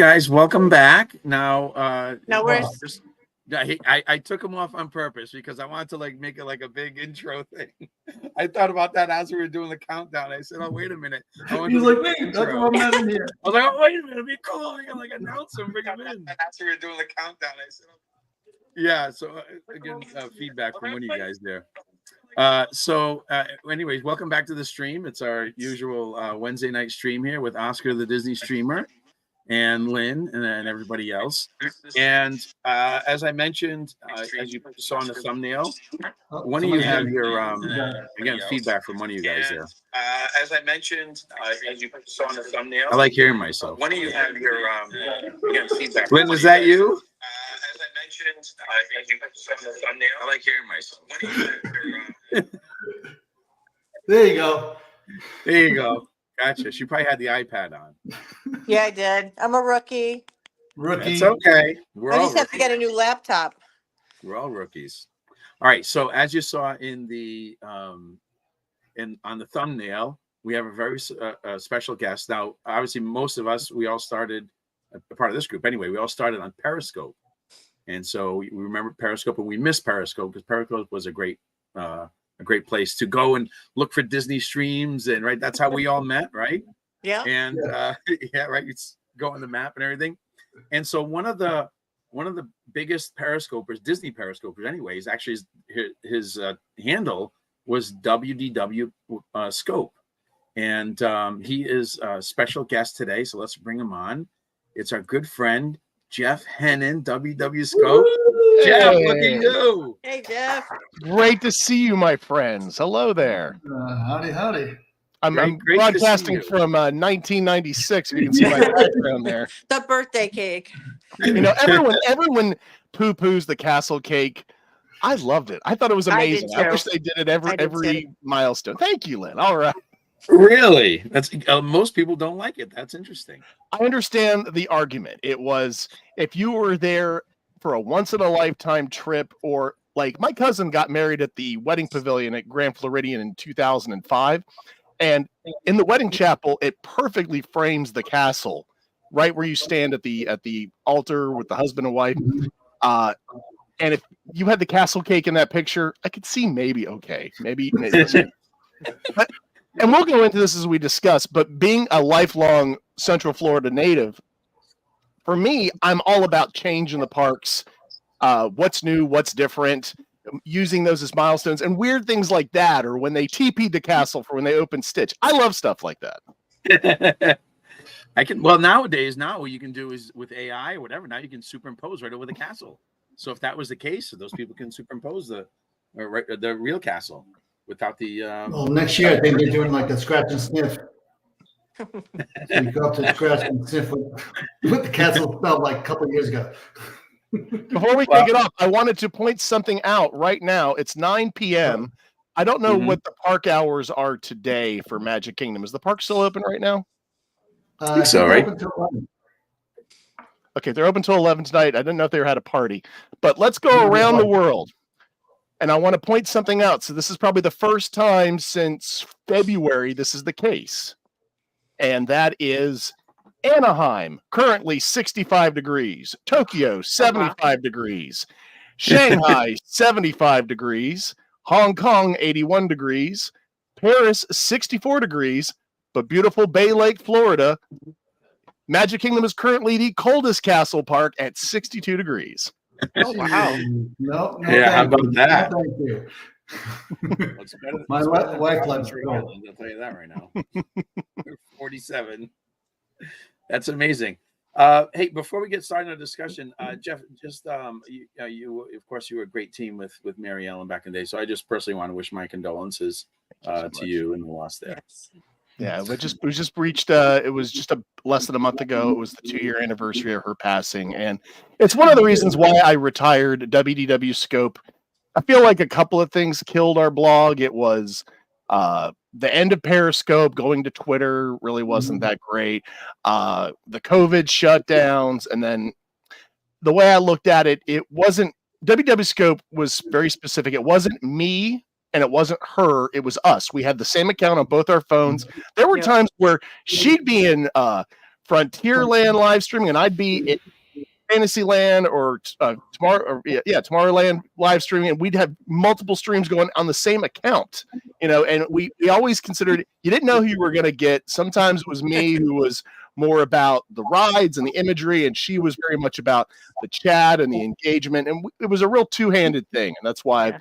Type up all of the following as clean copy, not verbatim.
right, guys, welcome back. Now, No, we're I took them off on purpose because I wanted to make it like a big intro thing. I thought about that as we were doing the countdown. I said, "Oh, wait a minute." He's like, "Wait, that's what I'm not in here." I was like, "Oh, wait a minute, it'd be cool. I can announce him, bring him in." As we were doing the countdown, I said, "Yeah." So again, feedback from one of you guys there. Anyways, welcome back to the stream. It's our usual Wednesday night stream here with Oscar, the Disney streamer, and Lynn, and everybody else. And as I mentioned, as you saw in the thumbnail, one of you have your again feedback from one of you guys there. As I mentioned, as you saw in the thumbnail, I like hearing myself. One of you have your again feedback. Lynn, is that you? As I mentioned, as you saw in the thumbnail, I like hearing myself. One of you have your, There you go. There you go. Gotcha. She probably had the iPad on. Yeah, I did. I'm a rookie. It's okay. I just have to get a new laptop. We're all rookies. All right. So as you saw in the on the thumbnail, we have a very special guest. Now, obviously, most of us, we all started a part of this group anyway. We all started on Periscope, and so we remember Periscope, and we miss Periscope because Periscope was a great place to go and look for Disney streams, and right, that's how we all met, right? Yeah. And yeah, right. It's go on the map and everything. And so one of the biggest Periscopers, Disney Periscopers, anyways, actually his handle was WDW Scope, and he is a special guest today. So let's bring him on. It's our good friend Jeff Hennon, WW Scope. Hey. Jeff, look at you. Hey, Jeff. Great to see you, my friends. Hello there. Howdy. I'm Great to broadcasting see you. from 1996. You can see my background there. The birthday cake. You know, everyone poo-poos the castle cake. I loved it. I thought it was I did amazing. I too. wish they did it I did every too. milestone. Thank you, Lynn. All right. Really? That's most people don't like it. That's interesting. I understand the argument. It was if you were there for a once-in-a-lifetime trip, or like my cousin got married at the wedding pavilion at Grand Floridian in 2005, and in the wedding chapel, it perfectly frames the castle, right where you stand at the altar with the husband and wife. And if you had the castle cake in that picture, I could see maybe. But, and we'll go into this as we discuss, but being a lifelong Central Florida native, for me, I'm all about change in the parks, what's new, what's different, using those as milestones and weird things like that, or when they TP'd the castle for when they opened Stitch. I love stuff like that. Nowadays, what you can do is with AI or whatever, now you can superimpose right over the castle. So if that was the case, those people can superimpose the real castle without the Well, next year I think they're doing like a scratch and sniff. So you go up to scratch and sniff what the castle felt like a couple of years ago. Before we take it off, I wanted to point something out right now. It's 9 p.m. I don't know what the park hours are today for Magic Kingdom. Is the park still open right now? I think so, right? Okay, they're open till 11 tonight. I didn't know if they had a party. But let's go around the world. And I want to point something out. So this is probably the first time since February this is the case. And that is Anaheim, currently 65 degrees. Tokyo, 75 degrees. Shanghai, 75 degrees. Hong Kong, 81 degrees. Paris, 64 degrees. But beautiful Bay Lake, Florida, Magic Kingdom is currently the coldest castle park at 62 degrees. Oh, wow. No, Yeah, how about that? No, thank you. My wife likes it. I'll tell you that right now. 47. That's amazing. Hey, before we get started on the discussion, Jeff, just you of course you were a great team with Mary Ellen back in the day. So I just personally want to wish my condolences to you in the loss there. Yes. Yeah, it was just reached. It was just less than a month ago. It was the 2-year anniversary of her passing, and it's one of the reasons why I retired WDW Scope. I feel like a couple of things killed our blog. It was the end of Periscope. Going to Twitter really wasn't that great. The COVID shutdowns, and then the way I looked at it, it wasn't WDW Scope was very specific. It wasn't me. And it wasn't her, it was us. We had the same account on both our phones. There were times where she'd be in Frontierland live streaming, and I'd be in Fantasyland or Tomorrowland live streaming, and we'd have multiple streams going on the same account, and we always considered you didn't know who you were going to get. Sometimes it was me who was more about the rides and the imagery, and she was very much about the chat and the engagement, and it was a real two-handed thing, and that's why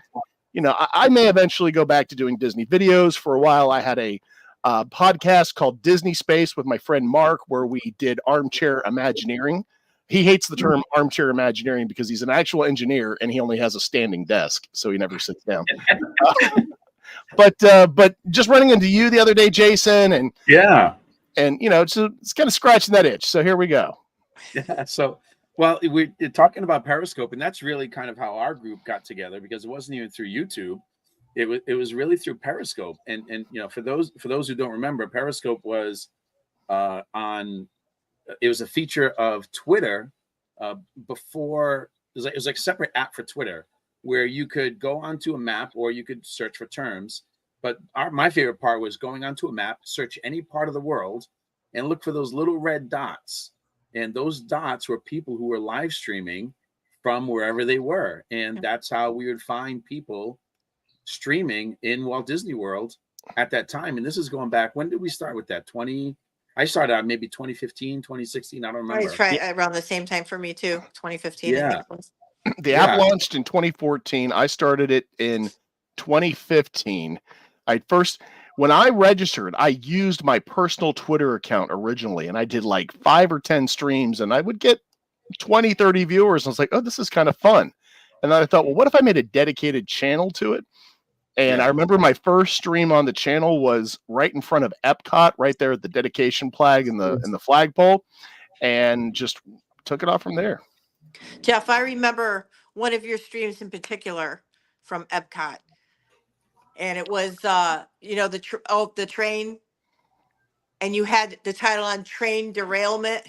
I may eventually go back to doing Disney videos. For a while I had a podcast called Disney Space with my friend Mark, where we did armchair Imagineering. He hates the term armchair Imagineering because he's an actual engineer and he only has a standing desk, so he never sits down. But just running into you the other day, Jason, and it's kind of scratching that itch. So here we go. Yeah. So, well, we're talking about Periscope, and that's really kind of how our group got together, because it wasn't even through YouTube. It was really through Periscope, and for those who don't remember, Periscope was it was a feature of Twitter before. It was like a separate app for Twitter where you could go onto a map or you could search for terms. But my favorite part was going onto a map, search any part of the world, and look for those little red dots. And those dots were people who were live streaming from wherever they were, and that's how we would find people streaming in Walt Disney World at that time. And this is going back, when did we start with that? I started out maybe 2015, 2016. I don't remember. It's right around the same time for me too. 2015. Yeah. I think it was. The app launched in 2014. I started it in 2015. When I registered, I used my personal Twitter account originally, and I did like 5 or 10 streams, and I would get 20, 30 viewers. I was like, oh, this is kind of fun. And then I thought, well, what if I made a dedicated channel to it? And I remember my first stream on the channel was right in front of Epcot, right there at the dedication flag and the flagpole, and just took it off from there. Jeff, I remember one of your streams in particular from Epcot, and it was the train, and you had the title on train derailment.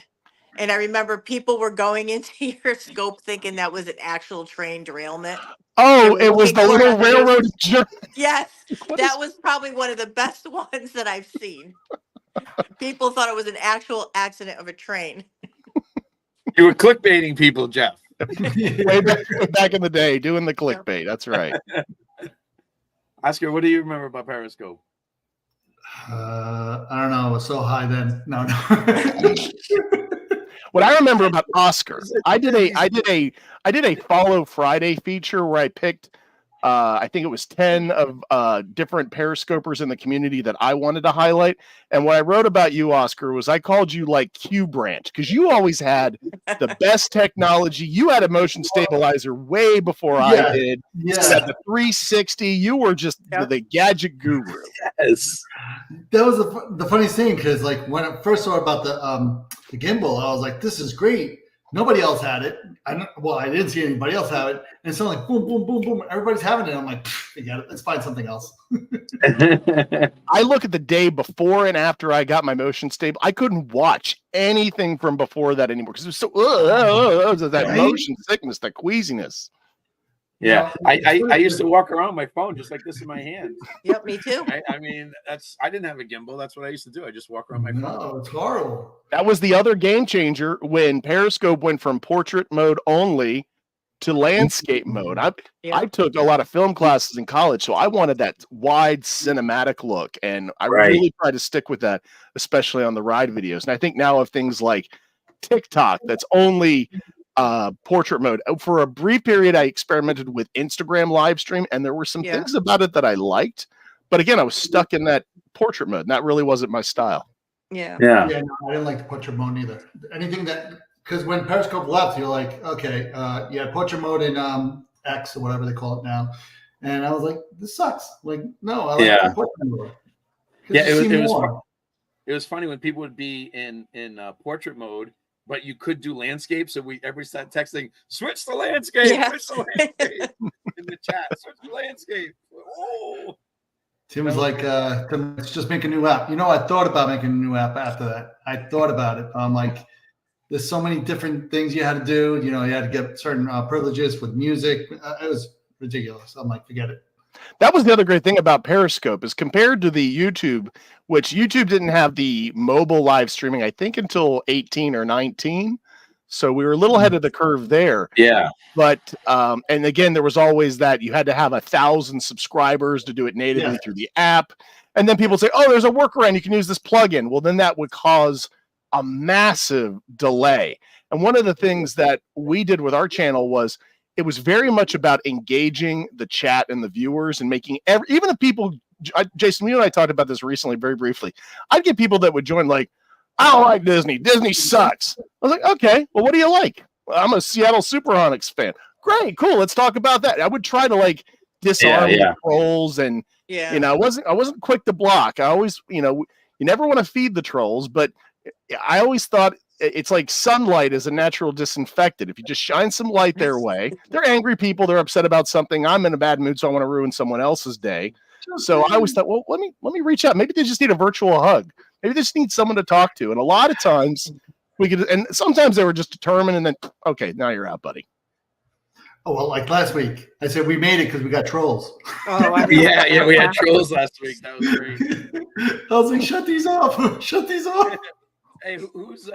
And I remember people were going into your scope thinking that was an actual train derailment. Oh, it was the little railroad journey. Yes, that was probably one of the best ones that I've seen. People thought it was an actual accident of a train. You were clickbaiting people, Jeff. Way back in the day, doing the clickbait. That's right. Oscar, what do you remember about Periscope? I don't know. It was so high then. No. What I remember about Oscar, I did a Follow Friday feature where I picked I think it was 10 of different Periscopers in the community that I wanted to highlight. And what I wrote about you, Oscar, was I called you like Q Branch, because you always had the best technology. You had a motion stabilizer way before I did. Yeah. You had the 360. You were just the gadget guru. Yes. That was the funniest thing, because like when I first saw about the gimbal, I was like, this is great. Nobody else had it. I didn't see anybody else have it. And it's like boom, boom, boom, boom. Everybody's having it. I'm like, forget it. Let's find something else. I look at the day before and after I got my motion stable. I couldn't watch anything from before that anymore because it was so that motion sickness, that queasiness. Yeah, I used to walk around with my phone just like this in my hand. Yep, me too. I mean, I didn't have a gimbal. That's what I used to do. I just walk around my phone. No, it's horrible. That was the other game changer when Periscope went from portrait mode only to landscape mode. I took a lot of film classes in college, so I wanted that wide cinematic look, and I really tried to stick with that, especially on the ride videos. And I think now of things like TikTok, that's only portrait mode. For a brief period, I experimented with Instagram live stream, and there were some things about it that I liked, but again, I was stuck in that portrait mode, and that really wasn't my style. Yeah, no, I didn't like the portrait mode either. Anything that, because when Periscope left, you're like, okay, portrait mode in X or whatever they call it now, and I was like, this sucks. Like, no, I like the portrait mode. Yeah, it was funny when people would be in portrait mode, but you could do landscape. So everybody started texting, switch the landscape, switch the landscape in the chat, switch the landscape. Oh. Tim was like, let's just make a new app. I thought about making a new app after that. I thought about it. I'm like, there's so many different things you had to do. You had to get certain privileges with music. It was ridiculous. I'm like, forget it. That was the other great thing about Periscope is compared to the YouTube, which YouTube didn't have the mobile live streaming, I think, until 18 or 19. So we were a little ahead of the curve there. Yeah. But and again, there was always that you had to have 1,000 subscribers to do it natively through the app. And then people say, oh, there's a workaround. You can use this plugin. Well, then that would cause a massive delay. And one of the things that we did with our channel was it was very much about engaging the chat and the viewers and making even the people, Jason, you and I talked about this recently, very briefly. I'd get people that would join like, I don't like Disney. Disney sucks. I was like, okay, well, what do you like? Well, I'm a Seattle Supersonics fan. Great, cool. Let's talk about that. I would try to like disarm the trolls, and you know, I wasn't quick to block. I always, you know, you never want to feed the trolls, but I always thought it's like sunlight is a natural disinfectant. If you just shine some light their way, they're angry people. They're upset about something. I'm in a bad mood, so I want to ruin someone else's day. So I always thought, well, let me reach out. Maybe they just need a virtual hug. Maybe they just need someone to talk to. And a lot of times we could, and sometimes they were just determined, and then, okay, now you're out, buddy. Oh, well, like last week, I said we made it because we got trolls. Oh, yeah, we had trolls last week. That was great. I was like, shut these off. Shut these off. Hey, who's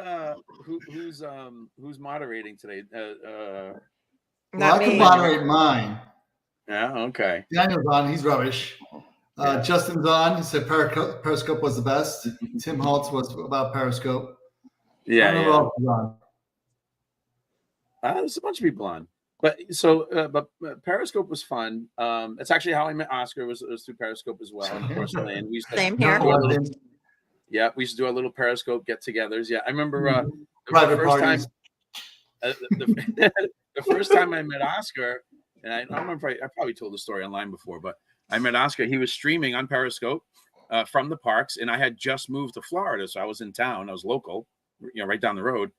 moderating today? Well, I can moderate mine. Yeah, okay. Daniel's on. He's rubbish. Justin's on. He said Periscope was the best. Tim Holtz was about Periscope. Yeah. There's a bunch of people on. But Periscope was fun. It's actually how I met Oscar was through Periscope as well. And of course, Lynn. We used to Same here. We used to do our little Periscope get-togethers. Yeah, I remember private parties. The first time I met Oscar, and I don't remember I probably told the story online before, but I met Oscar. He was streaming on Periscope from the parks, and I had just moved to Florida, so I was in town. I was local, right down the road.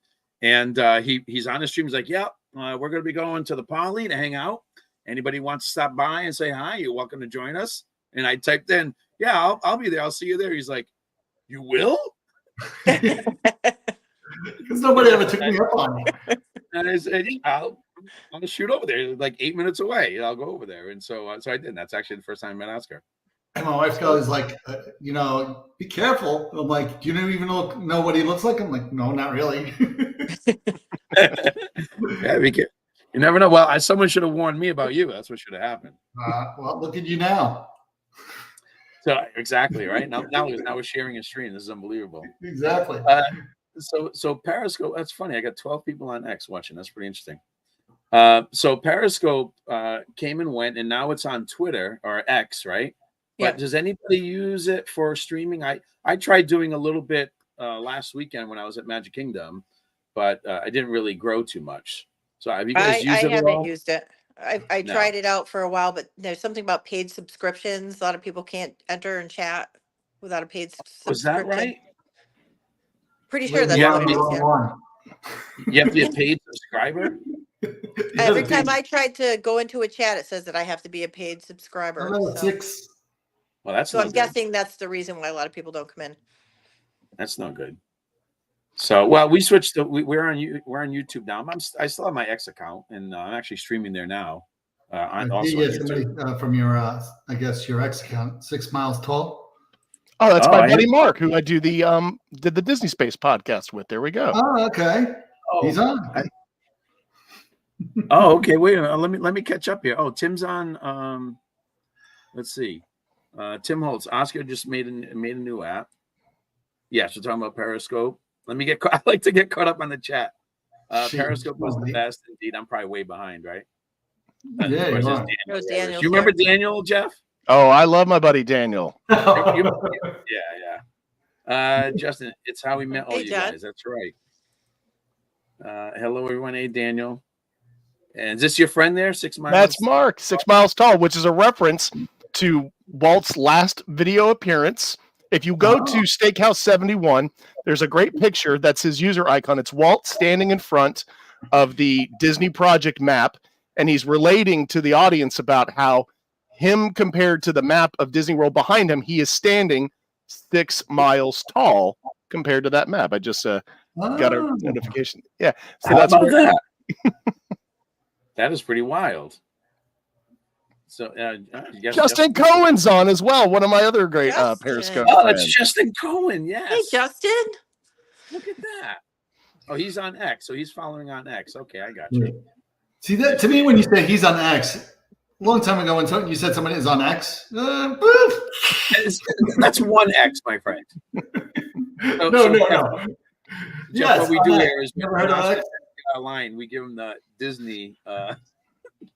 And he's on the stream. He's like, "Yeah, we're going to be going to the Poly to hang out. Anybody wants to stop by and say hi? You're welcome to join us." And I typed in, "Yeah, I'll be there. I'll see you there." He's like, "You will?" Because nobody ever took me up on it. And I said, I'll shoot over there. Like 8 minutes away. I'll go over there. And so I did. And that's actually the first time I met Oscar. And my wife goes like, be careful. I'm like, do you even know what he looks like? I'm like, no, not really. Yeah, be careful. You never know. Well, someone should have warned me about you. That's what should have happened. Well, look at you now. So exactly right now we're sharing a stream. This is unbelievable. Exactly. So Periscope. That's funny. I got 12 people on X watching. That's pretty interesting. So Periscope came and went, and now it's on Twitter or X, right? But does anybody use it for streaming? I tried doing a little bit last weekend when I was at Magic Kingdom, but I didn't really grow too much. So have you guys used it? I haven't used it. I tried it out for a while, but there's something about paid subscriptions. A lot of people can't enter and chat without a paid subscription. Was that right? Pretty sure that's what it is. You have to be a paid subscriber? Every time I tried to go into a chat, it says that I have to be a paid subscriber. Well, that's so I'm guessing that's the reason why a lot of people don't come in. That's not good. So, well, we switched to we're on YouTube now. I still have my X account, and I'm actually streaming there now. Somebody from your, I guess your X account, 6 Miles Tall. Oh, that's my buddy Mark, who I do did the Disney Space podcast with. There we go. Oh, okay. He's on. Okay. Wait a minute. Let me catch up here. Oh, Tim's on. Let's see. Tim Holtz. Oscar just made a new app. Yes, we're talking about Periscope. I like to get caught up on the chat. Periscope was the best indeed. I'm probably way behind, right? Yeah, Daniel. You remember Daniel, Jeff? Oh, I love my buddy Daniel. Yeah. Justin, it's how we met all you guys. That's right. Hello, everyone. Hey, Daniel. And is this your friend there, 6 Miles? That's Mark, 6 Miles Tall, which is a reference to Walt's last video appearance. If you go to Steakhouse 71, there's a great picture that's his user icon. It's Walt standing in front of the Disney project map, and he's relating to the audience about how him compared to the map of Disney World behind him, he is standing 6 miles tall compared to that map. I just got a notification. Yeah. So that's that. That is pretty wild. So, yes, Justin Cohen's on as well. One of my other great Justin. Periscope Oh, it's friends. Justin Cohen. Yes. Hey, Justin. Look at that. Oh, he's on X. So he's following on X. Okay, I got you. See that to me when you say he's on X. A long time ago, when you said somebody is on X, That's one X, my friend. no. Jeff, what we do X. here is Never heard of X? a line. We give him the Disney.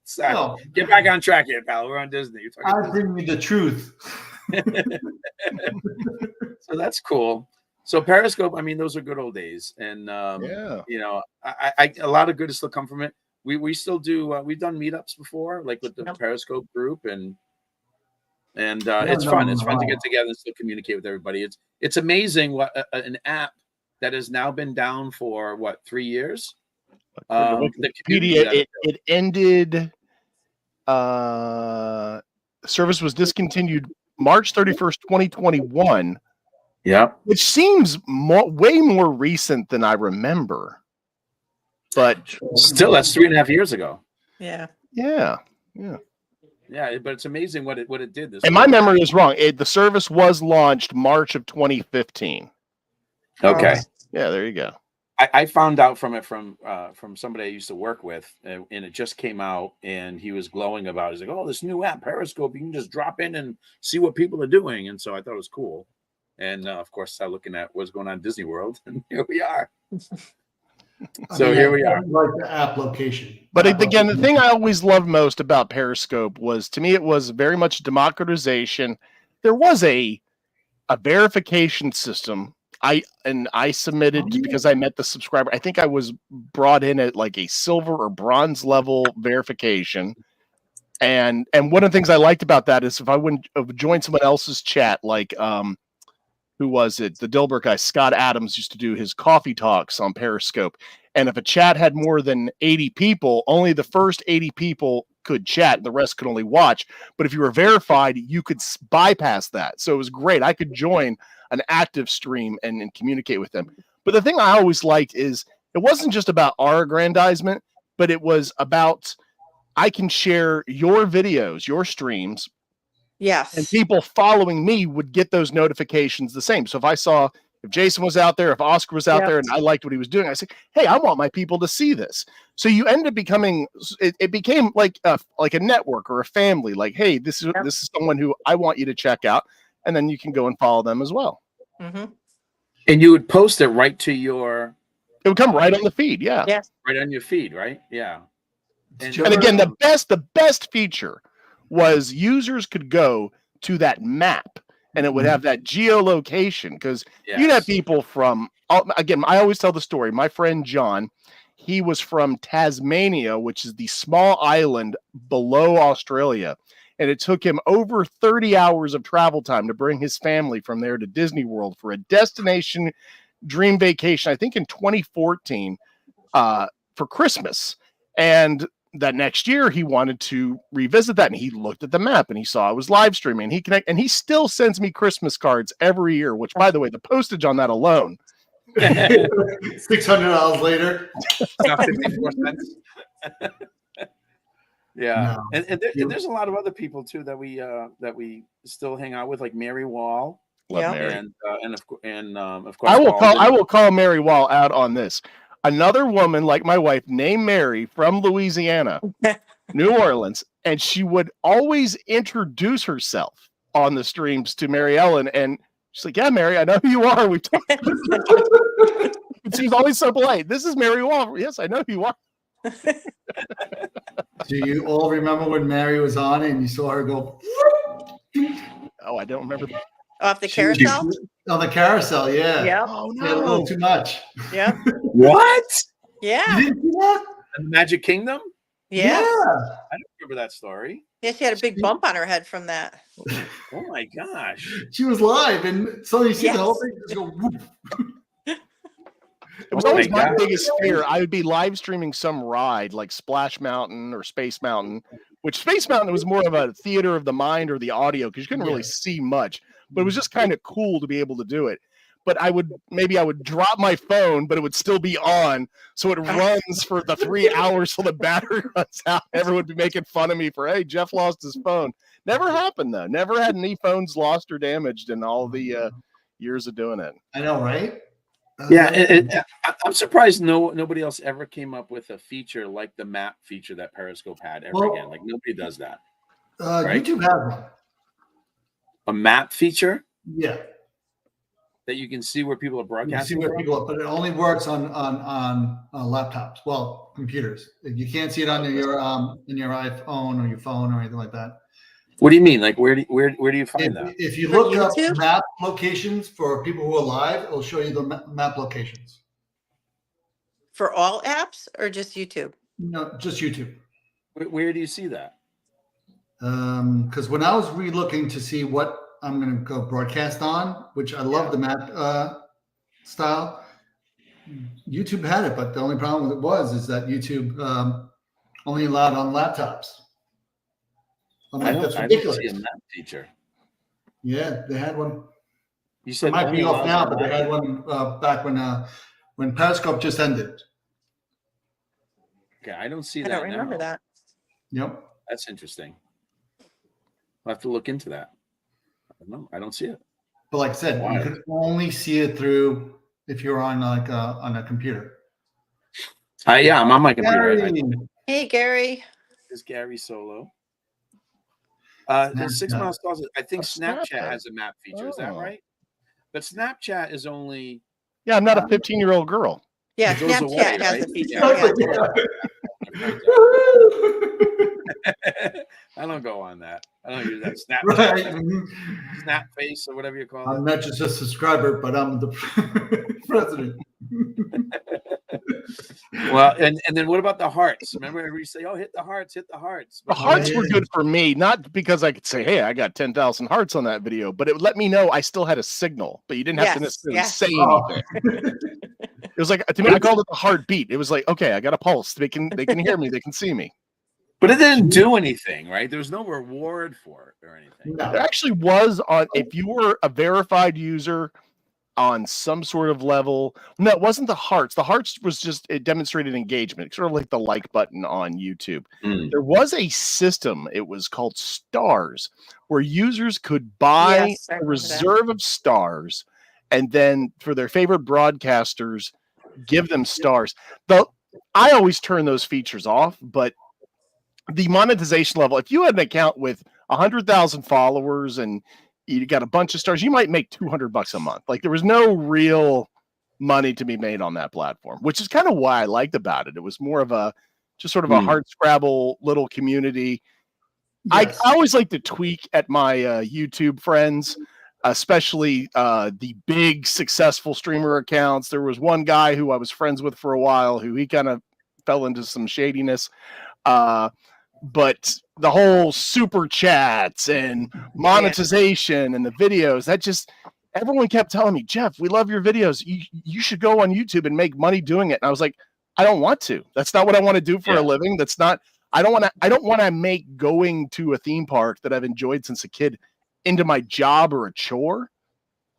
Side. No. Get back on track here, pal. We're on Disney. You're talking I Disney. bring you the truth. So that's cool. So Periscope, I mean, those are good old days, and you know, I a lot of good has still come from it. We still do. We've done meetups before, like with the Periscope group, and it's fun. It's fun to get together and still communicate with everybody. It's amazing what an app that has now been down for what 3 years. Wikipedia, it ended. Service was discontinued March 31st, 2021. Yeah, which seems way more recent than I remember. But still, that's 3.5 years ago. Yeah. Yeah. But it's amazing what it did. And my memory is wrong. The service was launched March of 2015. Okay. Yeah, there you go. I found out from it from somebody I used to work with, and it just came out, and he was glowing about it. He's like, "Oh, this new app, Periscope, you can just drop in and see what people are doing." And so I thought it was cool. And of course, started looking at what's going on in Disney World, and here we are. Here we are. Like the app location. But again, the thing I always loved most about Periscope was, to me, it was very much democratization. There was a verification system. I submitted because I met the subscriber. I think I was brought in at like a silver or bronze level verification. And one of the things I liked about that is if I wouldn't have joined someone else's chat, like who was it? The Dilbert guy, Scott Adams, used to do his coffee talks on Periscope. And if a chat had more than 80 people, only the first 80 people could chat. The rest could only watch. But if you were verified, you could bypass that. So it was great. I could join an active stream and communicate with them. But the thing I always liked is it wasn't just about our aggrandizement, but it was about I can share your videos, your streams. Yes. And people following me would get those notifications the same. So if Jason was out there, if Oscar was out there and I liked what he was doing, I said, "Hey, I want my people to see this." So you end up becoming, it became like a network or a family. Like, hey, this is someone who I want you to check out. And then you can go and follow them as well. Mm-hmm. And you would post it right to your... It would come right on the feed, yeah. Yes. Right on your feed, right? Yeah. And again, the best feature was users could go to that map and it would have that geolocation, because you'd have people from, again, I always tell the story. My friend John, he was from Tasmania, which is the small island below Australia. And it took him over 30 hours of travel time to bring his family from there to Disney World for a destination dream vacation, I think in 2014 for Christmas. And that next year he wanted to revisit that, and he looked at the map and he saw I was live streaming. And he still sends me Christmas cards every year, which, by the way, the postage on that alone, $600 later. Not 54 cents. Yeah, no. and there's a lot of other people too that we still hang out with, like Mary Wall. Love Mary. And of course I will call Mary Wall out on this. Another woman like my wife named Mary from Louisiana, New Orleans, and she would always introduce herself on the streams to Mary Ellen, and she's like, "Yeah, Mary, I know who you are. We've talked." She's always so polite. "This is Mary Wall." "Yes, I know who you are." Do you all remember when Mary was on and you saw her go? Oh, I don't remember. Off the carousel? On the carousel, yeah. Yeah. Oh, no. A little too much. Yeah. What? Yeah. You didn't see that? The Magic Kingdom? Yeah. I don't remember that story. Yeah, she had a big bump on her head from that. Oh my gosh. She was live, and so you see the whole thing just go whoop. It was always my biggest fear. I would be live streaming some ride like Splash Mountain or Space Mountain, which Space Mountain was more of a theater of the mind or the audio because you couldn't really see much, but it was just kind of cool to be able to do it. but I would drop my phone, but it would still be on. So it runs for the 3 hours till the battery runs out. Everyone would be making fun of me for, hey, Jeff lost his phone. Never happened though. Never had any phones lost or damaged in all the years of doing it. I know, right? Yeah, I'm surprised nobody else ever came up with a feature like the map feature that Periscope had ever again. Like nobody does that. Right? YouTube has one. A map feature Yeah, that you can see where people are you can broadcasting see where from? people are, but it only works on laptops. Well, computers. You can't see it on your in your iPhone or your phone or anything like that. What do you mean? Like where do you find that? If you For look up YouTube? map locations for people who are live, it'll show you the map locations. For all apps or just YouTube? No, just YouTube. Where do you see that? Because when I was re-looking to see what I'm going to go broadcast on, which I love the map style, YouTube had it, but the only problem with it is that YouTube only allowed on laptops. I'm like, that's I don't ridiculous. see a map feature. Yeah, they had one. You It said might be only off allows now, on but they had one back when Periscope just ended. Okay, I don't see I that. don't remember now. that. Yep. That's interesting. I'll have to look into that. No, I don't see it. But like I said, Why? you could only see it through if you're on on a computer. Yeah, I'm on my computer. Gary. Hey, Gary. Is Gary Solo? Snapchat. 6 Miles Stars. I think Oh, Snapchat Snapchat. has a map feature. Is that Oh. right? But Snapchat is only Yeah, I'm not a 15-year-old girl. Yeah, It goes Snapchat away, has right? a feature. Yeah. Yeah. I don't go on that. I don't use that Snapchat, Right. Snap Face, or whatever you call I'm it. not just a subscriber, but I'm the president. Well, and then what about the hearts? Remember, everybody say, "Oh, hit the hearts, hit the hearts." The But hearts yeah. were good for me, not because I could say, hey, I got 10,000 hearts on that video, but it would let me know I still had a signal, but you didn't have to Yes, necessarily yes. say Oh. anything. It was like, to me, I called it the heartbeat. It was like, okay, I got a pulse. They can hear me. They can see me. But it didn't do anything, right? There was no reward for it or anything. No. There actually was if you were a verified user on some sort of level. No, it wasn't the hearts. The hearts was just, it demonstrated engagement, sort of like the like button on YouTube. There was a system, it was called stars, where users could buy Yes, I a remember that. reserve of stars, and then for their favorite broadcasters, give them stars. I always turn those features off, but the monetization level, if you had an account with 100,000 followers and you got a bunch of stars, you might make $200 a month. Like there was no real money to be made on that platform, which is kind of why I liked about it. It was more of a just sort of a hard scrabble little community. Yes. I always like to tweak at my YouTube friends, especially the big successful streamer accounts. There was one guy who I was friends with for a while who he kind of fell into some shadiness. But the whole super chats and monetization and the videos, that just, everyone kept telling me, Jeff, we love your videos. You should go on YouTube and make money doing it. And I was like, I don't want to. That's not what I want to do for a living. That's not, I don't want to make going to a theme park that I've enjoyed since a kid into my job or a chore.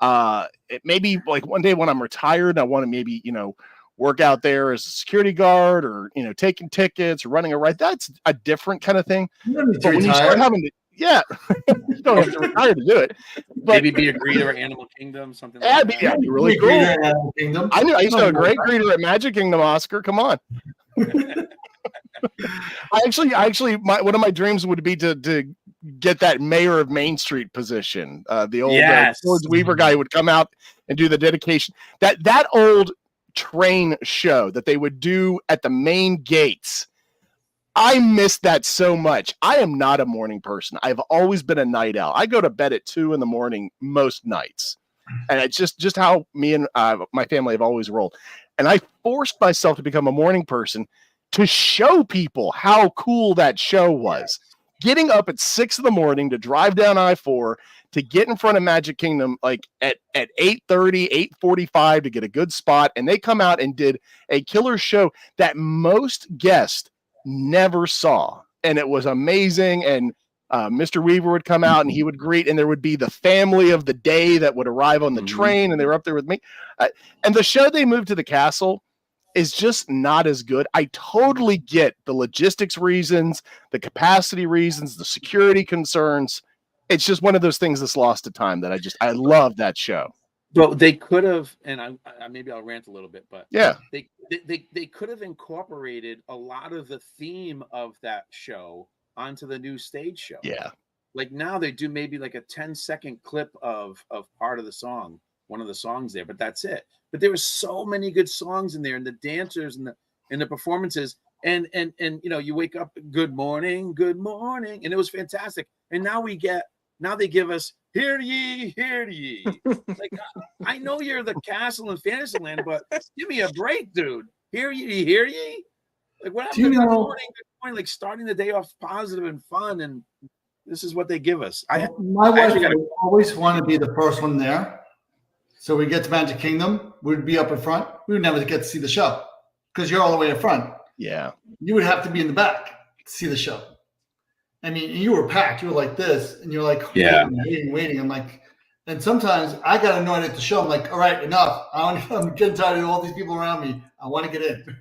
It may be like one day when I'm retired, I want to maybe, work out there as a security guard or, taking tickets or running a ride. That's a different kind of thing. You don't need to But when you retire. start having to, you don't have to retire to do it. But Maybe be a greeter at Animal Kingdom, something like that. that'd be really cool. Animal Kingdom. I used to have a great greeter at Magic Kingdom, Oscar. Come on. One of my dreams would be to get that mayor of Main Street position. The old George Weaver guy would come out and do the dedication. That old train show that they would do at the main gates. I miss that so much. I am not a morning person. I've always been a night owl. I go to bed at 2 a.m. most nights. And it's just how me and my family have always rolled. And I forced myself to become a morning person to show people how cool that show was. Getting up at 6 a.m. to drive down I-4 to get in front of Magic Kingdom like at 8:30, 8:45 to get a good spot. And they come out and did a killer show that most guests never saw. And it was amazing. And Mr. Weaver would come out and he would greet, and there would be the family of the day that would arrive on the train, and they were up there with me. And the show they moved to the castle is just not as good. I totally get the logistics reasons, the capacity reasons, the security concerns. It's just one of those things that's lost to time that I love that show. But they could have, and I maybe I'll rant a little bit, but yeah, they could have incorporated a lot of the theme of that show onto the new stage show. Yeah. Like now they do maybe like a 10-second clip of part of the song, one of the songs there, but that's it. But there were so many good songs in there, and the dancers and the performances, and you wake up, good morning, and it was fantastic. And now they give us hear ye. Like I know you're the castle in Fantasyland, but give me a break, dude. Hear ye. Like what happened? Good morning, like starting the day off positive and fun, and this is what they give us. My wife would always want to be the first one there. So we get to Magic Kingdom, we'd be up in front. We would never get to see the show because you're all the way in front. Yeah. You would have to be in the back to see the show. I mean, you were packed. You were like this, and you're like, waiting. I'm like, and sometimes I got annoyed at the show. I'm like, all right, enough. I'm getting tired of all these people around me. I want to get in.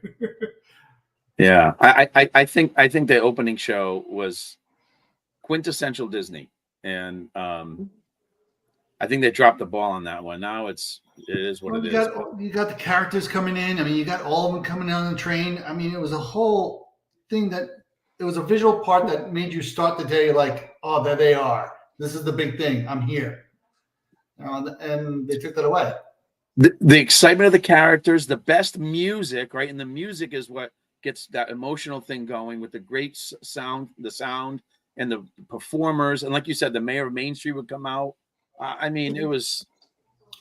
Yeah, I think the opening show was quintessential Disney, and I think they dropped the ball on that one. Now it is what it is. You got the characters coming in. I mean, you got all of them coming on the train. I mean, it was a whole thing it was a visual part that made you start the day like, oh, there they are. This is the big thing. I'm here. And they took that away. The excitement of the characters, the best music, right? And the music is what gets that emotional thing going with the great sound, and the performers. And like you said, the mayor of Main Street would come out. I mean, it was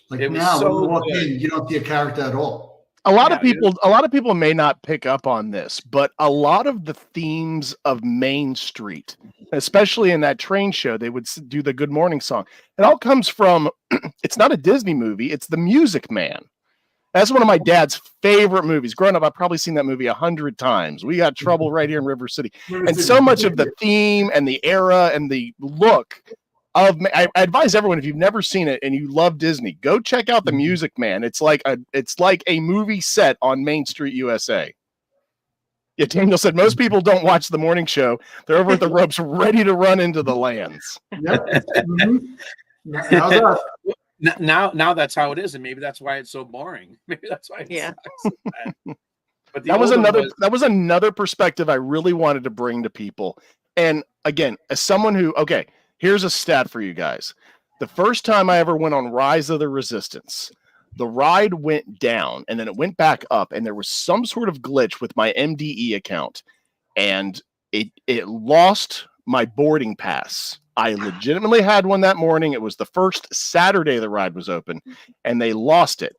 like it now was so when you walk good. in, you don't see a character at all. A lot of people may not pick up on this, but a lot of the themes of Main Street, especially in that train show, they would do the Good Morning song. It all comes from, it's not a Disney movie, it's The Music Man. That's one of my dad's favorite movies. Growing up, I've probably seen that movie 100 times. We Got Trouble right here in River City. And so much of the theme and the era and the look of, I advise everyone, if you've never seen it and you love Disney, go check out The Music Man. It's like a movie set on Main Street, USA. Yeah, Daniel said most people don't watch the morning show. They're over at the ropes ready to run into the lands. Yep. Now that's how it is, and maybe that's why it's so boring. Maybe that's why it's so bad. But that was another perspective I really wanted to bring to people. And again, as someone who, here's a stat for you guys. The first time I ever went on Rise of the Resistance, the ride went down and then it went back up, and there was some sort of glitch with my MDE account, and it lost my boarding pass. I legitimately had one that morning. It was the first Saturday the ride was open, and they lost it.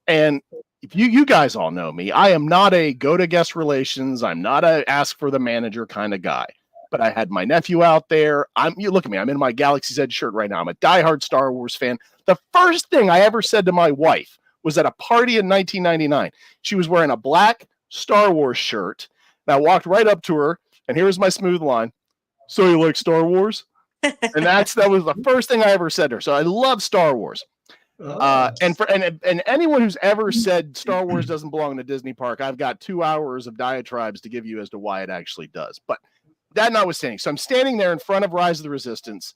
And if you guys all know me, I am not a go to guest relations. I'm not a ask for the manager kind of guy. But I had my nephew out there. You look at me. I'm in my Galaxy's Edge shirt right now. I'm a diehard Star Wars fan. The first thing I ever said to my wife was at a party in 1999. She was wearing a black Star Wars shirt. And I walked right up to her, and here's my smooth line. So you like Star Wars? And that was the first thing I ever said to her. So I love Star Wars. And anyone who's ever said Star Wars doesn't belong in a Disney park, I've got 2 hours of diatribes to give you as to why it actually does. But that notwithstanding, so I'm standing there in front of Rise of the Resistance,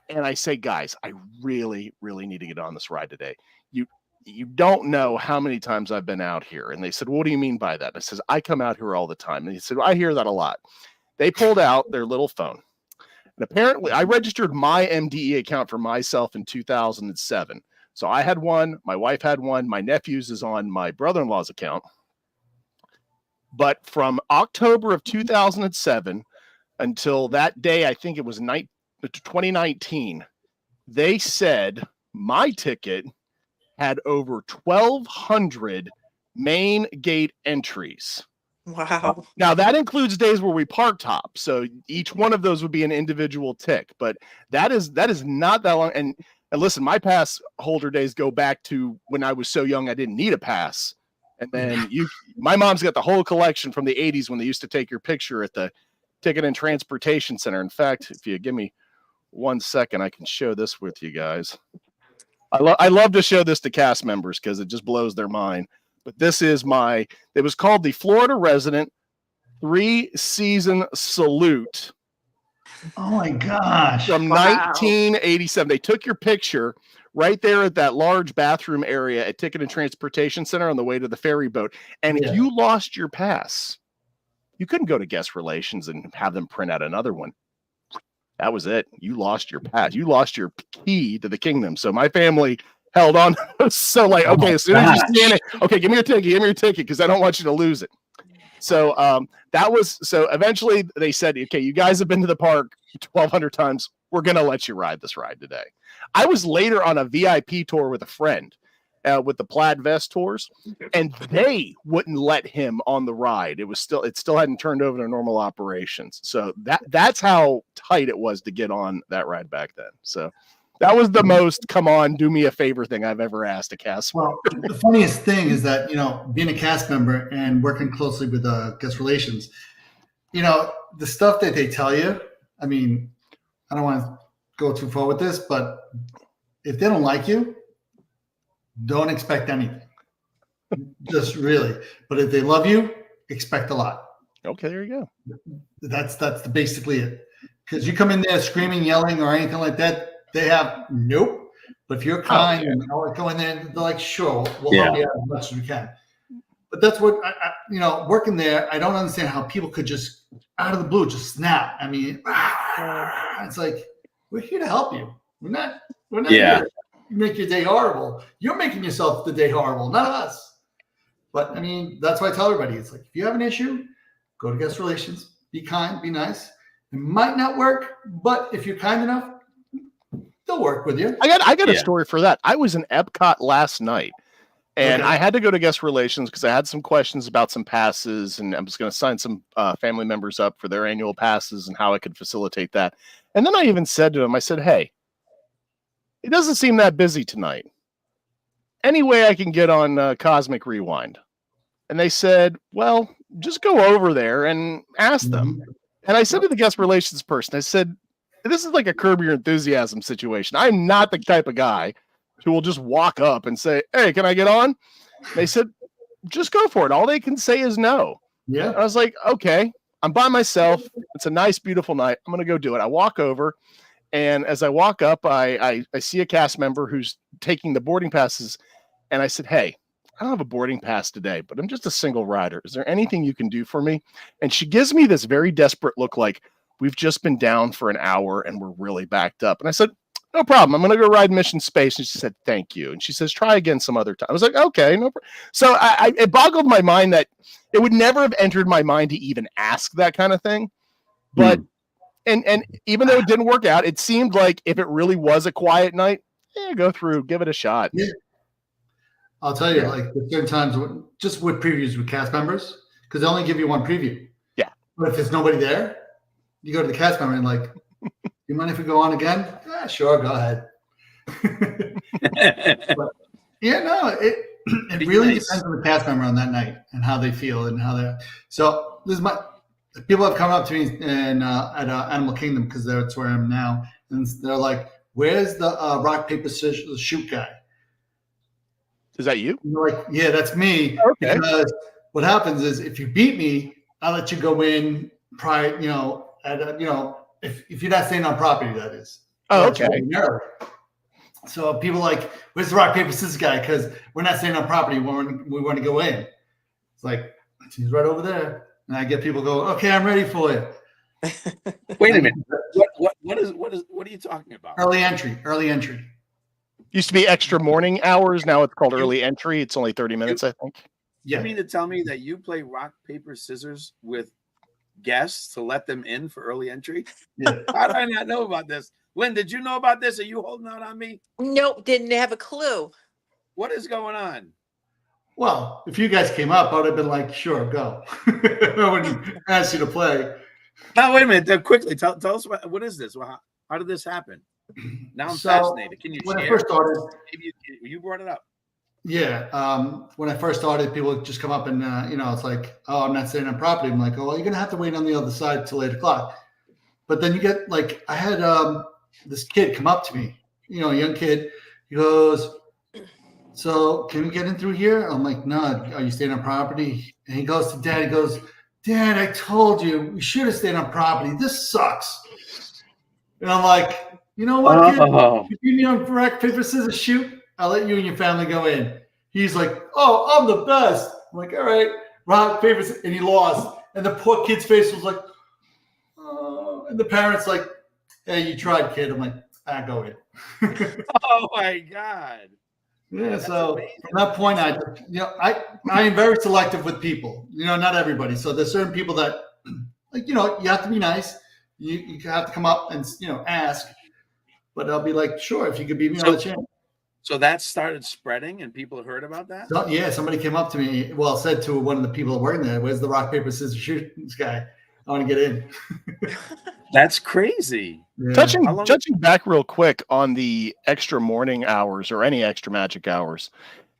and I say, guys, I really, really need to get on this ride today. You don't know how many times I've been out here. And they said, what do you mean by that? I says, I come out here all the time. And he said, well, I hear that a lot. They pulled out their little phone. And apparently I registered my MDE account for myself in 2007. So I had one, my wife had one, my nephew's is on my brother-in-law's account. But from October of 2007 until that day, I think it was 2019, they said my ticket had over 1,200 main gate entries. Wow. Now that includes days where we parked hop. So each one of those would be an individual tick, but that is not that long. And listen, my pass holder days go back to when I was so young, I didn't need a pass. And then my mom's got the whole collection from the 80s when they used to take your picture at the Ticket and Transportation Center. In fact, if you give me 1 second, I can show this with you guys. I love to show this to cast members because it just blows their mind. But this is it was called the Florida Resident 3-Season Salute. Oh my gosh. From 1987. They took your picture right there at that large bathroom area at Ticket and Transportation Center on the way to the ferry boat. And if you lost your pass, you couldn't go to guest relations and have them print out another one. That was it. You lost your pass. You lost your key to the kingdom. So my family held on. So like, okay, as soon as you scan it, okay, give me your ticket, because I don't want you to lose it. So so eventually they said, okay, you guys have been to the park 1,200 times. We're going to let you ride this ride today. I was later on a VIP tour with a friend with the plaid vest tours, and they wouldn't let him on the ride. It still hadn't turned over to normal operations. So that's how tight it was to get on that ride back then. So that was the most, come on, do me a favor thing I've ever asked a cast member. Well, the funniest thing is that, being a cast member and working closely with guest relations, the stuff that they tell you, I mean, I don't want to go too far with this, but if they don't like you, don't expect anything. Just really. But if they love you, expect a lot. Okay, there you go. That's basically it. Because you come in there screaming, yelling, or anything like that, they have nope. But if you're kind and go in there, they're like, sure, we'll help you out as much as we can. But that's what working there. I don't understand how people could just out of the blue just snap. I mean, it's like, we're here to help you. We're not here to make your day horrible. You're making yourself the day horrible, not us. But I mean, that's why I tell everybody, it's like, if you have an issue, go to guest relations, be kind, be nice. It might not work, but if you're kind enough, they'll work with you. I got a story for that. I was in Epcot last night, and I had to go to guest relations because I had some questions about some passes, and I was going to sign some family members up for their annual passes and how I could facilitate that. And then I even said to them, I said, hey, it doesn't seem that busy tonight. Any way I can get on Cosmic Rewind? And they said, well, just go over there and ask them. And I said to the guest relations person, I said, this is like a Curb Your Enthusiasm situation. I'm not the type of guy who will just walk up and say, hey, can I get on? They said, just go for it. All they can say is no. Yeah. I was like, okay, I'm by myself. It's a nice, beautiful night. I'm going to go do it. I walk over, and as I walk up, I see a cast member who's taking the boarding passes. And I said, hey, I don't have a boarding pass today, but I'm just a single rider. Is there anything you can do for me? And she gives me this very desperate look like, we've just been down for an hour and we're really backed up. And I said, no problem. I'm going to go ride Mission Space. And she said, thank you. And she says, try again some other time. I was like, okay, no problem. So it boggled my mind that it would never have entered my mind to even ask that kind of thing. But, and even though it didn't work out, it seemed like if it really was a quiet night, go through, give it a shot. Yeah. I'll tell you, like at certain times, just with previews with cast members, because they only give you one preview. Yeah. But if there's nobody there, you go to the cast member and like, you mind if we go on again? Yeah, sure, go ahead. But, it really depends on the cast member on that night and how they feel and how they're. So this is people have come up to me and at Animal Kingdom, because that's where I am now, and they're like, "Where's the rock paper scissors shoot guy?" Is that you? And like, yeah, that's me. Okay. Because what happens is if you beat me, I'll let you go in prior, if you're not staying on property, that is. Oh, okay. So people are like, where's the rock, paper, scissors guy? Because we're not staying on property. We want to go in. It's like, he's right over there. And I get people go, okay, I'm ready for you. Wait a minute. What are you talking about? Early entry. Used to be extra morning hours. Now it's called early entry. It's only 30 minutes, I think. Yeah. You mean to tell me that you play rock, paper, scissors with guests to let them in for early entry? Yeah. How do I not know about this? Lynn, did you know about this? Are you holding out on me? Nope, didn't have a clue. What is going on? Well, if you guys came up, I would have been like, sure, go. I wouldn't ask you to play. Now, wait a minute. Quickly, tell us what is this? How did this happen? Now I'm fascinated. Can you when share? I first started, Maybe you brought it up. Yeah. When I first started, people would just come up and, it's like, oh, I'm not staying on property. I'm like, oh, well, you're going to have to wait on the other side till 8 o'clock. But then you get like, I had this kid come up to me, a young kid. He goes, so can we get in through here? I'm like, no, are you staying on property? And he goes to dad, he goes, Dad, I told you, we should have stayed on property. This sucks. And I'm like, you know what, kid? Oh, You beat me on rock, paper, scissors, shoot. I'll let you and your family go in. He's like, oh, I'm the best. I'm like, all right, rock, paper, scissors. And he lost. And the poor kid's face was like, oh. And the parents like, hey, you tried, kid. I'm like, go in. oh my God. Yeah, That's so amazing. from that point, I am very selective with people. Not everybody. So there's certain people that, like, you have to be nice. You have to come up and ask. But I'll be like, sure, if you could beat me on the channel. So that started spreading, and people heard about that. So, yeah, somebody came up to me. Well, said to one of the people working there, "Where's the rock paper scissors shoot this guy? I want to get in." That's crazy. Yeah. Touching back real quick on the extra morning hours or any extra magic hours.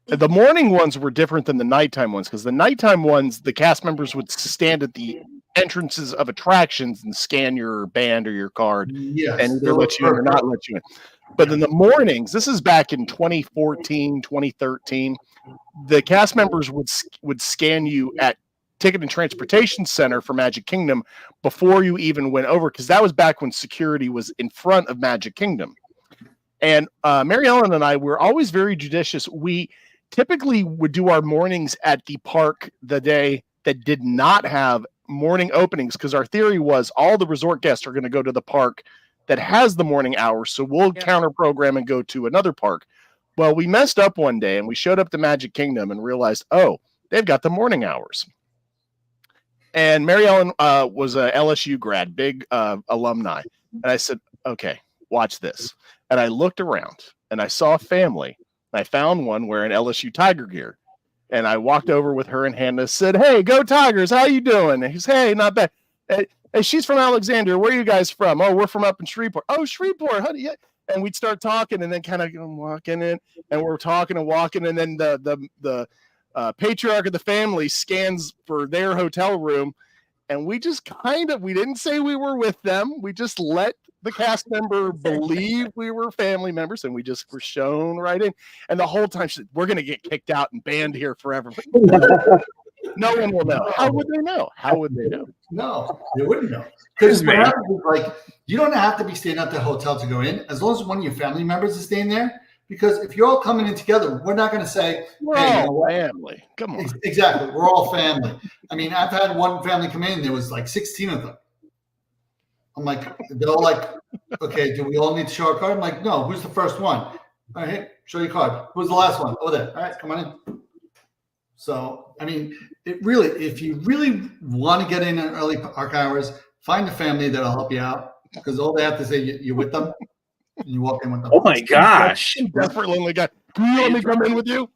The morning ones were different than the nighttime ones because the nighttime ones, the cast members would stand at the entrances of attractions and scan your band or your card and either let you in or not let you in. But in the mornings, this is back in 2014, 2013, the cast members would scan you at Ticket and Transportation Center for Magic Kingdom before you even went over, because that was back when security was in front of Magic Kingdom. And Mary Ellen and I were always very judicious. We typically would do our mornings at the park the day that did not have morning openings, because our theory was all the resort guests are going to go to the park that has the morning hours, so we'll counter program and go to another park. Well, we messed up one day and we showed up to Magic Kingdom and realized, oh, they've got the morning hours. And Mary Ellen was a LSU grad, big alumni. And I said, okay, watch this. And I looked around and I saw a family. I found one wearing LSU Tiger gear. And I walked over with her and Hannah, said, hey, go Tigers. How you doing? And he's, hey, not bad. Hey, she's from Alexandria. Where are you guys from? Oh, we're from up in Shreveport. Oh, Shreveport. How do you? And we'd start talking and then kind of walking in, and we're talking and walking. And then the patriarch of the family scans for their hotel room. And we just we didn't say we were with them. We just let the cast member believe we were family members, and we just were shown right in. And the whole time she said, we're going to get kicked out and banned here forever. No one will know. How would they know? How would they know? No, they wouldn't know. Because what happens is, like, you don't have to be staying at the hotel to go in, as long as one of your family members is staying there. Because if you're all coming in together, we're not going to say, we're all family. Come on. Exactly. We're all family. I mean, I've had one family come in, there was like 16 of them. I'm like, they're all like, okay, do we all need to show our card? I'm like, no, who's the first one? All right, hey, show your card. Who's the last one? Over there. All right, come on in. So, I mean, if you really want to get in early park hours, find a family that'll help you out, because all they have to say, you're with them, and you walk in with them. Oh my gosh. Definitely got. Can you let me come in with you?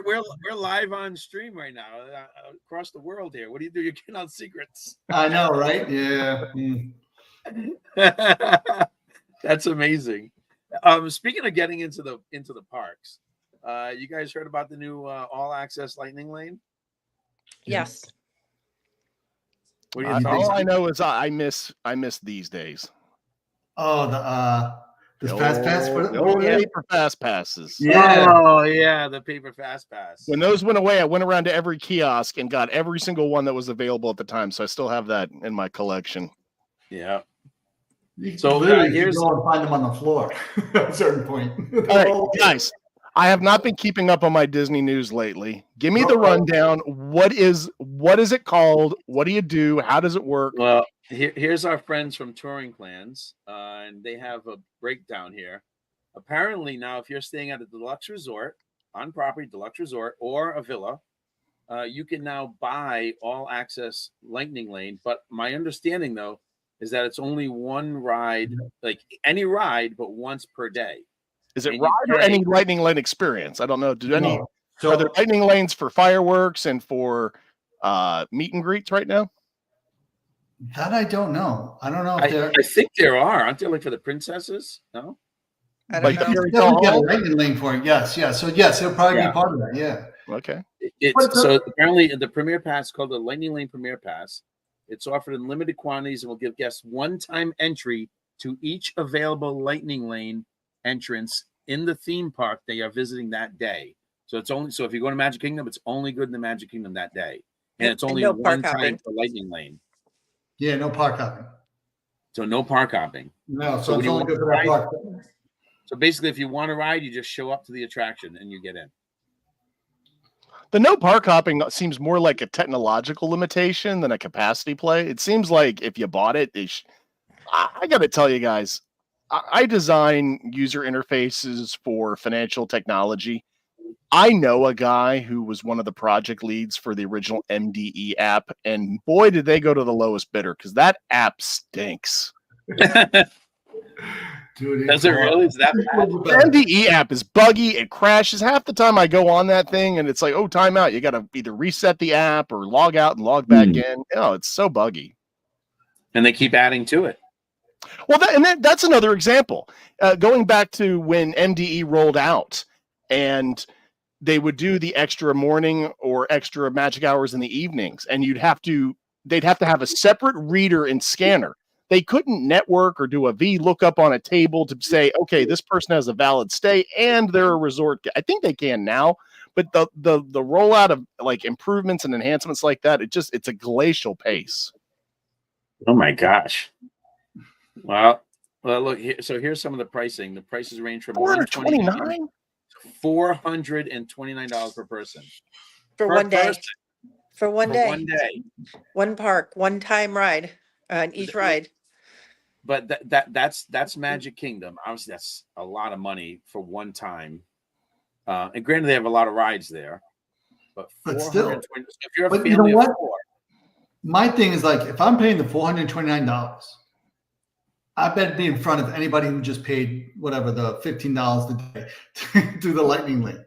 We're live on stream right now across the world here. What do you do? You're getting out secrets. I know, right? Yeah. That's amazing. Speaking of getting into the parks, you guys heard about the new all access lightning lane? Yes. What do you think? All I know is I miss these days. Oh, the fast pass for paper fast passes. Yeah. Oh yeah, the paper fast pass. When those went away, I went around to every kiosk and got every single one that was available at the time. So I still have that in my collection. Yeah. So here's go and find them on the floor at a certain point. All right, guys. I have not been keeping up on my Disney news lately. Give me the rundown. What is it called? What do you do? How does it work? Well, here's our friends from Touring Plans, and they have a breakdown here. Apparently now, if you're staying at a deluxe resort, on property, deluxe resort, or a villa, you can now buy all access lightning lane. But my understanding, though, is that it's only one ride, like any ride, but once per day. Is it ride or any lightning lane experience? I don't know. Are there lightning lanes for fireworks and for meet and greets right now? That I don't know. I don't know if I think there are. Aren't there, like, for the princesses? No? I don't Like the know. fairy tale Definitely get a hall? lightning lane for it. Yes, yes. So yes, it'll probably Yeah. be part of that. Yeah. Okay. It's so apparently the Premier Pass is called the Lightning Lane Premier Pass. It's offered in limited quantities and will give guests one-time entry to each available Lightning Lane entrance in the theme park they are visiting that day. So it's only if you go to Magic Kingdom, it's only good in the Magic Kingdom that day, and Yep, it's and only no one park time hopping. for Lightning Lane. Yeah, no park hopping. So no park hopping. No, So so when it's you only want good to for that ride, park. so basically, if you want to ride, you just show up to the attraction and you get in. The no park hopping seems more like a technological limitation than a capacity play. It seems like if you bought it, I got to tell you guys, I design user interfaces for financial technology. I know a guy who was one of the project leads for the original MDE app, and boy, did they go to the lowest bidder because that app stinks. Dude, Does it really? Is that bad? The MDE app is buggy. It crashes. Half the time I go on that thing and it's like, oh, timeout. You got to either reset the app or log out and log back in. Oh, it's so buggy. And they keep adding to it. Well, that's another example. Going back to when MDE rolled out and they would do the extra morning or extra magic hours in the evenings, and they'd have to have a separate reader and scanner. They couldn't network or do a V lookup on a table to say, okay, this person has a valid stay and they're a resort. I think they can now, but the rollout of like improvements and enhancements like that, it's a glacial pace. Oh my gosh. Well, look here. So here's some of the pricing. The prices range from $429? $429 per person. For Per one day. person. For one For day. one day. One park, one time ride on each ride. But that's Magic Kingdom. Obviously, that's a lot of money for one time. And granted, they have a lot of rides there. But still, if you're a but family you know what? of four, My thing is like, if I'm paying the $429, I bet be in front of anybody who just paid whatever the $15 a day to do the Lightning Lane.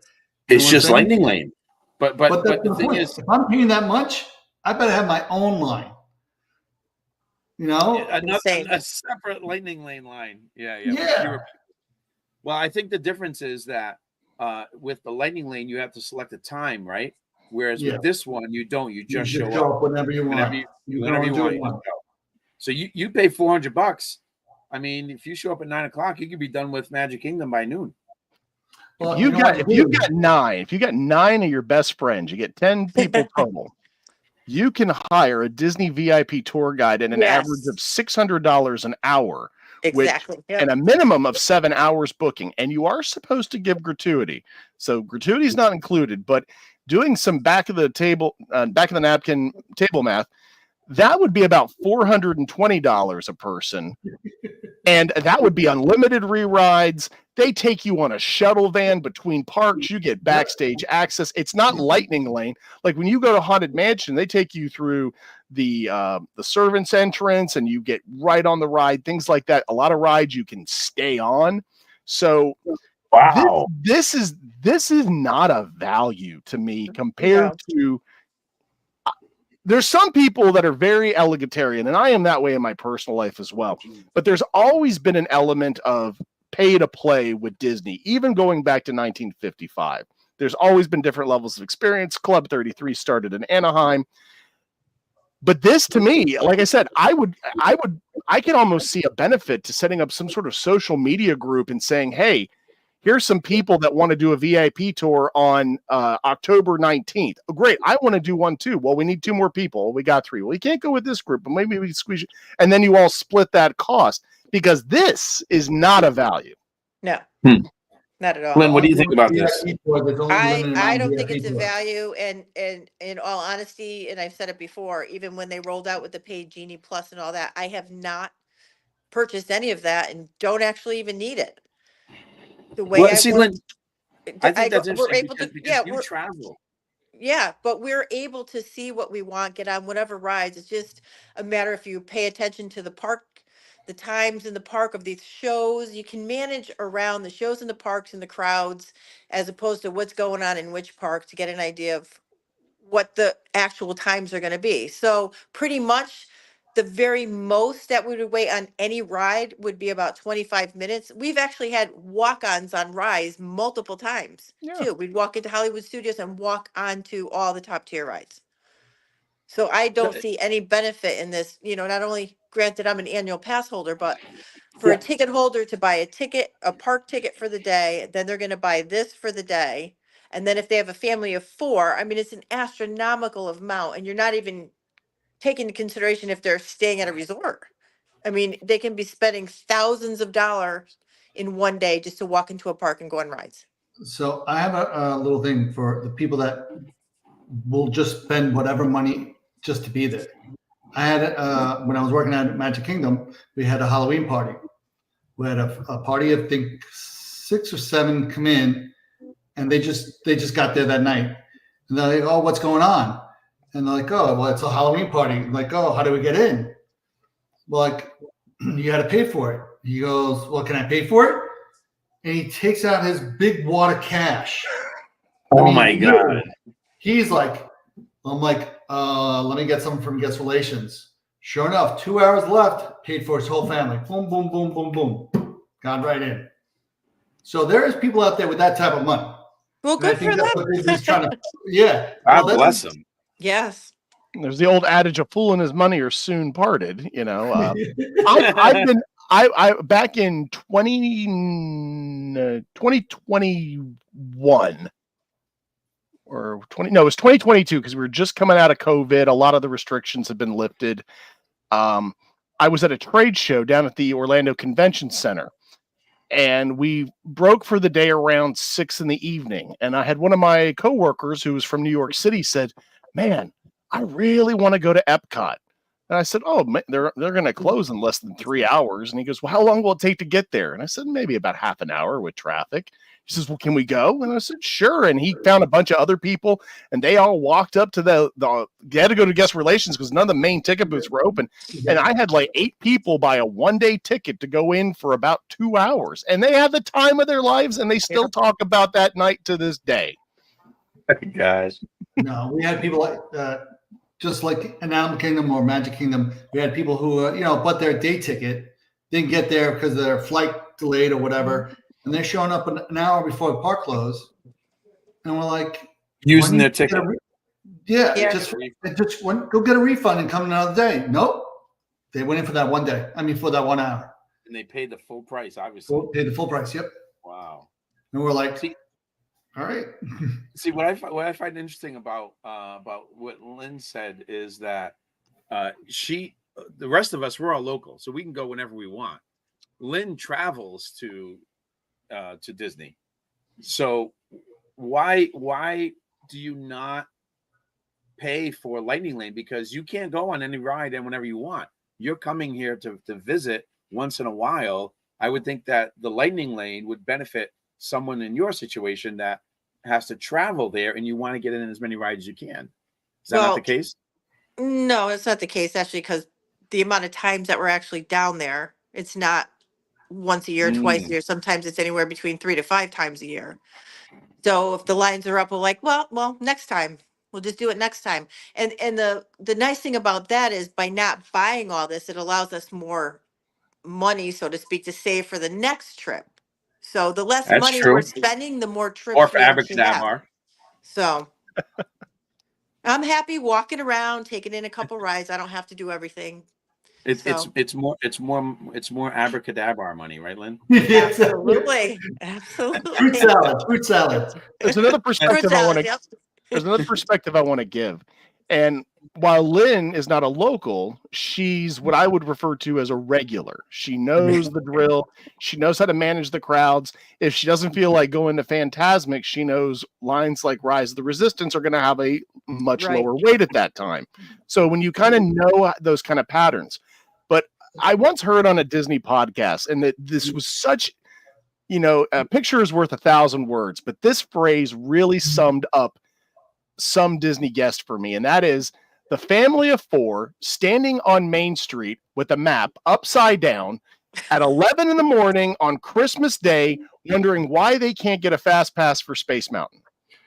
it's just Lightning Lane. But that's the thing point. is, if I'm paying that much, I better have my own line. You know, a separate Lightning Lane line. Yeah. Well, I think the difference is that with the Lightning Lane, you have to select a time, right? Whereas with this one, you don't. You just show up whenever you want. Whenever you want. So you pay $400. I mean, if you show up at 9 o'clock, you could be done with Magic Kingdom by noon. Well, if you got nine of your best friends, you get 10 people total. You can hire a Disney VIP tour guide at an average of $600 an hour. Exactly. And a minimum of 7 hours booking. And you are supposed to give gratuity. So gratuity is not included, but doing some back of the napkin table math, that would be about $420 a person. And that would be unlimited re-rides. They take you on a shuttle van between parks. You get backstage access. It's not Lightning Lane. Like when you go to Haunted Mansion, they take you through the servants entrance and you get right on the ride, things like that. A lot of rides you can stay on. So wow, this is not a value to me compared to there's some people that are very elegantarian, and I am that way in my personal life as well. But there's always been an element of pay to play with Disney, even going back to 1955. There's always been different levels of experience. Club 33 started in Anaheim. But this, to me, like I said, I can almost see a benefit to setting up some sort of social media group and saying, hey, here's some people that want to do a VIP tour on October 19th. Oh, great. I want to do one too. Well, we need 2 more people. We got 3. Well, you can't go with this group, but maybe we squeeze you. And then you all split that cost because this is not a value. No, not at all. Lynn, what do you think about this? I don't think it's a value. And in all honesty, and I've said it before, even when they rolled out with the paid Genie Plus and all that, I have not purchased any of that and don't actually even need it. The way Lynn, I think that's interesting we're able because you travel. Yeah, but we're able to see what we want, get on whatever rides. It's just a matter if you pay attention to the park, the times in the park of these shows. You can manage around the shows in the parks and the crowds as opposed to what's going on in which park to get an idea of what the actual times are going to be. So pretty much the very most that we would wait on any ride would be about 25 minutes. We've actually had walk-ons on rides multiple times Yeah. too. We'd walk into Hollywood Studios and walk onto all the top tier rides. So I don't see any benefit in this, not only granted I'm an annual pass holder, but for a ticket holder to buy a park ticket for the day, then they're going to buy this for the day. And then if they have a family of 4, I mean, it's an astronomical amount, and you're not even taking into consideration if they're staying at a resort. I mean, they can be spending thousands of dollars in one day just to walk into a park and go on rides. So I have a little thing for the people that will just spend whatever money just to be there. I had when I was working at Magic Kingdom, we had a Halloween party. We had a party of, I think, 6 or 7 come in, and they just got there that night. And they're like, "Oh, what's going on?" And they're like, "Oh, well, it's a Halloween party." I'm like, "Oh, how do we get in?" Well, like, you got to pay for it. He goes, "Well, can I pay for it?" And he takes out his big wad of cash. Oh my God. He's like, I'm like, let me get something from guest relations. Sure enough, 2 hours left, paid for his whole family. Boom, boom, boom, boom, boom. Got right in. So there's people out there with that type of money. Well, good for them. Disney's trying to, yeah. God bless them. Yes. There's the old adage: "A fool and his money are soon parted." I've been back in 2021 or 20. No, it was 2022 because we were just coming out of COVID. A lot of the restrictions have been lifted. I was at a trade show down at the Orlando Convention Center, and we broke for the day around 6 p.m. And I had one of my coworkers who was from New York City said, "Man, I really want to go to Epcot." And I said, "Oh, they're going to close in less than 3 hours." And he goes, "Well, how long will it take to get there?" And I said, "Maybe about half an hour with traffic." He says, "Well, can we go?" And I said, "Sure." And he found a bunch of other people, and they all walked up to they had to go to guest relations because none of the main ticket booths were open. And I had like 8 people buy a one-day ticket to go in for about 2 hours. And they had the time of their lives, and they still talk about that night to this day. Guys. No, we had people like, just like in Animal Kingdom or Magic Kingdom, we had people who, bought their day ticket, didn't get there because their flight delayed or whatever. And they're showing up an hour before the park closed. And we're like, using their ticket. Just go get a refund and come another day. Nope. They went in for that one day. I mean, for that 1 hour. And they paid the full price, obviously. Paid the full price. Yep. Wow. And we're like, all right. See, what I find interesting about what Lynn said is that the rest of us, we're all local, so we can go whenever we want. Lynn travels to Disney, so why do you not pay for Lightning Lane? Because you can't go on any ride and whenever you want. You're coming here to visit once in a while. I would think that the Lightning Lane would benefit someone in your situation that has to travel there and you want to get in as many rides as you can. Is that not the case? No, it's not the case, actually, because the amount of times that we're actually down there, it's not once a year, twice a year. Sometimes it's anywhere between 3 to 5 times a year. So if the lines are up, we're like, well, next time. We'll just do it next time. And the nice thing about that is by not buying all this, it allows us more money, so to speak, to save for the next trip. So the less money we're spending, the more trips or for we actually have. Abracadabra. So I'm happy walking around, taking in a couple rides. I don't have to do everything. It's more abracadabra money, right, Lynn? Absolutely. Fruit salad. There's another perspective There's another perspective I want to give. And while Lynn is not a local, she's what I would refer to as a regular. She knows the drill. She knows how to manage the crowds. If she doesn't feel like going to Fantasmic, she knows lines like Rise of the Resistance are going to have a much lower wait at that time. So when you kind of know those kind of patterns. But I once heard on a Disney podcast, and that this was such, a picture is worth 1,000 words, but this phrase really summed up some Disney guest for me, and that is the family of 4 standing on Main Street with a map upside down at 11 in the morning on Christmas Day, wondering why they can't get a fast pass for Space Mountain.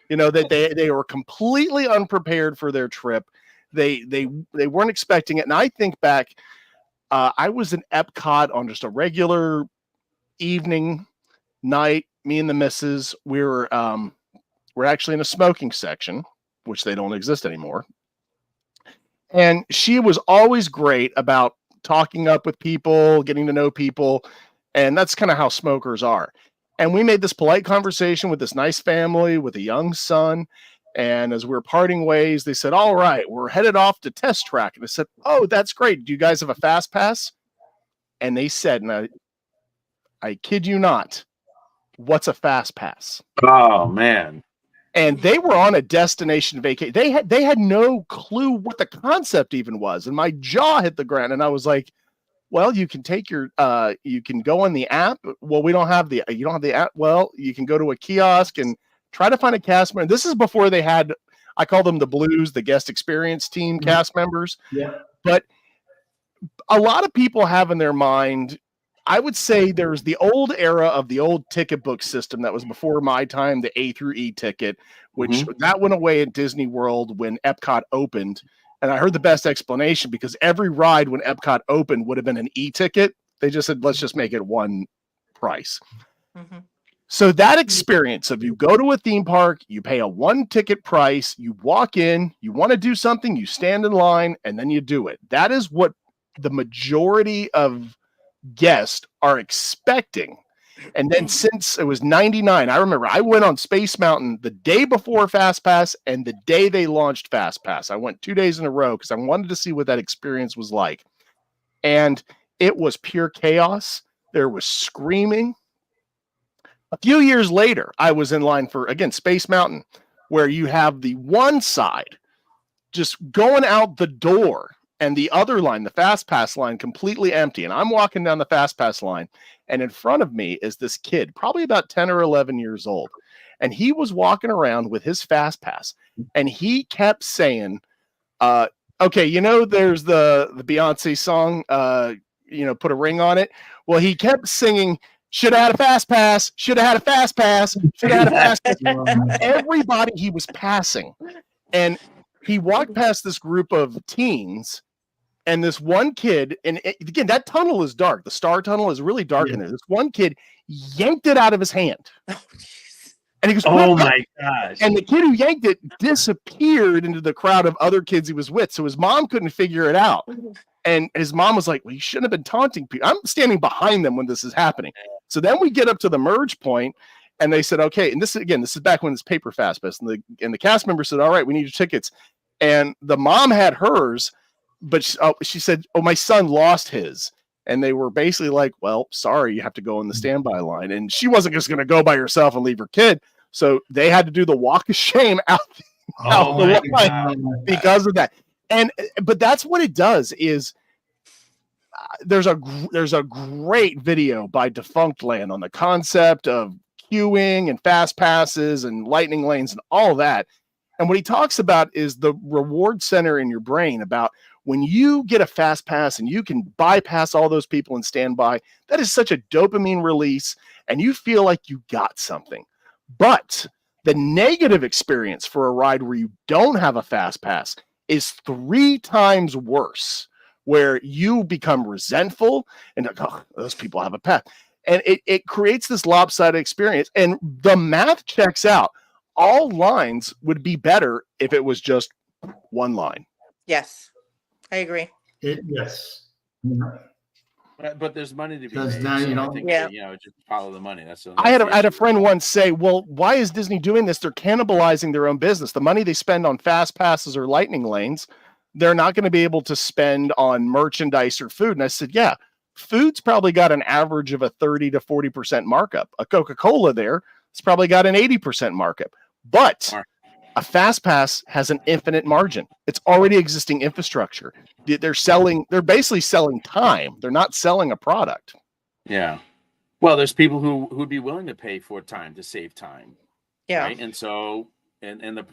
That they were completely unprepared for their trip. They weren't expecting it. And I think back, I was in Epcot on just a regular evening night. Me and the missus, we're actually in a smoking section, which they don't exist anymore. And she was always great about talking up with people, getting to know people. And that's kind of how smokers are. And we made this polite conversation with this nice family with a young son. And as we were parting ways, they said, all right, we're headed off to Test Track. And I said, oh, that's great. Do you guys have a fast pass? And they said, and I kid you not, what's a fast pass? Oh, man. And they were on a destination vacation. They had no clue what the concept even was. And my jaw hit the ground. And I was like, well, you can take your, you can go on the app. Well, you don't have the app. Well, you can go to a kiosk and try to find a cast member. This is before they had, I call them the Blues, the guest experience team cast members. Yeah. But a lot of people have in their mind, I would say there's the old era of the old ticket book system that was before my time, the A through E ticket, which that went away at Disney World when Epcot opened. And I heard the best explanation because every ride when Epcot opened would have been an e-ticket. They just said, let's just make it one price. Mm-hmm. So that experience of you go to a theme park, you pay a one ticket price, you walk in, you want to do something, you stand in line, and then you do it. That is what the majority of guests are expecting. And then since it was 99, I remember I went on Space Mountain the day before Fast Pass and the day they launched Fast Pass. I went 2 days in a row because I wanted to see what that experience was like. And it was pure chaos. There was screaming. A few years later, I was in line for, again, Space Mountain, where you have the one side just going out the door and the other line, the Fast Pass line, completely empty. And I'm walking down the Fast Pass line, and in front of me is this kid, probably about 10 or 11 years old. And he was walking around with his Fast Pass, and he kept saying, okay, you know, there's the Beyonce song, Put a Ring on It. Well, he kept singing, should have had a Fast Pass, should have had a Fast Pass, should have had a Fast Pass. Everybody he was passing. And he walked past this group of teens, and this one kid, and again, that tunnel is dark. The Star Tunnel is really dark in there. This one kid yanked it out of his hand. And he goes, oh my gosh. And the kid who yanked it disappeared into the crowd of other kids he was with. So his mom couldn't figure it out. And his mom was like, well, you shouldn't have been taunting people. I'm standing behind them when this is happening. So then we get up to the merge point, and they said, okay, and this is back when it's paper Fast Pass. And the cast member said, all right, we need your tickets. And the mom had hers, but she said, oh, my son lost his. And they were basically like, well, sorry, you have to go in the standby line. And she wasn't just going to go by herself and leave her kid. So they had to do the walk of shame out the line because of that. But that's what it does is there's a great video by Defunct Land on the concept of queuing and fast passes and lightning lanes and all that. And what he talks about is the reward center in your brain about when you get a fast pass and you can bypass all those people and stand by, that is such a dopamine release and you feel like you got something. But the negative experience for a ride where you don't have a fast pass is 3 times worse, where you become resentful and like, oh, those people have a pass. And it creates this lopsided experience. And the math checks out. All lines would be better if it was just one line. Yes, I agree. Yes. But there's money to be Because made. now So you I don't- think Yeah. that, just follow the money. That's I had a friend once say, well, why is Disney doing this? They're cannibalizing their own business. The money they spend on fast passes or lightning lanes, they're not going to be able to spend on merchandise or food. And I said, yeah, food's probably got an average of a 30 to 40% markup. A Coca-Cola there, it's probably got an 80% markup. But a fast pass has an infinite margin. It's already existing infrastructure. They're basically selling time. They're not selling a product. Yeah. Well, there's people who'd be willing to pay for time to save time. Yeah. Right. And so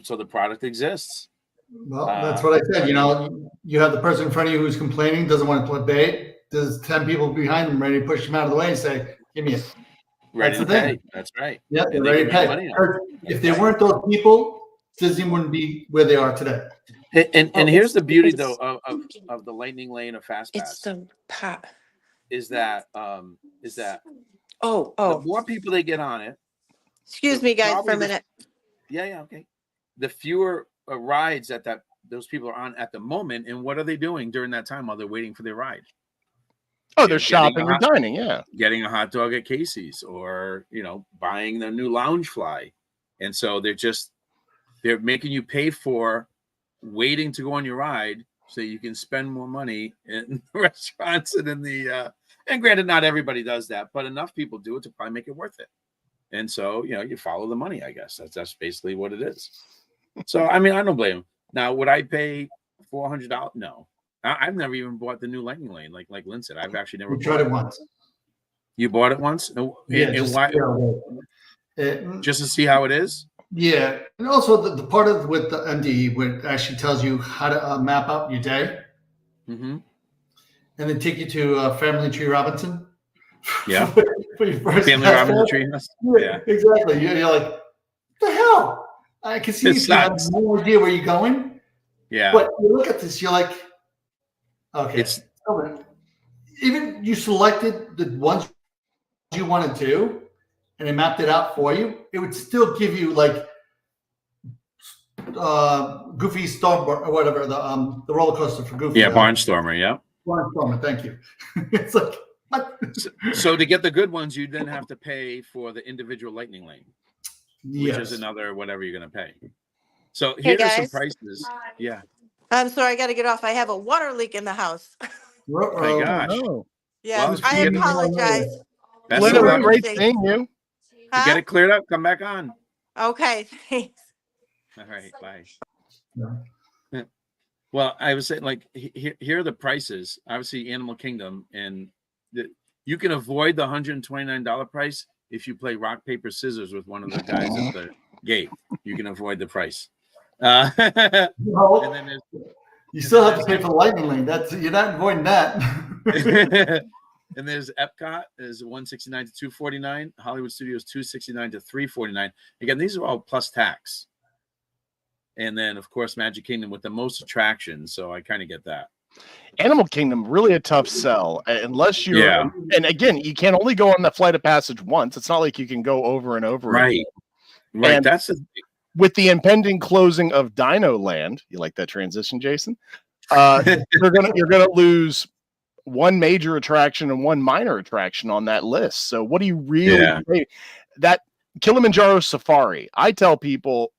so the product exists. Well, that's what I said. You have the person in front of you who's complaining, doesn't want to pay. There's 10 people behind them ready to push him out of the way and say, give me it. Ready That's to the pay. thing. That's right. Yeah, they're And ready they to can pay. make money on it. If there weren't those people, Disney wouldn't be where they are today. And Oh, here's the beauty it's- though of the lightning lane of fast It's pass the pat. is that Oh, the oh. more people they get on it, Excuse me, guys, for probably a minute. yeah, okay, the fewer rides that those people are on at the moment, and what are they doing during that time while they're waiting for their ride? Oh, You they're know, getting a shopping or hot- dining. Yeah. Getting a hot dog at Casey's, or buying the new lounge fly, and so they're making you pay for waiting to go on your ride so you can spend more money in the restaurants and in the and granted, not everybody does that, but enough people do it to probably make it worth it. And so you follow the money. I guess that's basically what it is. So I mean, I don't blame them. Now, would I pay $400? No, I've never even bought the new lightning lane. Like Lynn said, I've actually never We tried bought it once. You bought it once? Yeah, And just why? Just to see how it is? yeah, and also the part of with the MDE where it actually tells you how to map out your day, Mm-hmm. and then take you to Family Tree Robinson. Yeah. For your first Family fast Robinson pass. Tree House? Yeah, exactly. You're like, what the hell? I can see It if you have sucks. no idea where you're going, Yeah. but you look at this, you're like, okay. It's Even you selected the ones you wanted to, and it mapped it out for you. It would still give you like Goofy Storm or whatever the roller coaster for Goofy. Barnstormer. Yeah. Barnstormer. Thank you. It's like what? So to get the good ones, you then have to pay for the individual lightning lane, which is Yes. another whatever you're going to pay. So Hey, here are some guys. prices. Yeah. I'm sorry, I got to get off. I have a water leak in the house. Oh my gosh. Oh, Yeah, Well, I you get it- apologize. That's Lynn, all it was right. great Emergency. seeing you. To get it cleared up, come back on. Okay, thanks. All right. Bye. Yeah. Well, I was saying, like, here are the prices. Obviously, Animal Kingdom, and you can avoid the $129 price if you play rock, paper, scissors with one of the guys at the gate. You can avoid the price. And then there's You still have to pay for the lightning lane. You're not avoiding that. and there's Epcot is $169 to $249. Hollywood Studios $269 to $349. Again, these are all plus tax. And then, of course, Magic Kingdom with the most attractions. So I kind of get that. Animal Kingdom, really a tough sell unless you're. Yeah. And again, you can only go on the Flight of Passage once. It's not like you can go over and over. Right. Again. Right. And that's with the impending closing of Dino Land. You like that transition, Jason? you're gonna lose one major attraction and one minor attraction on that list. So what do you really pay? That Kilimanjaro Safari? I tell people,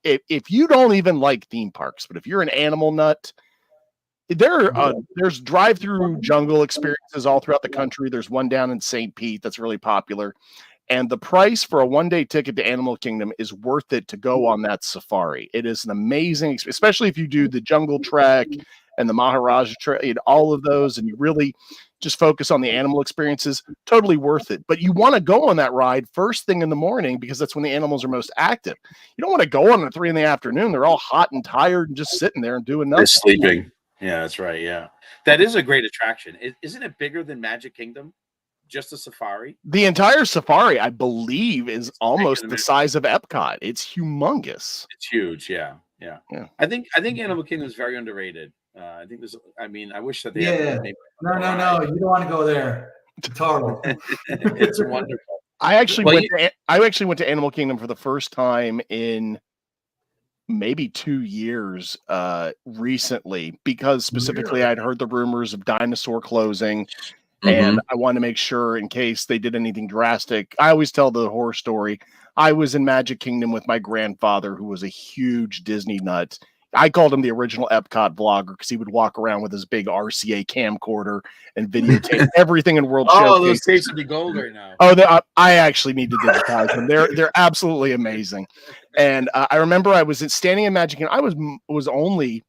if you don't even like theme parks, but if you're an animal nut, there's drive-through jungle experiences all throughout the country. There's one down in St. Pete that's really popular. And the price for a one-day ticket to Animal Kingdom is worth it to go on that safari. It is an amazing, especially if you do the Jungle Trek and the Maharaja Trek, all of those, and you really just focus on the animal experiences. Totally worth it. But you want to go on that ride first thing in the morning because that's when the animals are most active. You don't want to go on at 3 p.m. They're all hot and tired and just sitting there and doing nothing. They're sleeping. Yeah, that's right. Yeah, that is a great attraction. Isn't it bigger than Magic Kingdom? Just a safari? The entire safari, I believe, is almost the size of Epcot. It's humongous. It's huge. Yeah. I think Animal Kingdom is very underrated. I think I wish that they had maybe No. You don't want to go there. It's horrible. It's wonderful. I actually went to Animal Kingdom for the first time in maybe 2 years recently because specifically I'd heard the rumors of Dinosaur closing. And I wanted to make sure in case they did anything drastic. I always tell the horror story. I was in Magic Kingdom with my grandfather, who was a huge Disney nut. I called him the original Epcot vlogger because he would walk around with his big RCA camcorder and videotape everything in World Showcase. Oh, those tapes would be gold right now. Oh, I actually need to digitize them. They're absolutely amazing. And I remember I was standing in Magic Kingdom. I was only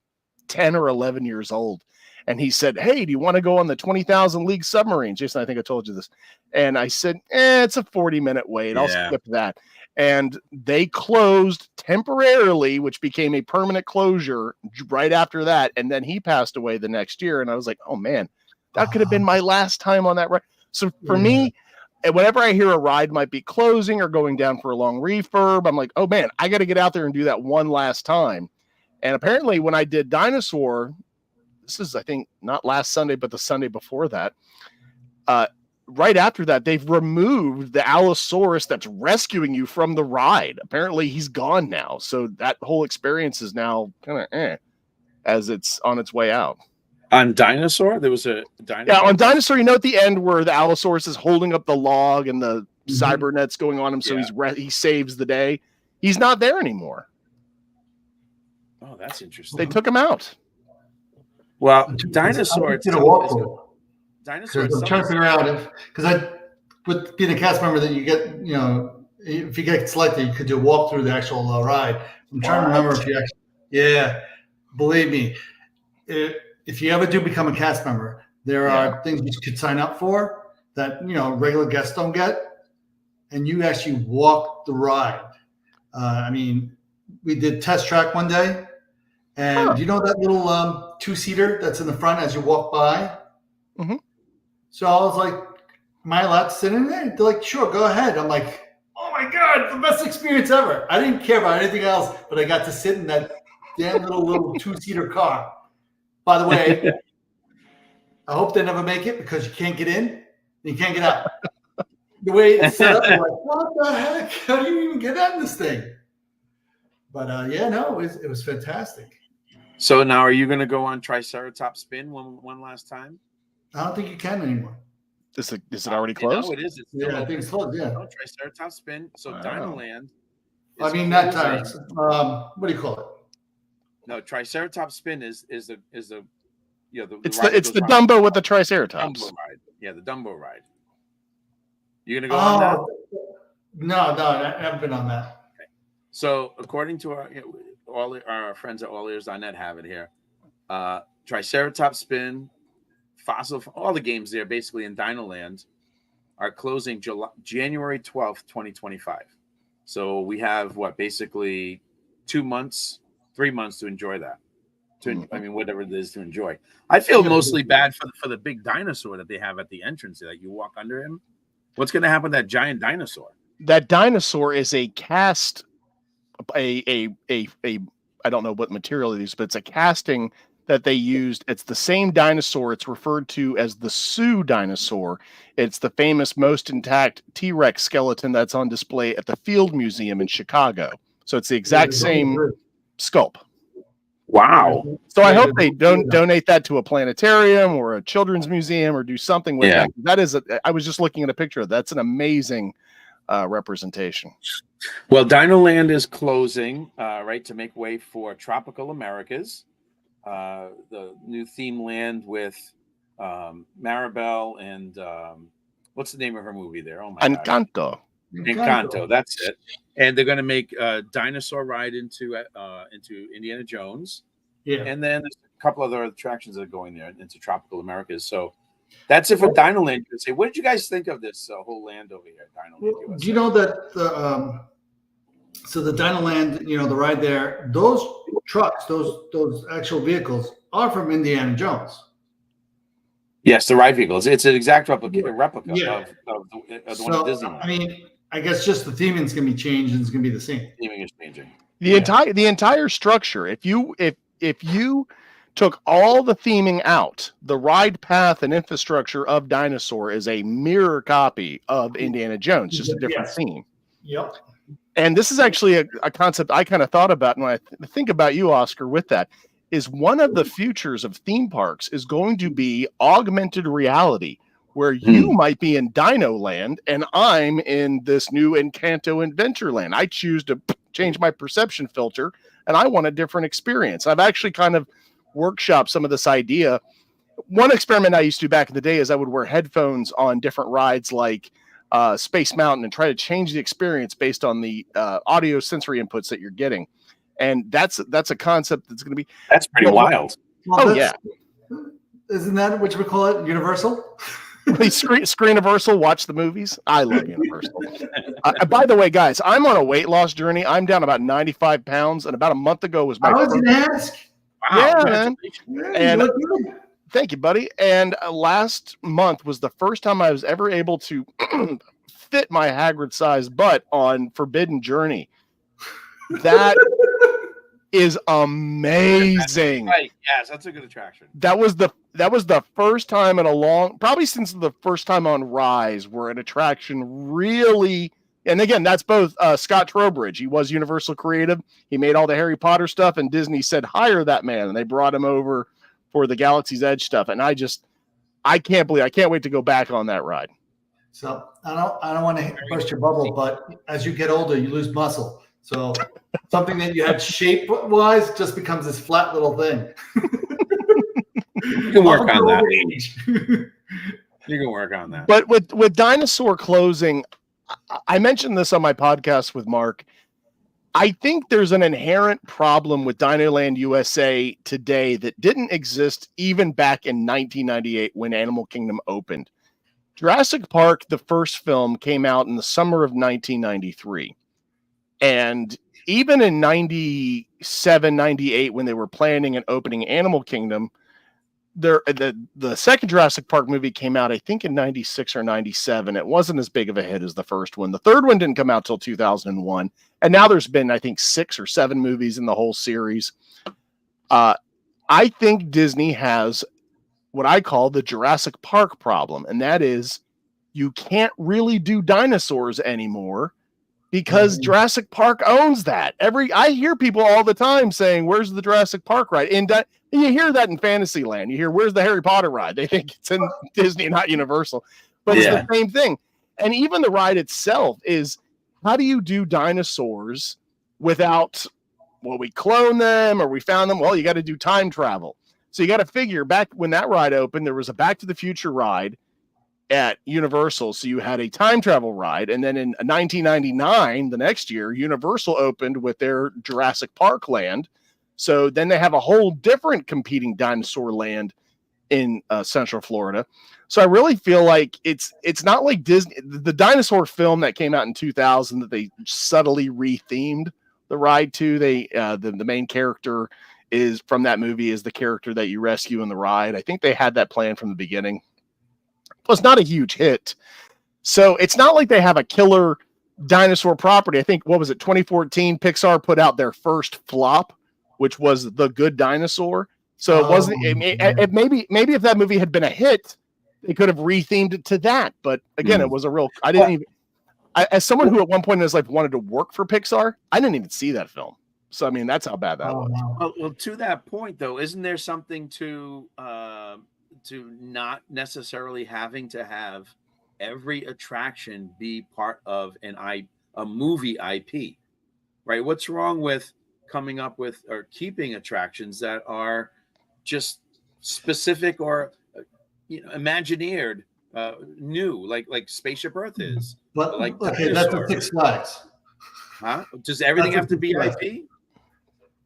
10 or 11 years old. And he said, "Hey, do you want to go on the 20,000 League Submarine?" Jason, I think I told you this. And I said, it's a 40-minute wait. I'll skip that. And they closed temporarily, which became a permanent closure right after that. And then he passed away the next year. And I was like, oh, man, that could have been my last time on that ride. So for me, whenever I hear a ride might be closing or going down for a long refurb, I'm like, oh, man, I got to get out there and do that one last time. And apparently when I did Dinosaur, this is, I think, not last Sunday, but the Sunday before that, right after that, they've removed the Allosaurus that's rescuing you from the ride. Apparently he's gone now. So that whole experience is now kind of as it's on its way out. On Dinosaur, there was a Dinosaur. Yeah, on Dinosaur, at the end where the Allosaurus is holding up the log and the cybernet's going on him, so he saves the day. He's not there anymore. Oh, that's interesting. They took him out. Well, Dinosaur. Dinosaur. I'm trying to figure out because with being a cast member that you get, if you get selected, you could do a walk through the actual ride. I'm trying to remember if you actually, believe me, if you ever do become a cast member, there are things you could sign up for that, regular guests don't get. And you actually walk the ride. We did test track one day. And you know that little two-seater that's in the front as you walk by? Mm-hmm. So I was like, am I allowed to sit in there? They're like, sure, go ahead. I'm like, oh my God, the best experience ever. I didn't care about anything else, but I got to sit in that damn little two-seater car. By the way, I hope they never make it because you can't get in and you can't get out. The way it's set up, I'm like, what the heck? How do you even get on this thing? But it was fantastic. So now, are you going to go on Triceratops Spin one last time? I don't think you can anymore. Is it already closed? No, it is. It's I think it's closed. Yeah. No, Triceratops Spin. So Dinoland. Not Triceratops. What do you call it? No, Triceratops Spin is the it's the Dumbo with the Triceratops. Dumbo ride. Yeah, the Dumbo ride. You gonna go on that? No, I haven't been on that. Okay. So according to all our friends at allears.net have it here. Triceratops Spin, Fossil, all the games there basically in Dinoland are closing January 12th, 2025. So we have basically 2 months, 3 months to enjoy that. Whatever it is to enjoy. I feel mostly bad for the big dinosaur that they have at the entrance that you walk under him. What's going to happen to that giant dinosaur? That dinosaur is a cast, I don't know what material it is, but it's a casting that they used. It's the same dinosaur. It's referred to as the Sioux dinosaur. It's the famous most intact T-Rex skeleton that's on display at the Field Museum in Chicago. So it's the exact same sculpt. Wow. So I hope they don't donate that to a planetarium or a children's museum or do something with that. That is, I was just looking at a picture of that. That's an amazing representation. Well, Dinoland is closing, to make way for Tropical Americas, the new theme land with Maribel and what's the name of her movie there? Oh my Encanto. God. Encanto, that's it. And they're going to make a dinosaur ride into Indiana Jones. Yeah. And then there's a couple other attractions that are going there into Tropical Americas. So that's it for Dinoland. You could say, what did you guys think of this whole land over here, Dinoland? Do you know that the Dinoland, the ride there, those trucks, those actual vehicles are from Indiana Jones. Yes, the ride vehicles. It's an exact replica of the one at Disneyland. I guess just the theming is going to be changed and it's going to be the same. Theming is changing. The entire structure. If you took all the theming out, the ride path and infrastructure of Dinosaur is a mirror copy of Indiana Jones, just a different theme. Yep. And this is actually a concept I kind of thought about, and when I think about you, Oscar, with that, is one of the futures of theme parks is going to be augmented reality, where you might be in Dino Land and I'm in this new Encanto Adventureland. I choose to change my perception filter and I want a different experience. I've actually kind of workshopped some of this idea. One experiment I used to do back in the day is I would wear headphones on different rides like Space Mountain and try to change the experience based on the audio sensory inputs that you're getting. And that's a concept that's going to be... That's pretty wild. Well, isn't that what you would call it? Universal? Screeniversal, watch the movies. I love Universal. By the way, guys, I'm on a weight loss journey. I'm down about 95 pounds, and about a month ago was my... I was going to ask. Wow, yeah, man. And thank you, buddy. And last month was the first time I was ever able to fit my Hagrid-sized butt on Forbidden Journey. That is amazing. Right. Yes, that's a good attraction. That was the first time in a long, probably since the first time on Rise, where an attraction really, and again, that's both Scott Trowbridge. He was Universal Creative. He made all the Harry Potter stuff, and Disney said, hire that man. And they brought him over for the Galaxy's Edge stuff. And I can't wait to go back on that ride. So I don't want to burst your bubble, but as you get older, you lose muscle. So something that you had shape-wise just becomes this flat little thing. You can work on that. You can work on that. But with Dinosaur closing, I mentioned this on my podcast with Mark. I think there's an inherent problem with Dinoland USA today that didn't exist even back in 1998 when Animal Kingdom opened. Jurassic Park, the first film, came out in the summer of 1993. And even in 97, 98, when they were planning and opening Animal Kingdom, the second Jurassic Park movie came out, I think, in 96 or 97. It wasn't as big of a hit as the first one. The third one didn't come out till 2001. And now there's been, I think, 6 or 7 movies in the whole series. I think Disney has what I call the Jurassic Park problem. And that is you can't really do dinosaurs anymore because Jurassic Park owns that. I hear people all the time saying, where's the Jurassic Park ride? And you hear that in Fantasyland. You hear, where's the Harry Potter ride? They think it's in Disney, not Universal. But it's the same thing. And even the ride itself is, how do you do dinosaurs without, well, we clone them or we found them? Well, you got to do time travel. So you got to figure, back when that ride opened, there was a Back to the Future ride at Universal. So you had a time travel ride. And then in 1999, the next year, Universal opened with their Jurassic Park land. So then they have a whole different competing dinosaur land in Central Florida. So I really feel like it's not like Disney, the dinosaur film that came out in 2000 that they subtly rethemed the ride to. The main character is from that movie is the character that you rescue in the ride. I think they had that plan from the beginning. It was not a huge hit. So it's not like they have a killer dinosaur property. I think, 2014, Pixar put out their first flop, which was The Good Dinosaur. So it wasn't, maybe if that movie had been a hit, they could have rethemed it to that. But again, it was a real, as someone who at one point in his life wanted to work for Pixar, I didn't even see that film. So, I mean, that's how bad that was. Well, to that point, though, isn't there something to not necessarily having to have every attraction be part of a movie IP, right? What's wrong with coming up with or keeping attractions that are just specific or imagineered, new, like Spaceship Earth is? But like okay, that's the Six Flags. Huh? Does everything have to be IP?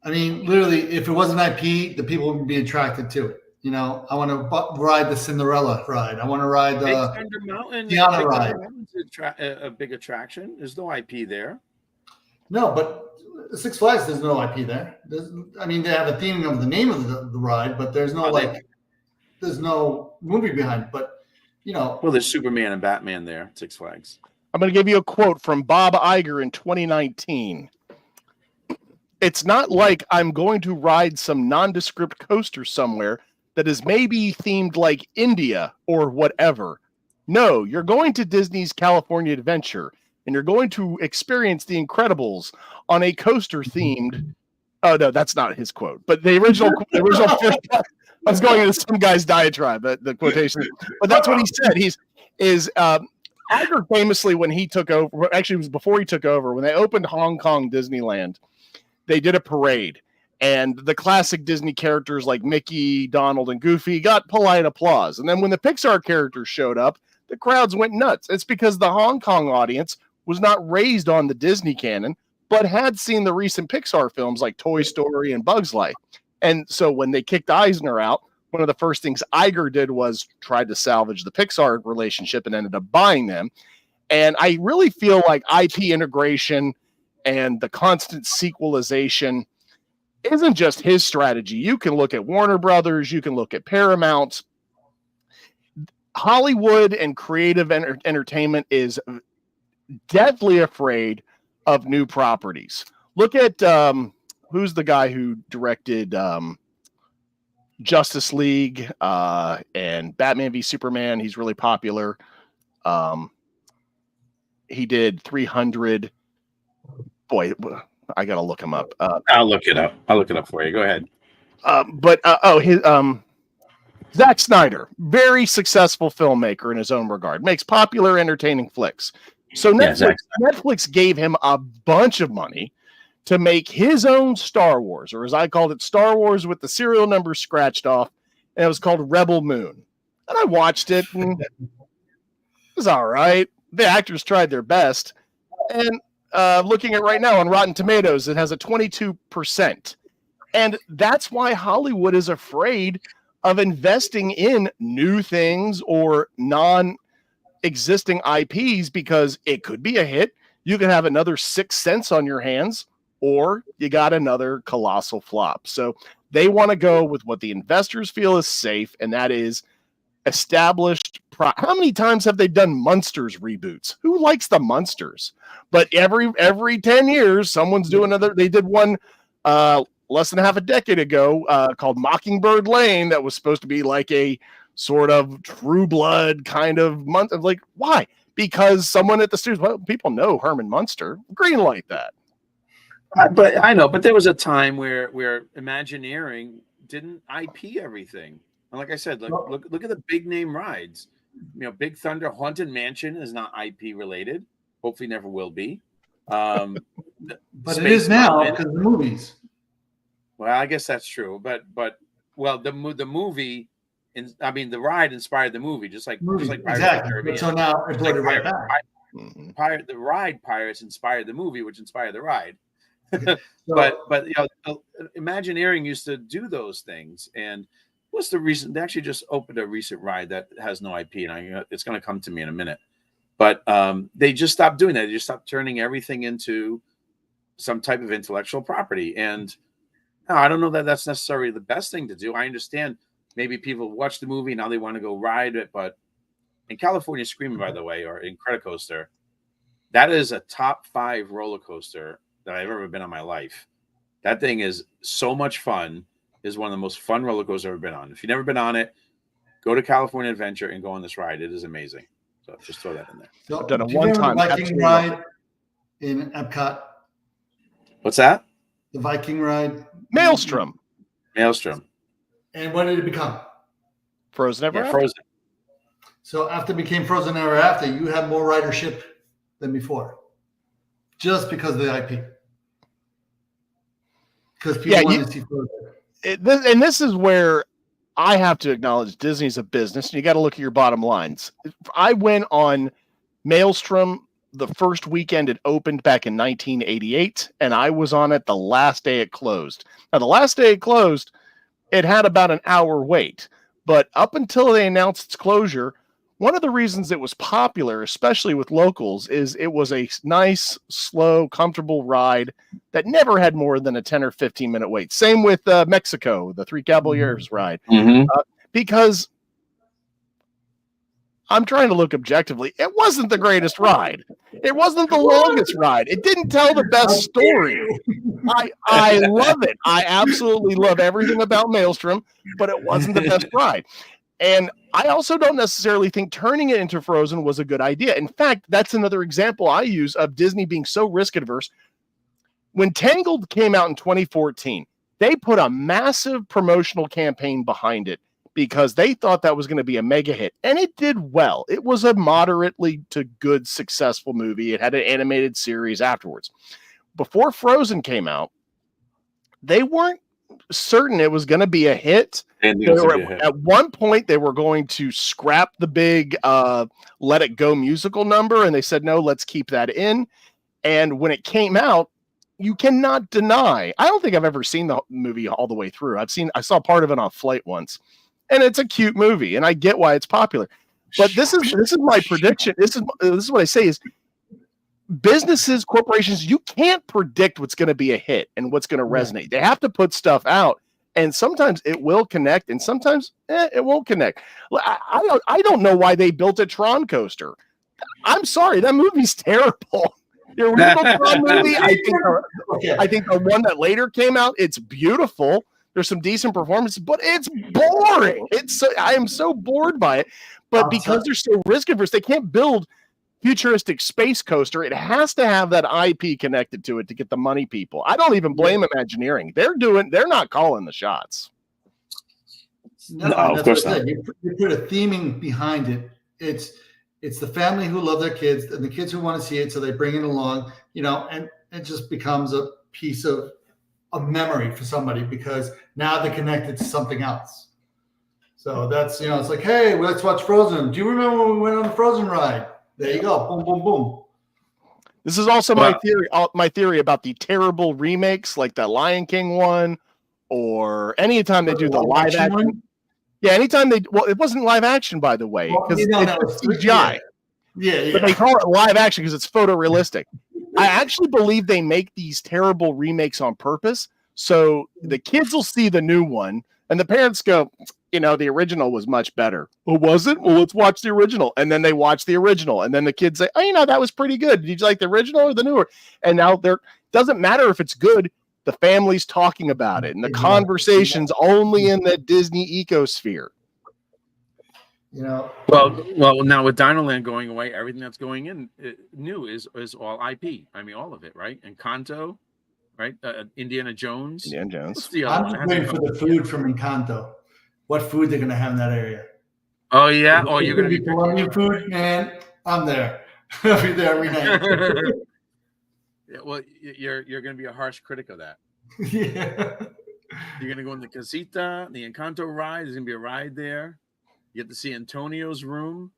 I mean, literally, if it wasn't IP, the people would be attracted to it. I want to ride the Cinderella ride. I want to ride the Thunder Mountain. Tiana ride. A big attraction. There's no IP there. No, but Six Flags, there's no IP there. They have a theming of the name of the ride, but there's no there's no movie behind it. But well, there's Superman and Batman there. Six Flags. I'm going to give you a quote from Bob Iger in 2019. It's not like I'm going to ride some nondescript coaster somewhere that is maybe themed like India or whatever. No, you're going to Disney's California Adventure and you're going to experience The Incredibles on a coaster themed. Oh no, that's not his quote, but the original first, I was going into some guy's diatribe, the quotation, but that's what he said. Iger famously, when he took over, actually it was before he took over, when they opened Hong Kong Disneyland, they did a parade, and the classic Disney characters like Mickey, Donald, and Goofy got polite applause. And then when the Pixar characters showed up, the crowds went nuts. It's because the Hong Kong audience was not raised on the Disney canon, but had seen the recent Pixar films like Toy Story and Bug's Life. And so when they kicked Eisner out, one of the first things Iger did was try to salvage the Pixar relationship and ended up buying them. And I really feel like IP integration and the constant sequelization isn't just his strategy. You can look at Warner Brothers, you can look at Paramount. Hollywood and creative entertainment is deathly afraid of new properties. Look at who's the guy who directed Justice League and Batman v Superman? He's really popular. He did 300. Boy, I gotta look him up. I'll look it up. I'll look it up for you. Go ahead. Zack Snyder, very successful filmmaker in his own regard, makes popular, entertaining flicks. So Netflix gave him a bunch of money to make his own Star Wars, or as I called it, Star Wars with the serial number scratched off, and it was called Rebel Moon. And I watched it, and it was all right. The actors tried their best. And looking at right now on Rotten Tomatoes, it has a 22%. And that's why Hollywood is afraid of investing in new things or non-existing IPs, because it could be a hit. You could have another Sixth Sense on your hands, or you got another colossal flop. So they want to go with what the investors feel is safe, and that is established. How many times have they done Munsters reboots? Who likes the Munsters? But every 10 years, someone's doing another. They did one less than half a decade ago called Mockingbird Lane that was supposed to be like a sort of True Blood kind of month. Like, why? Because someone at the studios, well, people know Herman Munster. Green light that. But I know, but there was a time where Imagineering didn't IP everything. And like I said, look at the big name rides. Big Thunder Haunted Mansion is not IP related. Hopefully never will be. But it is now because of the movies. Well, I guess that's true. But the movie, the ride inspired the movie, just like exactly. So now I brought it right back. The ride Pirates inspired the movie, which inspired the ride. But Imagineering used to do those things. And what's the reason? They actually just opened a recent ride that has no IP, and it's going to come to me in a minute. But they just stopped doing that. They just stopped turning everything into some type of intellectual property. And I don't know that that's necessarily the best thing to do. I understand maybe people watch the movie, now they want to go ride it. But in California Screaming, by the way, or in Credicoaster, that is a top 5 roller coaster that I've ever been on my life. That thing is so much fun. Is one of the most fun roller coasters I've ever been on. If you've never been on it, go to California Adventure and go on this ride. It is amazing. So just throw that in there. So, I've done it one time. Viking ride in Epcot. What's that? The Viking ride. Maelstrom. And what did it become? Frozen Ever After. Frozen. So after it became Frozen Ever After, you had more ridership than before, just because of the IP. Because people want to see Frozen. And this is where I have to acknowledge Disney's a business, and you got to look at your bottom lines. I went on Maelstrom the first weekend it opened back in 1988, and I was on it the last day it closed. Now, the last day it closed, it had about an hour wait. But up until they announced its closure, one of the reasons it was popular, especially with locals, is it was a nice, slow, comfortable ride that never had more than a 10 or 15-minute wait. Same with Mexico, the Three Caballeros ride. Mm-hmm. Because I'm trying to look objectively. It wasn't the greatest ride. It wasn't the longest ride. It didn't tell the best story. I love it. I absolutely love everything about Maelstrom, but it wasn't the best ride. And I also don't necessarily think turning it into Frozen was a good idea. In fact, that's another example I use of Disney being so risk adverse. When Tangled came out in 2014, they put a massive promotional campaign behind it because they thought that was going to be a mega hit. And it did well. It was a moderately to good, successful movie. It had an animated series afterwards. Before Frozen came out, they weren't certain it was going to be a hit. At one point, they were going to scrap the big Let It Go musical number, and they said, no, let's keep that in. And when it came out, you cannot deny. I don't think I've ever seen the movie all the way through. I saw part of it on flight once, and it's a cute movie, and I get why it's popular. But this is my prediction. This is what I say is businesses, corporations, you can't predict what's going to be a hit and what's going to resonate. They have to put stuff out, and sometimes it will connect, and sometimes it won't connect. I don't know why they built a Tron coaster. I'm sorry, that movie's terrible. The original Tron movie, Okay. I think the one that later came out, it's beautiful. There's some decent performances, but it's boring. I am so bored by it. But because they're so risk averse, they can't build futuristic space coaster. It has to have that IP connected to it to get the money people. I don't even blame Imagineering. They're not calling the shots. No, of course not. You put a theming behind it. It's the family who love their kids and the kids who want to see it, so they bring it along, and it just becomes a piece of a memory for somebody because now they're connected to something else. So that's, it's like, hey, let's watch Frozen. Do you remember when we went on the Frozen ride? There you go. Boom, boom, boom. This is also my theory about the terrible remakes, like the Lion King one, or anytime they do the live action one. Yeah, anytime it wasn't live action, by the way, because it's CGI. Yeah. But they call it live action because it's photorealistic. I actually believe they make these terrible remakes on purpose, so the kids will see the new one, and the parents go, the original was much better. Oh, was it? Well, let's watch the original. And then they watch the original, and then the kids say, oh, that was pretty good. Did you like the original or the newer? And now doesn't matter if it's good. The family's talking about it, and the conversation's only in the Disney ecosphere. Well, now with Dinoland going away, everything that's going in new is all IP. I mean, all of it, right? Encanto, right? Indiana Jones. I'm just waiting for the food from Encanto. What food they're gonna have in that area? Oh yeah. Oh, you're gonna be Colombian food, man. I'm there. I'll be there every night. Yeah, well, you're gonna be a harsh critic of that. Yeah. You're gonna go in the Casita, the Encanto ride. There's gonna be a ride there. You get to see Antonio's room.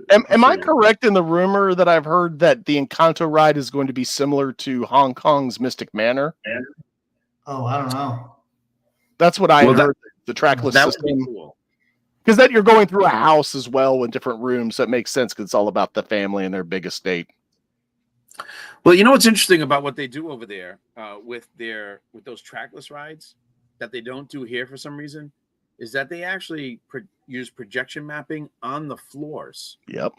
Am I correct in the rumor that I've heard that the Encanto ride is going to be similar to Hong Kong's Mystic Manor? Oh, I don't know. That's what I heard. The trackless system. Cool. Because that you're going through a house as well in different rooms. So it makes sense because it's all about the family and their big estate. Well, what's interesting about what they do over there with those trackless rides that they don't do here for some reason is that they actually use projection mapping on the floors. Yep.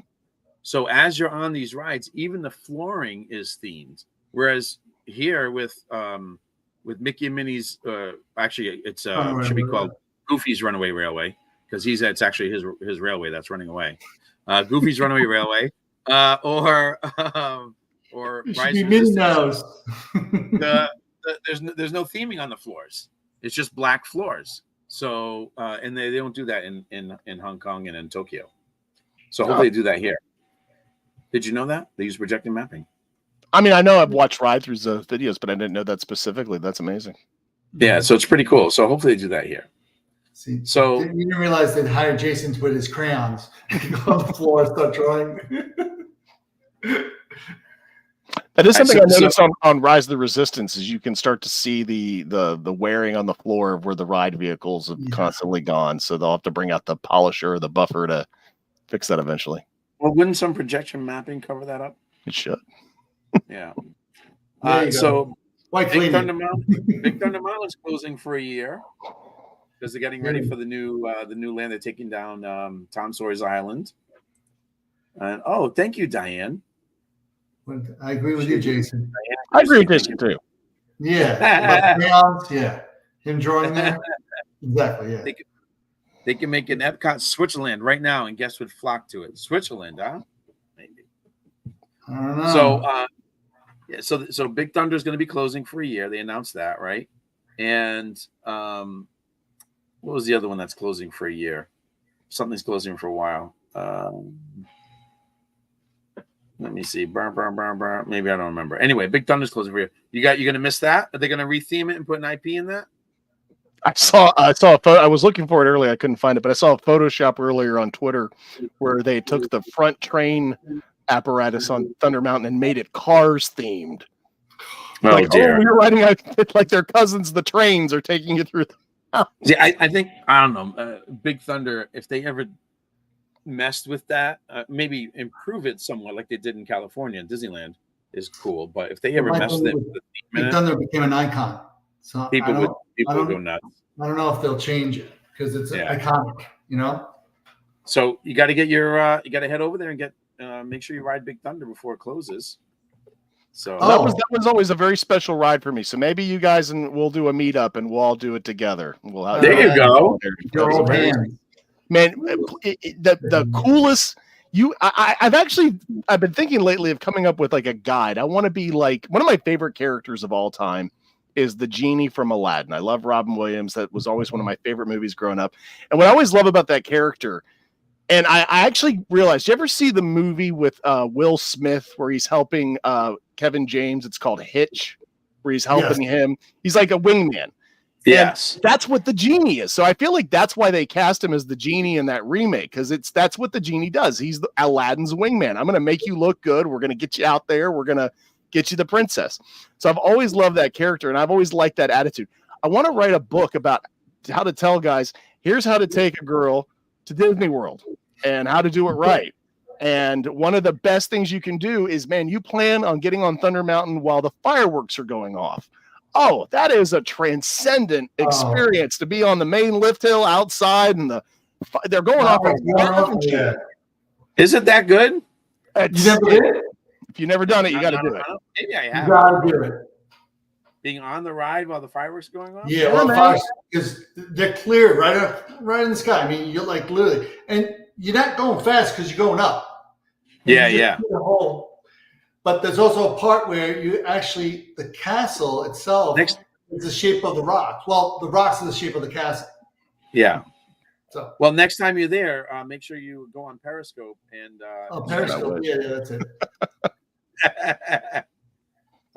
So as you're on these rides, even the flooring is themed. Whereas here with Mickey and Minnie's, actually it should be called Goofy's Runaway Railway because it's actually his railway that's running away. Goofy's Runaway Railway, or Rise of Resistance. There's no theming on the floors. It's just black floors. So and they don't do that in Hong Kong and in Tokyo. So hopefully they do that here. Did you know that they use projecting mapping? I mean, I know I've watched ride-throughs of videos, but I didn't know that specifically. That's amazing. Yeah, so it's pretty cool. So hopefully they do that here. See, so you didn't realize they'd hire Jason with his crayons and go on the floor and start drawing. That is something I noticed on Rise of the Resistance is you can start to see the wearing on the floor of where the ride vehicles have constantly gone. So they'll have to bring out the polisher or the buffer to fix that eventually. Well, wouldn't some projection mapping cover that up? It should. Yeah. So Big Thunder Mountain's closing for a year because they're getting ready for the new land. They're taking down Tom Sawyer's Island. And thank you, Diane. I agree with you, Jason. I agree with Jason too. Yeah. Crayons, yeah. Him drawing there. Exactly, yeah. They can make an Epcot Switzerland right now, and guess would flock to it? Switzerland, huh? Maybe. I don't know. So so Big Thunder is going to be closing for a year. They announced that, right? And what was the other one that's closing for a year? Something's closing for a while. Let me see. Maybe I don't remember. Anyway, Big Thunder's closing for you. You're gonna miss that? Are they gonna retheme it and put an IP in that? I saw a photo. I was looking for it earlier. I couldn't find it, but I saw a Photoshop earlier on Twitter where they took the front train apparatus on Thunder Mountain and made it Cars themed. Dear. You're riding like their cousins. The trains are taking you through. Yeah, I think I don't know. Big Thunder, if they ever messed with that, maybe improve it somewhat, like they did in California and Disneyland is cool. But if they ever messed with it, Big Thunder became an icon. So people would go nuts. I don't know if they'll change it because it's iconic, So you got to get you got to head over there and get make sure you ride Big Thunder before it closes. So Oh. that was always a very special ride for me. So maybe you guys and we'll do a meetup and we'll all do it together. We'll have There you go. Go That's hands. Man, the coolest I've been thinking lately of coming up with like a guide. I want to be like one of my favorite characters of all time is the genie from Aladdin. I love Robin Williams. That was always one of my favorite movies growing up. And what I always love about that character, and I actually realized, you ever see the movie with Will Smith where he's helping Kevin James? It's called Hitch, where he's helping him. He's like a wingman. Yes. And that's what the genie is. So I feel like that's why they cast him as the genie in that remake, because that's what the genie does. He's Aladdin's wingman. I'm going to make you look good. We're going to get you out there. We're going to get you the princess. So I've always loved that character, and I've always liked that attitude. I want to write a book about how to tell guys, here's how to take a girl to Disney World and how to do it right. And one of the best things you can do is, man, you plan on getting on Thunder Mountain while the fireworks are going off. Oh, that is a transcendent experience to be on the main lift hill outside and they're going off. Isn't that good? You never did it? If you've never done it, you got to do it. Maybe I have. You got to do it. Being on the ride while the fireworks are going on? Yeah, well, because they're clear right in the sky. I mean, you're like literally, and you're not going fast because you're going up. Yeah. But there's also a part where the castle itself is the shape of the rocks. Well, the rocks are the shape of the castle. Yeah. So, well, next time you're there, make sure you go on Periscope and. Periscope. Yeah, that's it.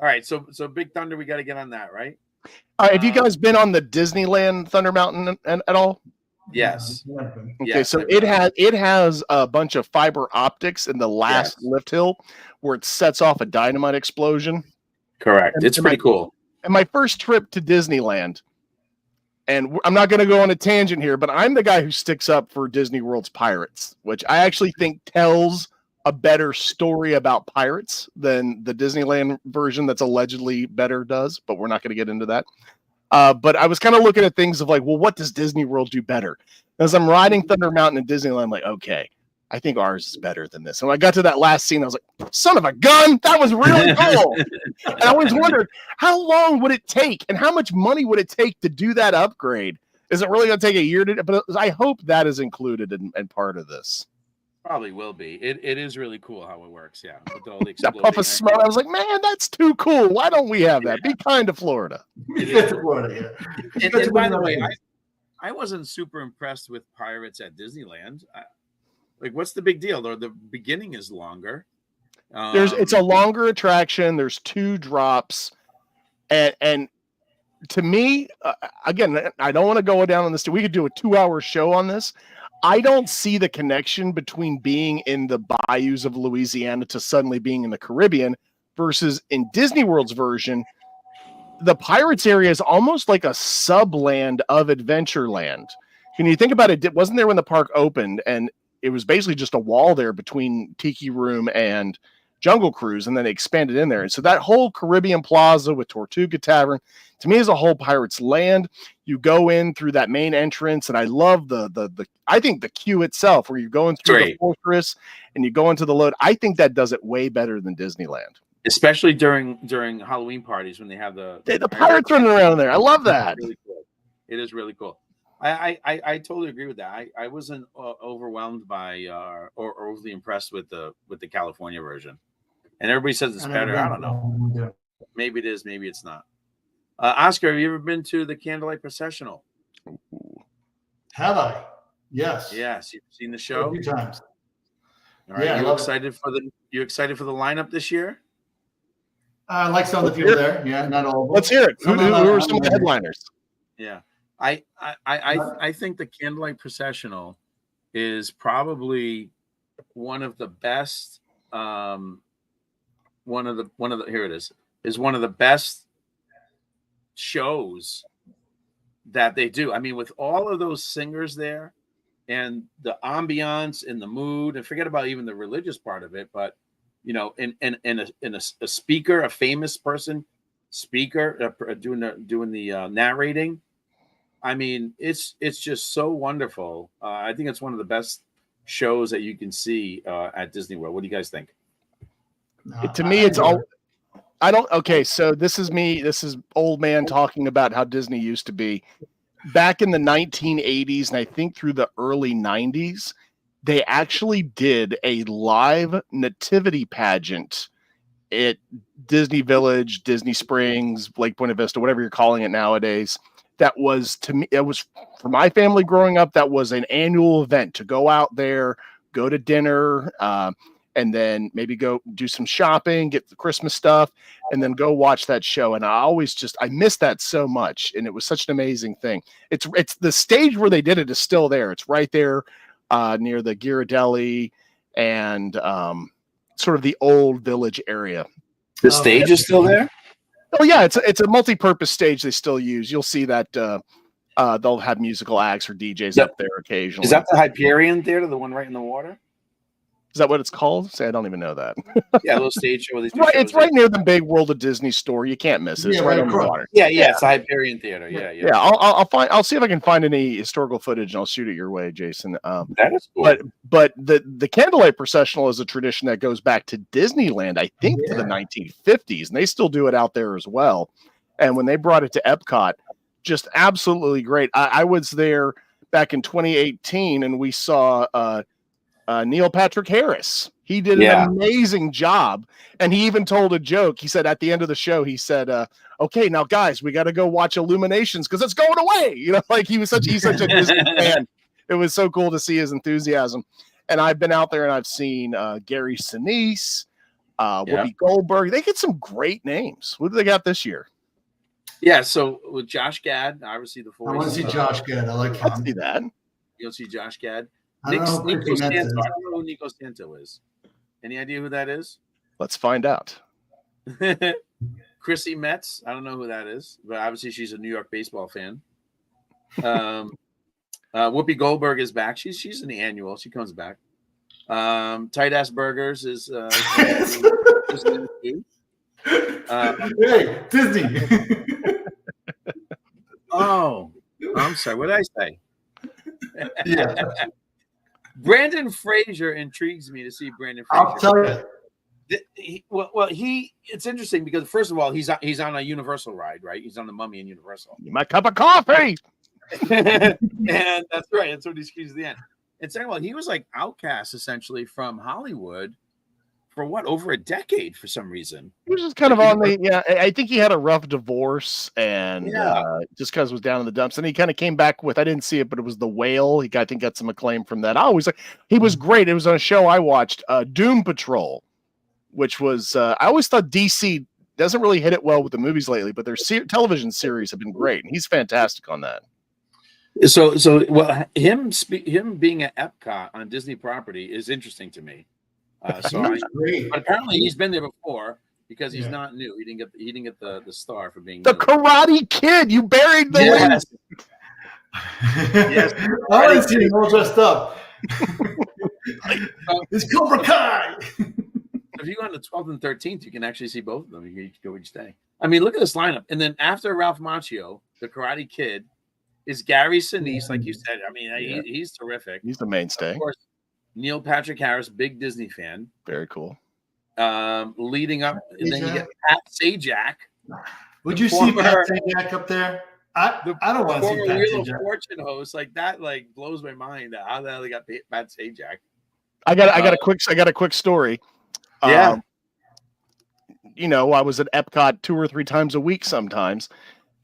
All right, so Big Thunder, we got to get on that, right? Have you guys been on the Disneyland Thunder Mountain at all? Yes. Okay, so it has a bunch of fiber optics in the last lift hill where it sets off a dynamite explosion. Correct. It's pretty cool. And my first trip to Disneyland, and I'm not going to go on a tangent here, but I'm the guy who sticks up for Disney World's Pirates, which I actually think tells a better story about pirates than the Disneyland version that's allegedly better does, but we're not going to get into that. But I was kind of looking at things of like, well, what does Disney World do better? As I'm riding Thunder Mountain in Disneyland, I'm like, okay, I think ours is better than this. And when I got to that last scene, I was like, son of a gun, that was really cool. And I always wondered, how long would it take and how much money would it take to do that upgrade? Is it really going to take a year to? But I hope that is included in part of this. Probably will be. It is really cool how it works. Yeah. With all the that puff of smoke. I was like, man, that's too cool. Why don't we have that? Be kind to Florida. Florida, yeah. And by the way, I wasn't super impressed with Pirates at Disneyland. Like, what's the big deal? The beginning is longer. It's a longer attraction. There's 2 drops, and to me, again, I don't want to go down on this. We could do a 2-hour show on this. I don't see the connection between being in the bayous of Louisiana to suddenly being in the Caribbean versus in Disney World's version. The Pirates area is almost like a subland of Adventureland. When you think about it, it wasn't there when the park opened, and it was basically just a wall there between Tiki Room and Jungle Cruise, and then they expanded in there. And so that whole Caribbean Plaza with Tortuga Tavern, to me, is a whole Pirates land. You go in through that main entrance, and I love I think the queue itself, where you're going through the fortress and you go into the load. I think that does it way better than Disneyland. Especially during Halloween parties when they have the pirates running around there. I love that. Really cool. It is really cool. I totally agree with that. I wasn't overwhelmed by or overly impressed with the California version, and everybody says it's better. I don't know. Yeah. Maybe it is. Maybe it's not. Oscar, have you ever been to the Candlelight Processional? Have I? Yes. Yes. You've seen the show a few times. All right. Yeah, you excited for the lineup this year? I like some of the people there. Yeah, not all of them. Let's hear it. Who are some of the headliners? Yeah. I think the Candlelight Processional is probably one of the best. One of the best shows that they do. I mean, with all of those singers there and the ambiance and the mood, and forget about even the religious part of it, but you know, in a speaker, a famous person speaker doing the narrating. I mean, it's just so wonderful. I think it's one of the best shows that you can see at Disney World. What do you guys think? To me, it's all. I don't. Okay, so this is me. This is old man talking about how Disney used to be back in the 1980s, and I think through the early 90s. They actually did a live nativity pageant at Disney Village, Disney Springs, Lake Buena Vista, whatever you're calling it nowadays. That was, to me, it was for my family growing up, that was an annual event to go out there, go to dinner, and then maybe go do some shopping, get the Christmas stuff, and then go watch that show. And I miss that so much. And it was such an amazing thing. It's the stage where they did it is still there. It's right there near the Ghirardelli and sort of the old village area. The stage is still there? Oh yeah, it's a multi-purpose stage they still use. You'll see that they'll have musical acts or DJs up there occasionally. Is that the Hyperion Theater, the one right in the water? Is that what it's called? Say, I don't even know that. Yeah, a little stage show. It's right near the big World of Disney store. You can't miss it. It's right on the water. Yeah, it's the Hyperion Theater. Yeah. I'll see if I can find any historical footage and I'll shoot it your way, Jason. That is cool. But the candlelight processional is a tradition that goes back to Disneyland, I think, to the 1950s, and they still do it out there as well. And when they brought it to Epcot, just absolutely great. I was there back in 2018, and we saw Neil Patrick Harris. He did an amazing job, and he even told a joke. He said at the end of the show, he said, "Okay, now guys, we got to go watch Illuminations because it's going away." You know, like he's such a Disney fan. It was so cool to see his enthusiasm. And I've been out there and I've seen Gary Sinise, Whoopi Goldberg. They get some great names. What do they got this year? Yeah, so with Josh Gad, obviously the I want to see Josh Gad. I like him. Let's see that. You'll see Josh Gad. I don't know Nico Santo. I don't know who Nico Santo is. Any idea who that is? Let's find out. Chrissy Metz. I don't know who that is, but obviously she's a New York baseball fan. Whoopi Goldberg is back. She's in the annual. She comes back. Tight Ass Burgers is hey, Disney. Oh, I'm sorry. What did I say? Yeah. Brandon Fraser intrigues me to see Brandon Fraser. I'll tell you. It's interesting because first of all, he's on a Universal ride, right? He's on the Mummy in Universal. My cup of coffee. And that's right. That's what he screams at the end. And second of all, he was like outcast essentially from Hollywood for over a decade for some reason. He was just kind of on the I think he had a rough divorce and just because it was down in the dumps. And he kind of came back with, I didn't see it, but it was The Whale. He got some acclaim from that. He was great. It was on a show I watched, Doom Patrol, which was I always thought DC doesn't really hit it well with the movies lately, but their television series have been great, and he's fantastic on that. So him being at Epcot on Disney property is interesting to me. But apparently he's been there before because he's not new. He didn't get the star for being the Karate Kid. You buried the yes. Yes, I want to see him all dressed up. It's Cobra Kai. If you go on the 12th and 13th, you can actually see both of them. You can go each day. I mean, look at this lineup. And then after Ralph Macchio, the Karate Kid, is Gary Sinise, like you said. I mean, he's terrific. He's the mainstay. Of course, Neil Patrick Harris, big Disney fan. Very cool. Leading up, and then you get Pat Sajak. Would you see Pat Sajak up there? I don't want to see Pat Wheel of Sajak. Fortune host. Like that, like blows my mind. How the hell they got Pat Sajak? I got a quick story. Yeah. I was at Epcot 2 or 3 times a week sometimes,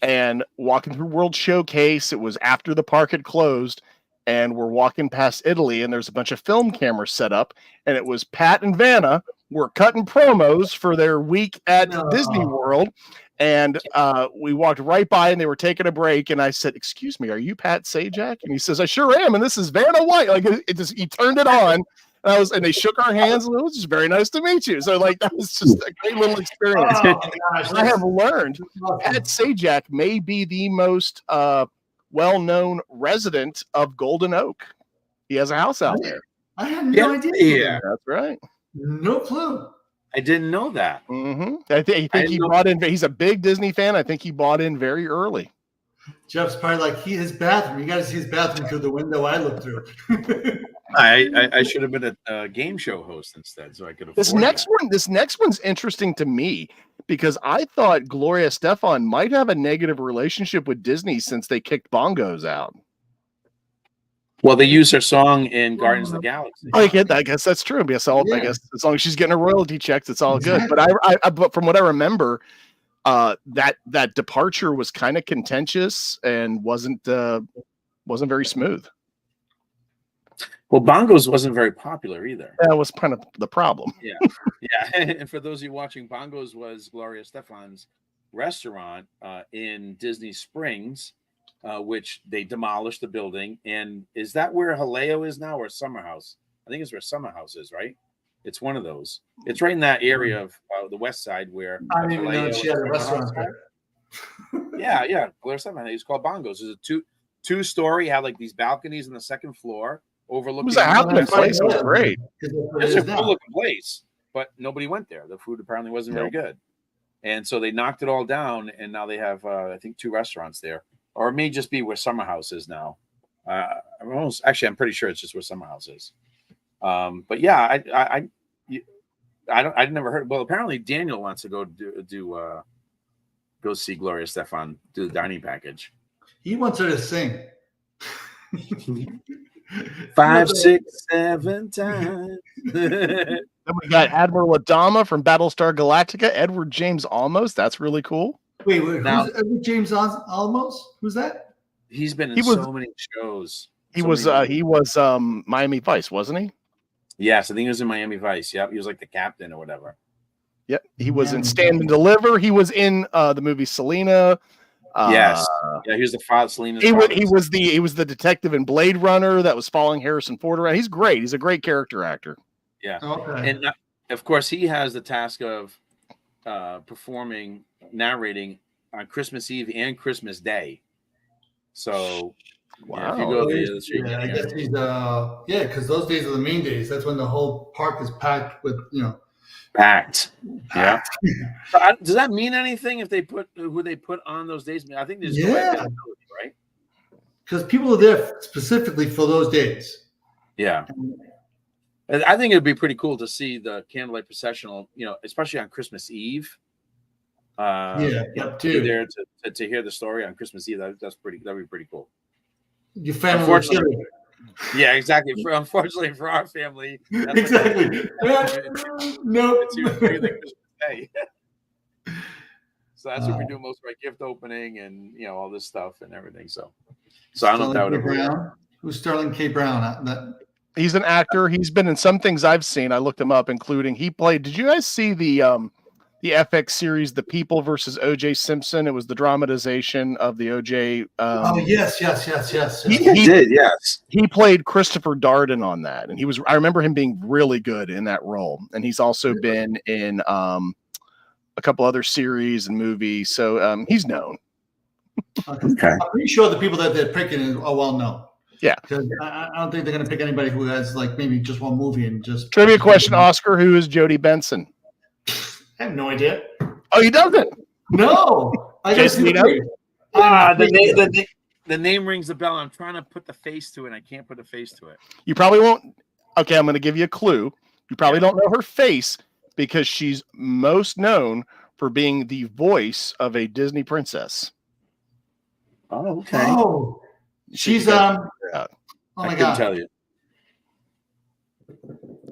and walking through World Showcase. It was after the park had closed, and we're walking past Italy, and there's a bunch of film cameras set up, and it was Pat and Vanna were cutting promos for their week at Disney World. And we walked right by, and they were taking a break. And I said, "Excuse me, are you Pat Sajak?" And he says, "I sure am." And this is Vanna White. Like he turned it on, and they shook our hands. And it was just very nice to meet you. So that was just a great little experience. I have learned Pat Sajak may be the most well-known resident of Golden Oak. He has a house out there. I had no idea. That's right. No clue. I didn't know that. Mm-hmm. I think he bought in. He's a big Disney fan. I think he bought in very early. Jeff's probably like his bathroom. You got to see his bathroom through the window I look through. I should have been a game show host instead, so I could afford This next one's interesting to me because I thought Gloria Estefan might have a negative relationship with Disney since they kicked bongos out. Well, they used her song in Guardians of the Galaxy. I guess that's true. I guess as long as she's getting her royalty checks, it's all good. But but from what I remember, that departure was kind of contentious and wasn't very smooth. Well, Bongos wasn't very popular either. That was kind of the problem. Yeah. And for those of you watching, Bongos was Gloria Estefan's restaurant in Disney Springs, which they demolished the building. And is that where Haleo is now, or Summer House? I think it's where Summer House is, right? It's one of those. It's right in that area of the west side where I didn't even know she had a restaurant there. Yeah. Gloria Estefan. It was called Bongos. It was a two-story, had like these balconies on the second floor overlooking. It was a happening place. It was great. It's a cool-looking place, but nobody went there. The food apparently wasn't very good. And so they knocked it all down, and now they have, I think, 2 restaurants there. Or it may just be where Summer House is now. I'm pretty sure it's just where Summer House is. But yeah, I'd never heard. Well, apparently Daniel wants to go see Gloria Estefan do the dining package. He wants her to sing. 5, 6, 7 times. Then we got Admiral Adama from Battlestar Galactica, Edward James Olmos. That's really cool. Wait, who's Edward James Olmos? Who's that? He's been in so many shows. He was Miami Vice, wasn't he? Yes, I think he was in Miami Vice. Yep, he was like the captain or whatever. Yep, he was in Stand and Deliver. He was in the movie Selena. Yes, he was the father. Selena. He was the detective in Blade Runner that was following Harrison Ford around. He's great. He's a great character actor. Yeah, okay. And of course he has the task of narrating on Christmas Eve and Christmas Day. So, wow. If you go there, I guess he's because those days are the main days. That's when the whole park is packed with packed. Yeah. So, does that mean anything if they put who they put on those days? I think there's right? Because people are there specifically for those days. Yeah. And I think it'd be pretty cool to see the candlelight processional, especially on Christmas Eve. Too. There to hear the story on Christmas Eve. That'd be pretty cool. Your family. Unfortunately, yeah, exactly. Unfortunately for our family, exactly. No. So that's what we do most of our gift opening and all this stuff and everything. So I don't know if that would ever. Who's Sterling K. Brown? He's an actor. He's been in some things I've seen. I looked him up, including he played. Did you guys see the FX series, The People versus O.J. Simpson? It was the dramatization of the O.J. Yes. He did, yes. He played Christopher Darden on that, and I remember him being really good in that role. And he's also been in a couple other series and movies, so he's known. Okay. I'm pretty sure the people that they're picking are well known. Yeah, because I don't think they're going to pick anybody who has like maybe just one movie and just. Trivia question, Oscar: who is Jodie Benson? I have no idea. Oh, he doesn't? No. The name rings a bell. I'm trying to put the face to it. I can't put a face to it. You probably won't. Okay, I'm going to give you a clue. You probably don't know her face because she's most known for being the voice of a Disney princess. Oh, okay. Oh, she's Oh my I God. couldn't tell you.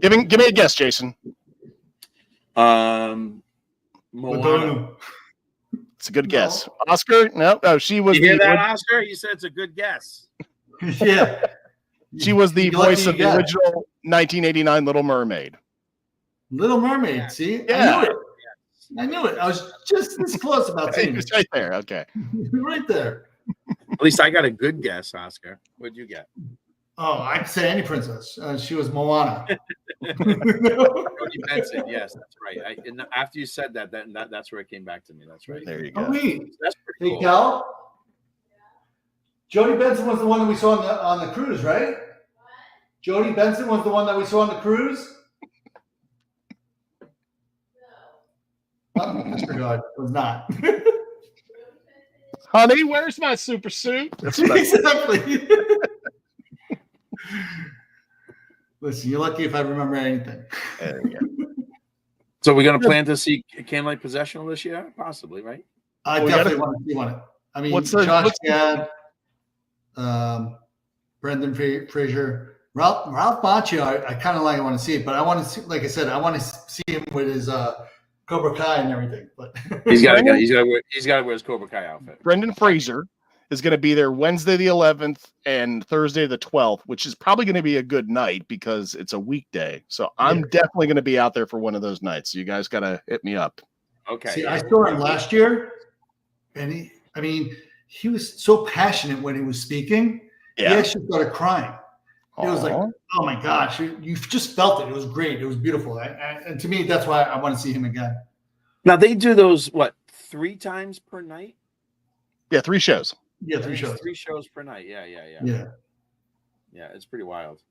Give me a guess, Jason. Moana. It's a good guess. Oscar? No, she was. You hear that, Oscar? You said it's a good guess. Yeah. She was the voice of the original 1989 Little Mermaid. Little Mermaid. See? Yeah. I knew it. I was just this close about saying It's right there. Okay. Right there. At least I got a good guess, Oscar. What'd you get? Oh, I'd say any princess. She was Moana. Jodie Benson. Yes, that's right. And after you said that's where it came back to me. That's right. There you go. Oh, wait. That's pretty cool. Hey, Cal. Jodie Benson was the one that we saw on the cruise, right? Jodie Benson was the one that we saw on the cruise? Oh, Mr. God, it was not. Honey, where's my super suit? That's what I- Exactly. Listen, you're lucky if I remember anything. There you go. So we're gonna plan to see Candlelight Possessional this year, possibly, right? I We definitely gotta- want to see one. I mean, What's the- Josh what's the- Gad, Brendan Fraser, Ralph Macchio. I kind of like. I want to see it, but I want to see, like I said, I want to see him with his Cobra Kai and everything. But He's got to wear his Cobra Kai outfit. Brendan Fraser is going to be there Wednesday the 11th and Thursday the 12th, which is probably going to be a good night because it's a weekday. So I'm definitely going to be out there for one of those nights. So you guys got to hit me up. Okay. see, I saw him last year, and he was so passionate when he was speaking. He actually started crying. It was like, oh my gosh, you just felt it. It was great. It was beautiful. And to me, that's why I want to see him again. Now they do those 3 times per night? Yeah, 3 shows. Yeah, 3 shows. 3 shows per night. Yeah. Yeah. Yeah, it's pretty wild.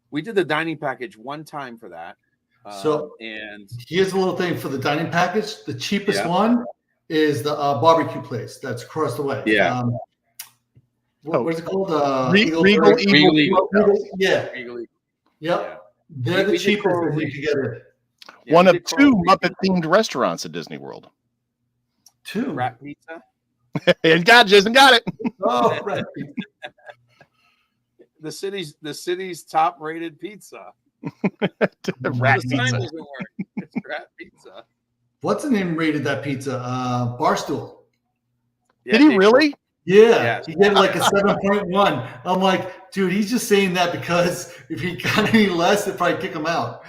We did the dining package one time for that. And here's a little thing for the dining package. The cheapest one is the barbecue place that's across the way. Yeah. What is it called? Regal Eagle. Yeah. Eagle. Yep. Yeah. They're the We cheapest did that you can get it. Yeah, One we of did 2 Coral Muppet themed restaurants at Disney World. 2. Rat pizza. Jason got it. Oh, right. The city's top rated pizza. Rat The sign pizza. doesn't work. It's rat pizza. What's the name rated that pizza? Barstool. Yeah, Did he Dave Yeah. really? Yes. He gave it like a 7.1. I'm like, dude, he's just saying that because if he got any less, they'd probably kick him out.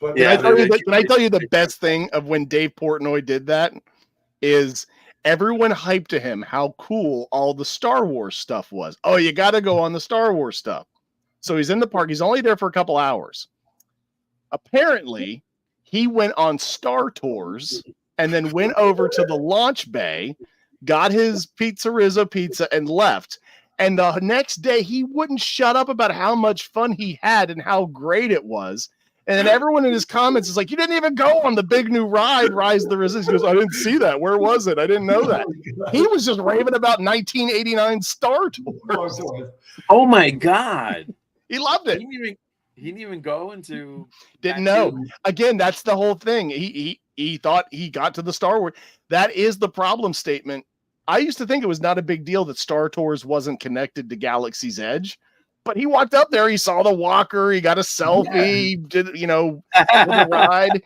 But Yeah, Can I tell you the best thing of when Dave Portnoy did that is everyone hyped to him how cool all the Star Wars stuff was. Oh, you got to go on the Star Wars stuff. So he's in the park. He's only there for a couple hours. Apparently, he went on Star Tours and then went over to the launch bay, got his Pizzerizza pizza, and left. And the next day, he wouldn't shut up about how much fun he had and how great it was. And then everyone in his comments is like, you didn't even go on the big new ride, Rise of the Resistance. He goes, I didn't see that. Where was it? I didn't know that. He was just raving about 1989 Star Tours. Oh my God. He loved it. He didn't even go into. Didn't know. Again, that's the whole thing. He thought he got to the Star Wars. That is the problem statement. I used to think it was not a big deal that Star Tours wasn't connected to Galaxy's Edge. But he walked up there, he saw the walker, he got a selfie, did the ride.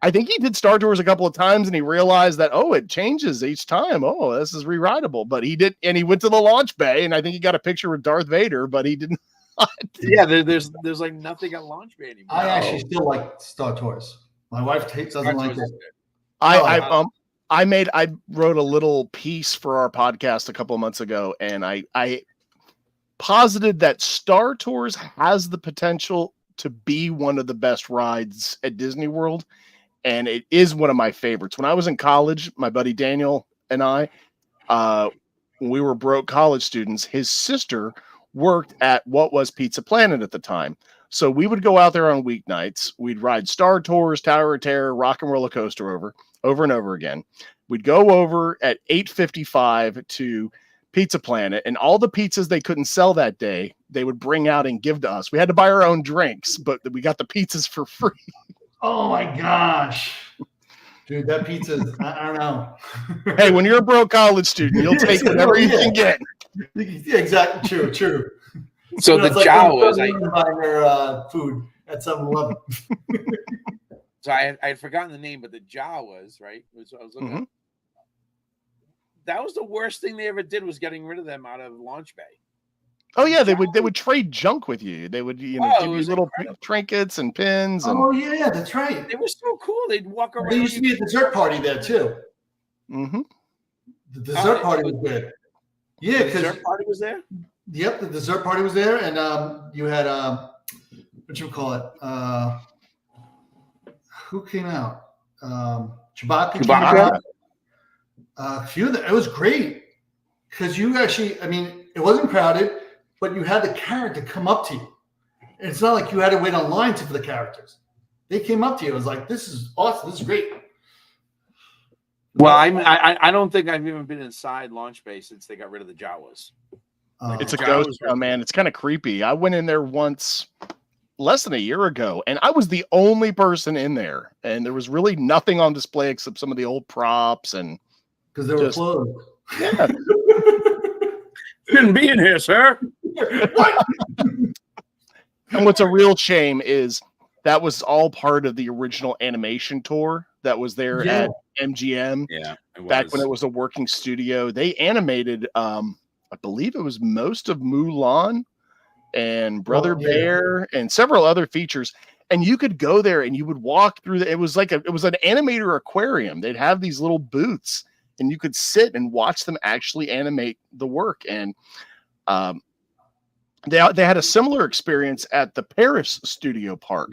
I think he did Star Tours a couple of times and he realized that, it changes each time. Oh, this is re-rideable. But he did, and he went to the launch bay, and I think he got a picture with Darth Vader, but he didn't. Yeah, there's like nothing at launch bay anymore. I actually still like Star Tours. My wife doesn't like it. I wrote a little piece for our podcast a couple of months ago, and I posited that Star Tours has the potential to be one of the best rides at Disney World, and it is one of my favorites. When I was in college, my buddy Daniel and I, when we were broke college students, his sister worked at what was Pizza Planet at the time. So we would go out there on weeknights. We'd ride Star Tours, Tower of Terror, Rock and Roller Coaster over and over again. We'd go over at 8:55 to Pizza Planet, and all the pizzas they couldn't sell that day, they would bring out and give to us. We had to buy our own drinks, but we got the pizzas for free. Oh my gosh. Dude, that pizza, I don't know. Hey, when you're a broke college student, you'll take whatever you can get. Yeah, exactly. True. So the Jawas, buying their food at 7-Eleven. So I had forgotten the name, but the Jawas, right? I was looking at. That was the worst thing they ever did, was getting rid of them out of launch bay. Oh yeah, they would trade junk with you. They would give you little trinkets and pins. And... Oh yeah, that's right. They were so cool. They'd walk around. There used to be a dessert party there too. Mm-hmm. The dessert party was good. Yeah, because the dessert party was there. Yep, the dessert party was there, and you had what you call it? Who came out? Chewbacca. Came out. A few of them. It was great because you actually, it wasn't crowded, but you had the character come up to you. And it's not like you had to wait online for the characters. They came up to you. It was like, this is awesome. This is great. Well, I don't think I've even been inside Launch Bay since they got rid of the Jawas. It's a Jawas ghost were- town, man. It's kind of creepy. I went in there once less than a year ago, and I was the only person in there, and there was really nothing on display except some of the old props and because they were just- closed. yeah. Shouldn't be in here, sir. What? And what's a real shame is that was all part of the original animation tour that was there Yeah. at MGM Yeah, back when it was a working studio. They animated, I believe it was most of Mulan and Brother Oh, yeah. Bear and several other features. And you could go there and you would walk through it was an animator aquarium. They'd have these little booths and you could sit and watch them actually animate the work. And they had a similar experience at the Paris Studio Park.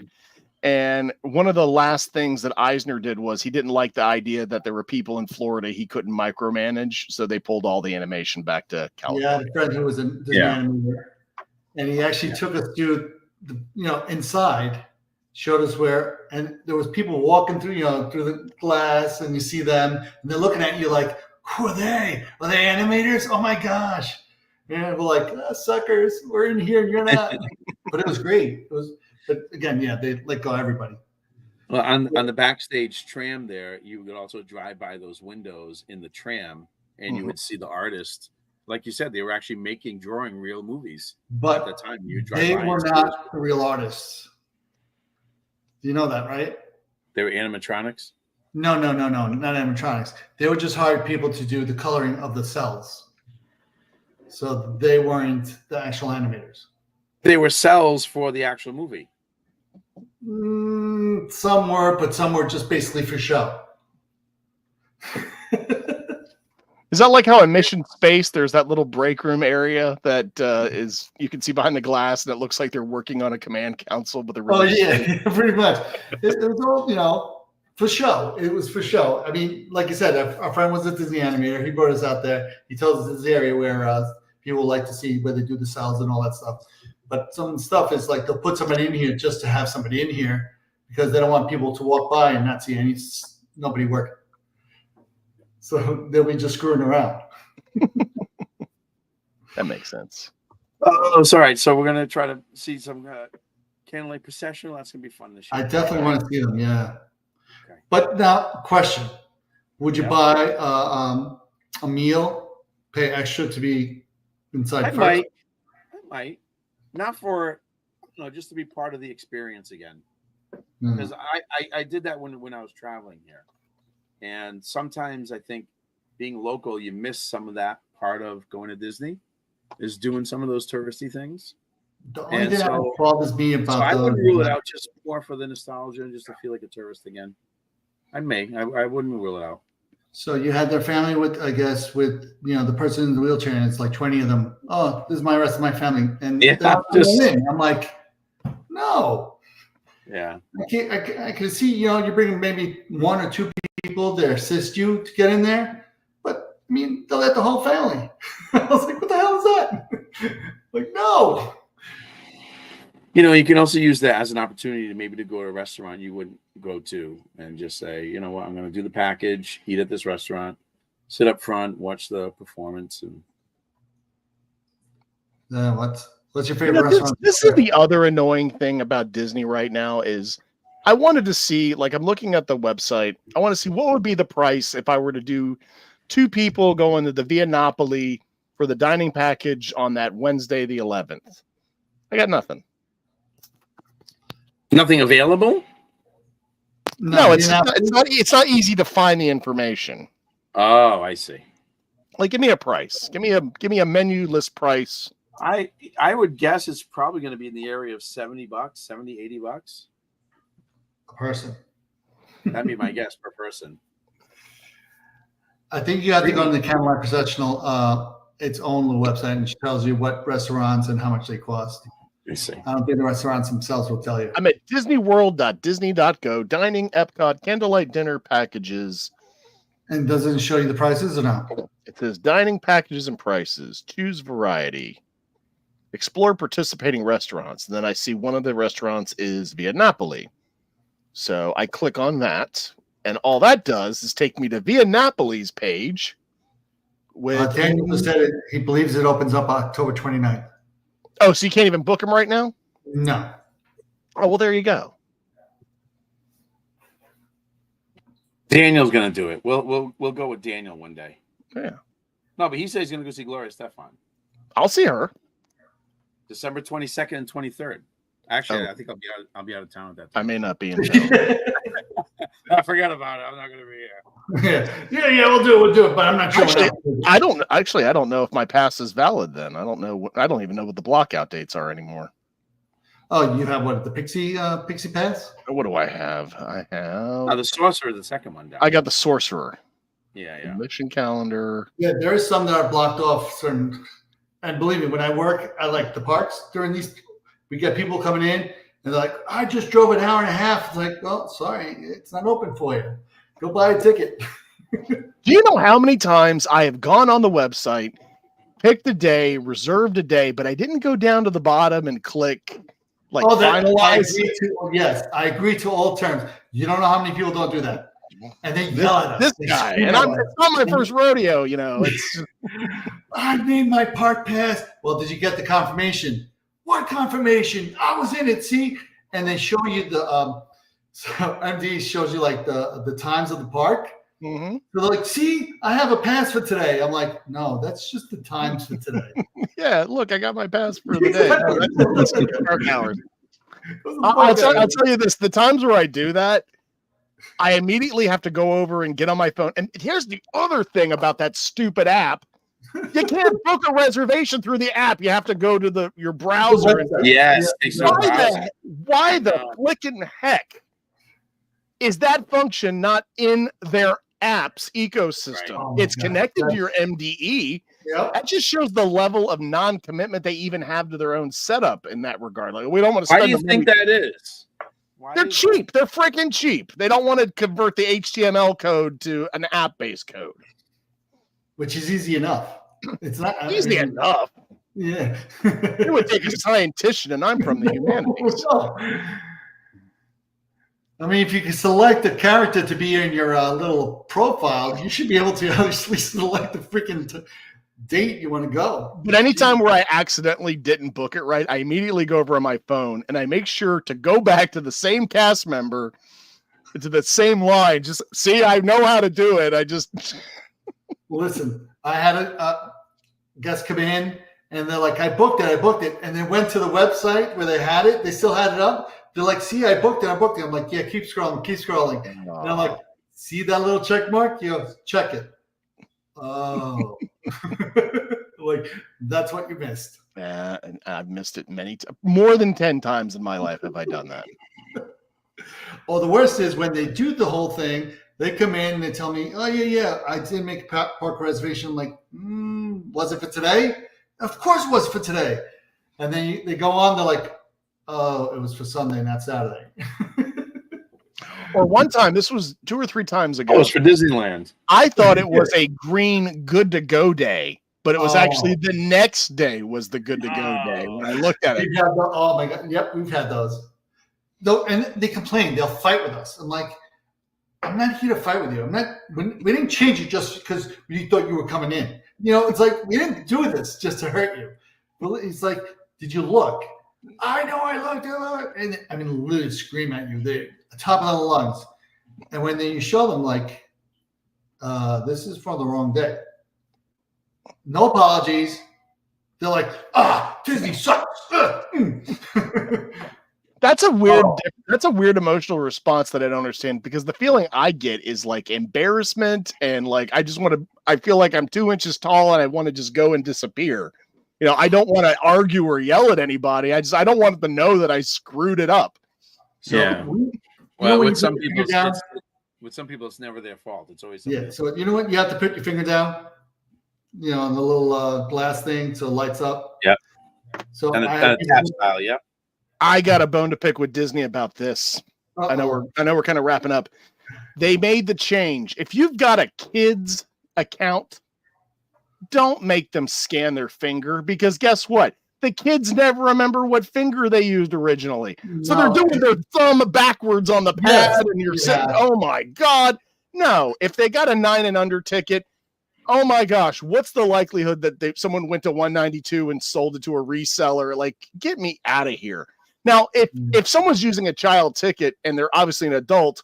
And one of the last things that Eisner did was he didn't like the idea that there were people in Florida he couldn't micromanage. So they pulled all the animation back to California. Yeah, the friend who was a Disney animator, and he actually took us to the, inside, showed us where, and there was people walking through, through the glass, and you see them, and they're looking at you like, who are they? Are they animators? Oh my gosh! And we're like, suckers, we're in here, and you're not. But it was great. But again, yeah, they let go of everybody. Well, on the backstage tram there, you could also drive by those windows in the tram, and you would see the artist. Like you said, they were actually drawing real movies. But at the time, you drive they by were and see not the real artists. You know that, right? they were animatronics. No, not animatronics. They were just hired people to do the coloring of the cells. So they weren't the actual animators. They were cells for the actual movie. Some were, but some were just basically for show. Is that like how in Mission Space there's that little break room area that is you can see behind the glass and it looks like they're working on a command console, but they're really Pretty much. It was all, for show. It was for show. I mean, like you said, our friend was a Disney animator. He brought us out there. He tells us this area where people like to see where they do the cells and all that stuff. But some stuff is like they'll put somebody in here just to have somebody in here because they don't want people to walk by and not see nobody working. So they'll be just screwing around. That makes sense. Oh, sorry. So we're gonna try to see some candlelight procession. That's gonna be fun this year. I definitely want to see them. Yeah. Okay. But now, question: would you Yeah. buy a meal, pay extra to be inside? I might. Not for, just to be part of the experience again. Because I did that when I was traveling here. And sometimes I think being local, you miss some of that part of going to Disney is doing some of those touristy things. The only thing that bothers me about I wouldn't rule it out just more for the nostalgia and just to feel like a tourist again. I wouldn't rule it out. So you had their family with the person in the wheelchair, and it's like 20 of them. Oh, this is my rest of my family, and I'm like, no. Yeah, I can see you're bringing maybe one or two people to assist you to get in there, but I mean they'll let the whole family. I was like, what the hell is that? Like, no. You can also use that as an opportunity to go to a restaurant you wouldn't go to and just say, you know what, I'm going to do the package, eat at this restaurant, sit up front, watch the performance. And what's your favorite restaurant? This is the other annoying thing about Disney right now is I wanted to see, like, I'm looking at the website. I want to see what would be the price if I were to do 2 people going to the Via Napoli for the dining package on that Wednesday, the 11th. I got nothing. Nothing available? No, it's not easy to find the information. Oh, I see. Like, give me a price. Give me a menu list price. I would guess it's probably going to be in the area of $70, $80 a person. That'd be my guess per person. I think you have to go on the Candlelight Processional its own little website, and it tells you what restaurants and how much they cost. I see. I don't think the restaurants themselves will tell you. I'm at disneyworld.disney.go, dining, Epcot, candlelight dinner packages. And does it show you the prices or no? It says dining packages and prices. Choose variety. Explore participating restaurants. And then I see one of the restaurants is Via Napoli. So I click on that. And all that does is take me to Via Napoli's page. With Daniel just said he believes it opens up October 29th. Oh, so you can't even book them right now? No. Oh, well, there you go. Daniel's gonna do it. We'll go with Daniel one day. Yeah. No, but he says he's gonna go see Gloria Stefan. I'll see her. December 22nd and 23rd. Actually, Oh. I think I'll be out of town at that I time. may not be in town. I forgot about it. I'm not gonna be here. Yeah, we'll do it, but I'm not showing Actually, up. I don't know if my pass is valid then. I don't even know what the blockout dates are anymore. Oh, you have what, the Pixie Pass? What do I have? I have The Sorcerer, the second one down. I got the Sorcerer. Yeah. Mission calendar. Yeah, there is some that are blocked off certain, and believe me, when I work at like the parks during these, we get people coming in and they're like, I just drove an hour and a half. It's like, well, sorry, it's not open for you. Go buy a ticket. Do you know how many times I have gone on the website, picked a day, reserved a day, but I didn't go down to the bottom and click finalize? I agree to all terms. You don't know how many people don't do that. And they yell at us. This guy, and it's not my first rodeo, It's I need my park pass. Well, did you get the confirmation? What confirmation? I was in it. See, and they show you the so MD shows you like the times of the park. Mm-hmm. So they're like, see, I have a pass for today. I'm like, no, that's just the times for today. Yeah, look, I got my pass for the day. That's the park hours. I'll tell you this: the times where I do that, I immediately have to go over and get on my phone. And here's the other thing about that stupid app. You can't book a reservation through the app. You have to go to your browser. Yes. Why the flicking heck is that function not in their app's ecosystem? Right. Oh, It's God. connected to your MDE. Yep. That just shows the level of non-commitment they even have to their own setup in that regard. Like, we don't want to Why spend do you the think money. that is? They're cheap. They're freaking cheap. They don't want to convert the HTML code to an app-based code. Which is easy enough. It's not Easy enough. Yeah. It would take a scientist, and I'm from the humanities. I mean, if you can select a character to be in your little profile, you should be able to obviously select the freaking date you want to go. But anytime where I accidentally didn't book it right, I immediately go over on my phone and I make sure to go back to the same cast member, to the same line. Just see, I know how to do it. I just Listen, I had a guest come in and they're like, I booked it. And they went to the website where they had it. They still had it up. They're like, see, I booked it. I'm like, yeah, keep scrolling. And I'm like, see that little check mark? You go, check it. Oh. Like, that's what you missed. Yeah, and I've missed it more than 10 times in my life have I done that. Oh, the worst is when they do the whole thing, they come in and they tell me, oh, yeah, I did make a park reservation. I'm like, was it for today? Of course it was for today. And then they go on, they're like, oh, it was for Sunday, not Saturday. Or one time, this was 2 or 3 times ago. Oh, it's for Disneyland. I thought it was a green good to go day, but it was actually the next day was the good to go day when I looked at it. Oh my God. Yep, we've had those. And they complain, they'll fight with us. I'm like, I'm not here to fight with you. We didn't change it just because we thought you were coming in. It's like, we didn't do this just to hurt you. It's like, did you look? I know I looked. And I mean, literally scream at you. They're top of the lungs. And when you show them, like, this is from the wrong day. No apologies. They're like, Disney sucks. That's a weird emotional response that I don't understand, because the feeling I get is like embarrassment and like I feel like I'm 2 inches tall and I want to just go and disappear. I don't want to argue or yell at anybody. I don't want them to know that I screwed it up. So Yeah. Well, with some people, it's never their fault. It's always yeah. So you know what? You have to put your finger down, on the little glass thing so it lights up. Yep. So and a tap style. Yep. I got a bone to pick with Disney about this. Uh-oh. I know we're kind of wrapping up. They made the change. If you've got a kid's account, don't make them scan their finger, because guess what? the kids never remember what finger they used originally. So they're No. doing their thumb backwards on the pad, Yes. and you're Yeah. sitting, oh my God. No, if they got a 9 and under ticket, oh my gosh, what's the likelihood that someone went to 192 and sold it to a reseller? Like, get me out of here. Now, if someone's using a child ticket and they're obviously an adult,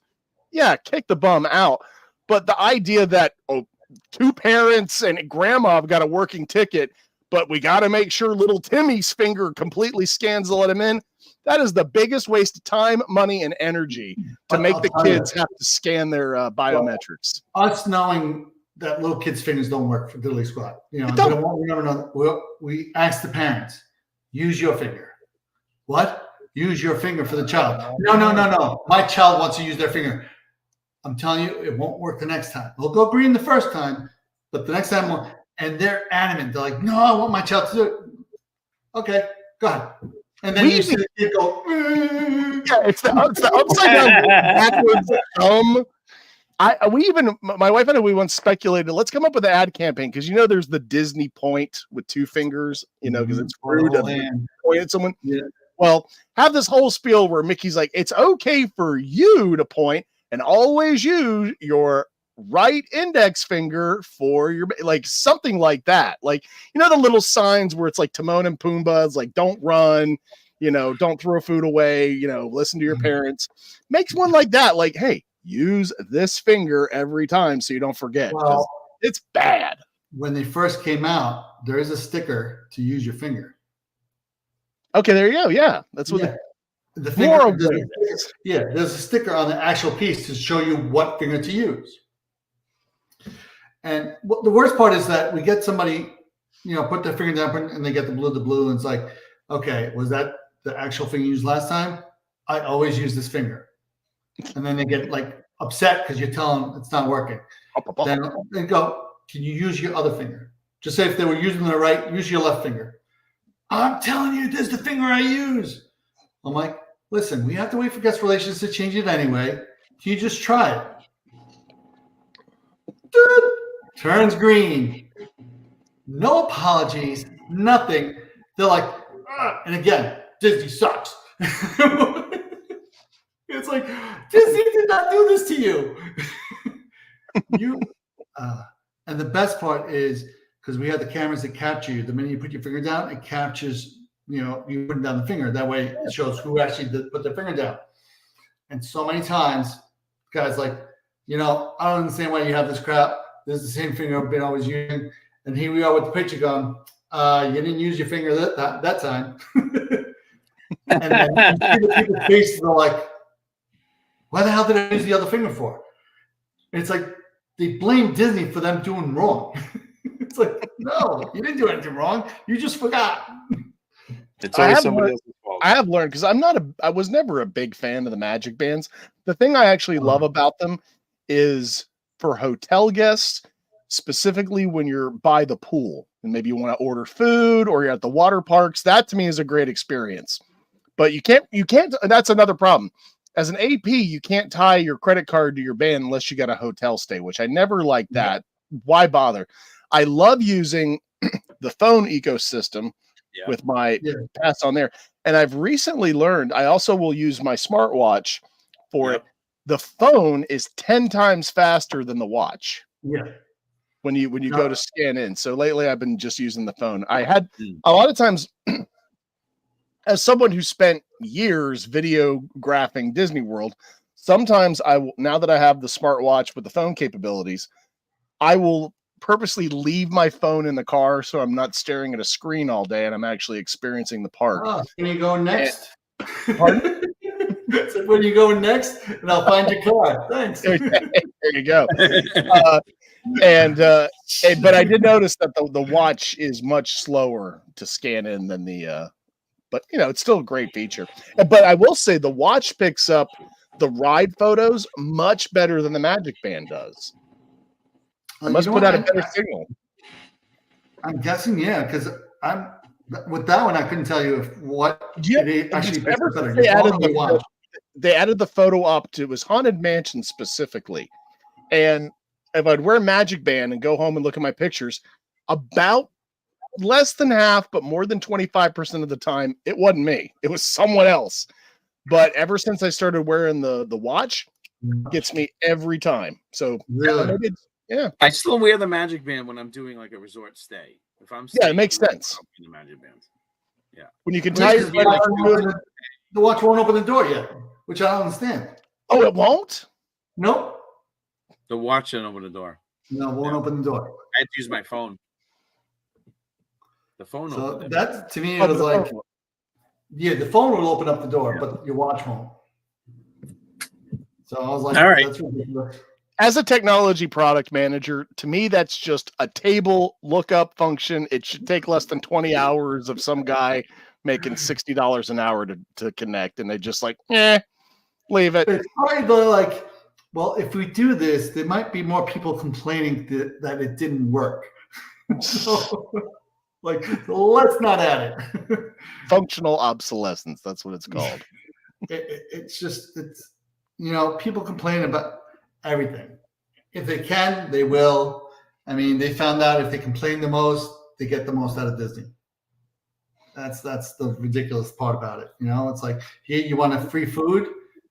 yeah, kick the bum out. But the idea that, oh, 2 parents and grandma have got a working ticket, but we got to make sure little Timmy's finger completely scans to let him in, that is the biggest waste of time, money, and energy to make the kids have to scan their biometrics. Us knowing that little kids' fingers don't work for diddly squat. You know, we ask the parents, use your finger. What? Use your finger for the child. No. My child wants to use their finger. I'm telling you, it won't work the next time. It'll go green the first time, but the next time won't. And they're adamant. They're like, no, I want my child to do it. Okay, go ahead. And then you see the kid go, yeah, it's the upside down backwards thumb. My wife and I, we once speculated, let's come up with an ad campaign, because there's the Disney point with 2 fingers, because it's rude to point at someone. Yeah. Well, have this whole spiel where Mickey's like, it's okay for you to point, and always use your right index finger for your, like, something like that. Like, the little signs where it's like Timon and Pumbaa, it's like, don't run, don't throw food away, listen to your parents. Makes one like that. Like, hey, use this finger every time so you don't forget. Well, it's bad. When they first came out, there is a sticker to use your finger. Okay, there you go. Yeah, that's what the finger. More there's a sticker on the actual piece to show you what finger to use. And the worst part is that we get somebody, put their finger down and they get the blue, and it's like, okay, was that the actual finger you used last time? I always use this finger. And then they get like upset because you're telling them it's not working. Then they go, can you use your other finger? Just say if they were using the right, use your left finger. I'm telling you, this is the finger I use. I'm like, listen, we have to wait for guest relations to change it anyway. Can you just try it? Dude, turns green. No apologies, nothing. They're like, and again, Disney sucks. It's like, Disney did not do this to you. And the best part is, because we have the cameras that capture you, the minute you put your finger down, it captures, you put down the finger. That way it shows who actually put their finger down. And so many times, guys like, I don't understand why you have this crap. This is the same finger I've been always using. And here we are with the picture going, you didn't use your finger that time. And then you see the people's faces are like, why the hell did I use the other finger for? And it's like, they blame Disney for them doing wrong. It's like, no, you didn't do anything wrong. You just forgot. It's always somebody else's fault. I have learned, because I was never a big fan of the magic bands. The thing I actually love about them is for hotel guests, specifically when you're by the pool and maybe you want to order food or you're at the water parks. That to me is a great experience. But you can't, that's another problem. As an AP, you can't tie your credit card to your band unless you got a hotel stay, which I never liked that. Why bother? I love using the phone ecosystem with my pass on there. And I've recently learned I also will use my smartwatch for it. The phone is 10 times faster than the watch. Yeah. When you go to scan in. So lately I've been just using the phone. I had a lot of times as someone who spent years videographing Disney World, sometimes now that I have the smartwatch with the phone capabilities, I will purposely leave my phone in the car so I'm not staring at a screen all day and I'm actually experiencing the park. Can you go next? Pardon? So when you go next, and I'll find your car. Thanks. There you go. But I did notice that the watch is much slower to scan in than the but it's still a great feature. But I will say the watch picks up the ride photos much better than the Magic Band does. I must put out a better signal. I'm guessing, because with that one, I couldn't tell you it actually picks up better. They added the photo op to, it was Haunted Mansion specifically. And if I'd wear Magic Band and go home and look at my pictures, about less than half, but more than 25% of the time, it wasn't me. It was someone else. But ever since I started wearing the watch, gets me every time. So Really? yeah. I still wear the Magic Band when I'm doing like a resort stay. If I'm Yeah, it makes sense. I'll wear the Magic Band. Yeah. When you can Yeah, tie 'cause your the watch won't open the door yet, which I don't understand. Oh, it won't? Nope. The watch didn't open the door. No, it won't open the door. I had to use my phone. The phone So opened it. that to me Oh, it was the like, phone. yeah, the phone will open up the door, but your watch won't. So I was like, All right. that's ridiculous. As a technology product manager, to me, that's just a table lookup function. It should take less than 20 hours of some guy making $60 an hour to connect. And they just like, leave it. It's probably like, well, if we do this, there might be more people complaining that it didn't work. So, like, let's not add it. Functional obsolescence. That's what it's called. It's people complain about everything. If they can, they will. I mean, they found out if they complain the most, they get the most out of Disney. That's the ridiculous part about it. It's like, here, you want a free food,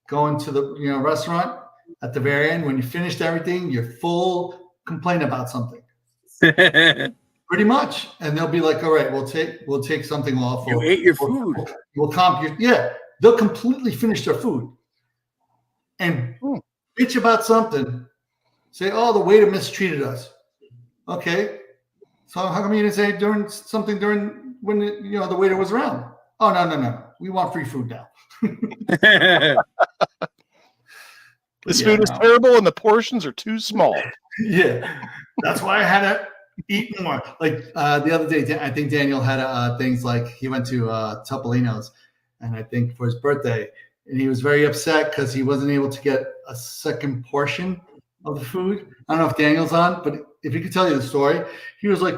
go into the restaurant. At the very end, when you finished everything, you're full, complain about something. Pretty much. And they'll be like, all right, we'll take something off. You ate your food. We'll comp your, yeah. They'll completely finish their food. And bitch about something. Say, oh, the waiter mistreated us. Okay. So how come you didn't say during when the waiter was around? Oh, no. We want free food now. This food is terrible and the portions are too small. Yeah. That's why I had to eat more. Like the other day, I think Daniel had things like he went to Topolino's, and I think for his birthday, and he was very upset because he wasn't able to get a second portion of the food. I don't know if Daniel's on, but if he could tell you the story, he was like,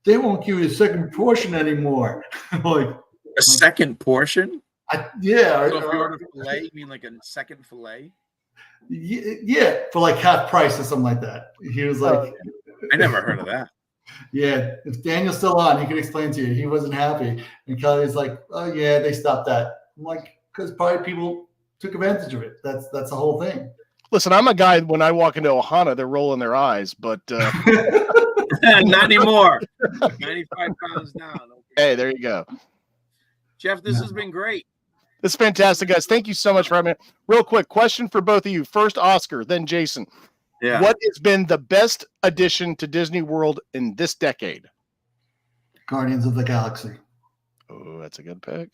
they won't give you a second portion anymore. Like a second portion? Yeah. So if you order filet, you mean like a second filet? Yeah, for like half price or something like that. He was like, I never heard of that. Yeah, if Daniel's still on, he can explain to you. He wasn't happy. And Kelly's like, oh, yeah, they stopped that. I'm like, because probably people took advantage of it. That's the whole thing. Listen, I'm a guy, when I walk into Ohana, they're rolling their eyes, but not anymore. 95 pounds down. Okay. Hey, there you go. Jeff, this has been great. This is fantastic, guys. Thank you so much for having me. Real quick question for both of you. First, Oscar, then Jason. Yeah. What has been the best addition to Disney World in this decade? Guardians of the Galaxy. Oh, that's a good pick.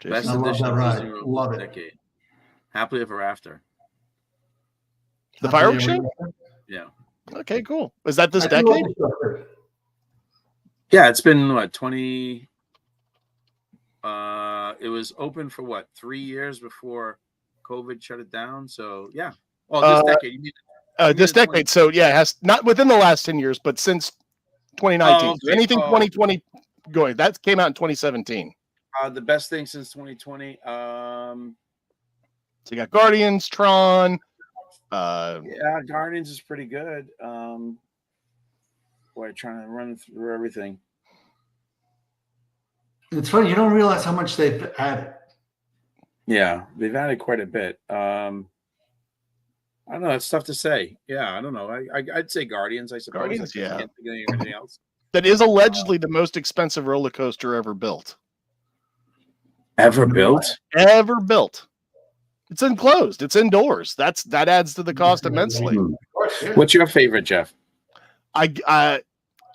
Jason? Best I love addition that to ride. Disney World Love this it. decade. Happily Ever After. The fireworks show? Yeah. Okay, cool. Was that this decade? Yeah, it's been what, 20. It was open for what, 3 years before COVID shut it down. So yeah. Oh, this decade. You mean this decade. So yeah, it has not within the last 10 years, but since 2019. So anything 2020 going. That came out in 2017. The best thing since 2020. So you got Guardians, Tron. Yeah, Guardians is pretty good. Boy, trying to run through everything. It's funny, you don't realize how much they've added. Yeah, they've added quite a bit. I don't know. It's tough to say. Yeah, I don't know. I'd say Guardians, I suppose. Guardians, I yeah. can't think of anything else. That is allegedly the most expensive roller coaster ever built. Ever built? Ever built. It's enclosed. It's indoors. That adds to the cost immensely. What's your favorite, Jeff? I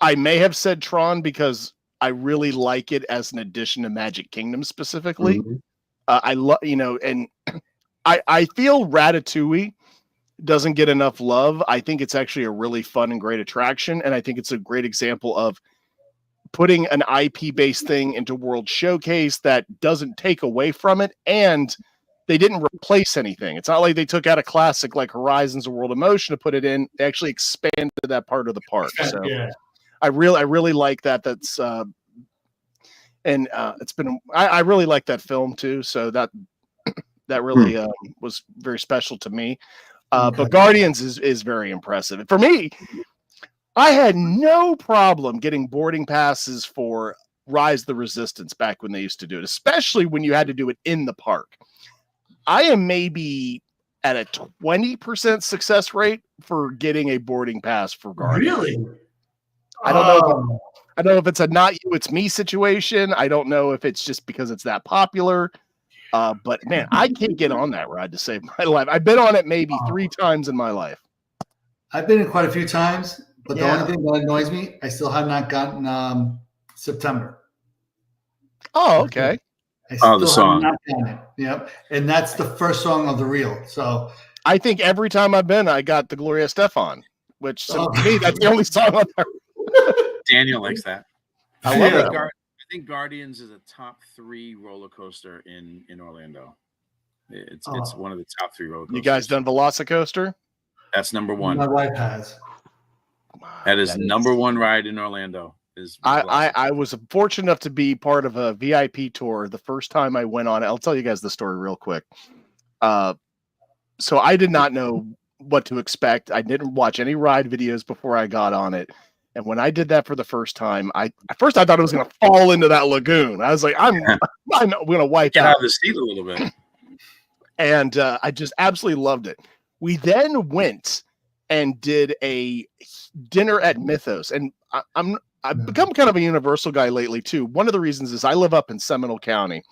may have said Tron because I really like it as an addition to Magic Kingdom specifically. Mm-hmm. I love, and I feel Ratatouille doesn't get enough love. I think it's actually a really fun and great attraction, and I think it's a great example of putting an IP-based thing into World Showcase that doesn't take away from it, and they didn't replace anything. It's not like they took out a classic like Horizons or World of Motion to put it in. They actually expanded that part of the park. So Yeah. I really like that. That's and it's been I really like that film too. So that really was very special to me. But Guardians is very impressive. For me, I had no problem getting boarding passes for Rise of the Resistance back when they used to do it, especially when you had to do it in the park. I am maybe at a 20% success rate for getting a boarding pass for Guardians. Really? I don't know. I don't know if it's a not you, it's me situation. I don't know if it's just because it's that popular. But man, I can't get on that ride to save my life. I've been on it maybe 3 times in my life. I've been in quite a few times, but the Yeah. only thing that annoys me, I still have not gotten September. Oh, okay. I Oh, the still have song. not gotten it. Yep. And that's the first song of the reel. So I think every time I've been, I got the Gloria Estefan, which to Oh. me, that's the only song on there. Daniel likes that. I love Yeah. it. I think Guardians is a top 3 roller coaster in Orlando. It's one of the top 3 roller coasters. You guys done Velocicoaster? That's number 1. My wife has. That is number 1 ride in Orlando. I was fortunate enough to be part of a VIP tour the first time I went on it. I'll tell you guys the story real quick. So I did not know what to expect. I didn't watch any ride videos before I got on it. And when I did that for the first time, at first I thought I was going to fall into that lagoon. I was like, I'm going to wipe Get out. out of the seat a little bit. And I just absolutely loved it. We then went and did a dinner at Mythos. And I've become kind of a Universal guy lately too. One of the reasons is I live up in Seminole County,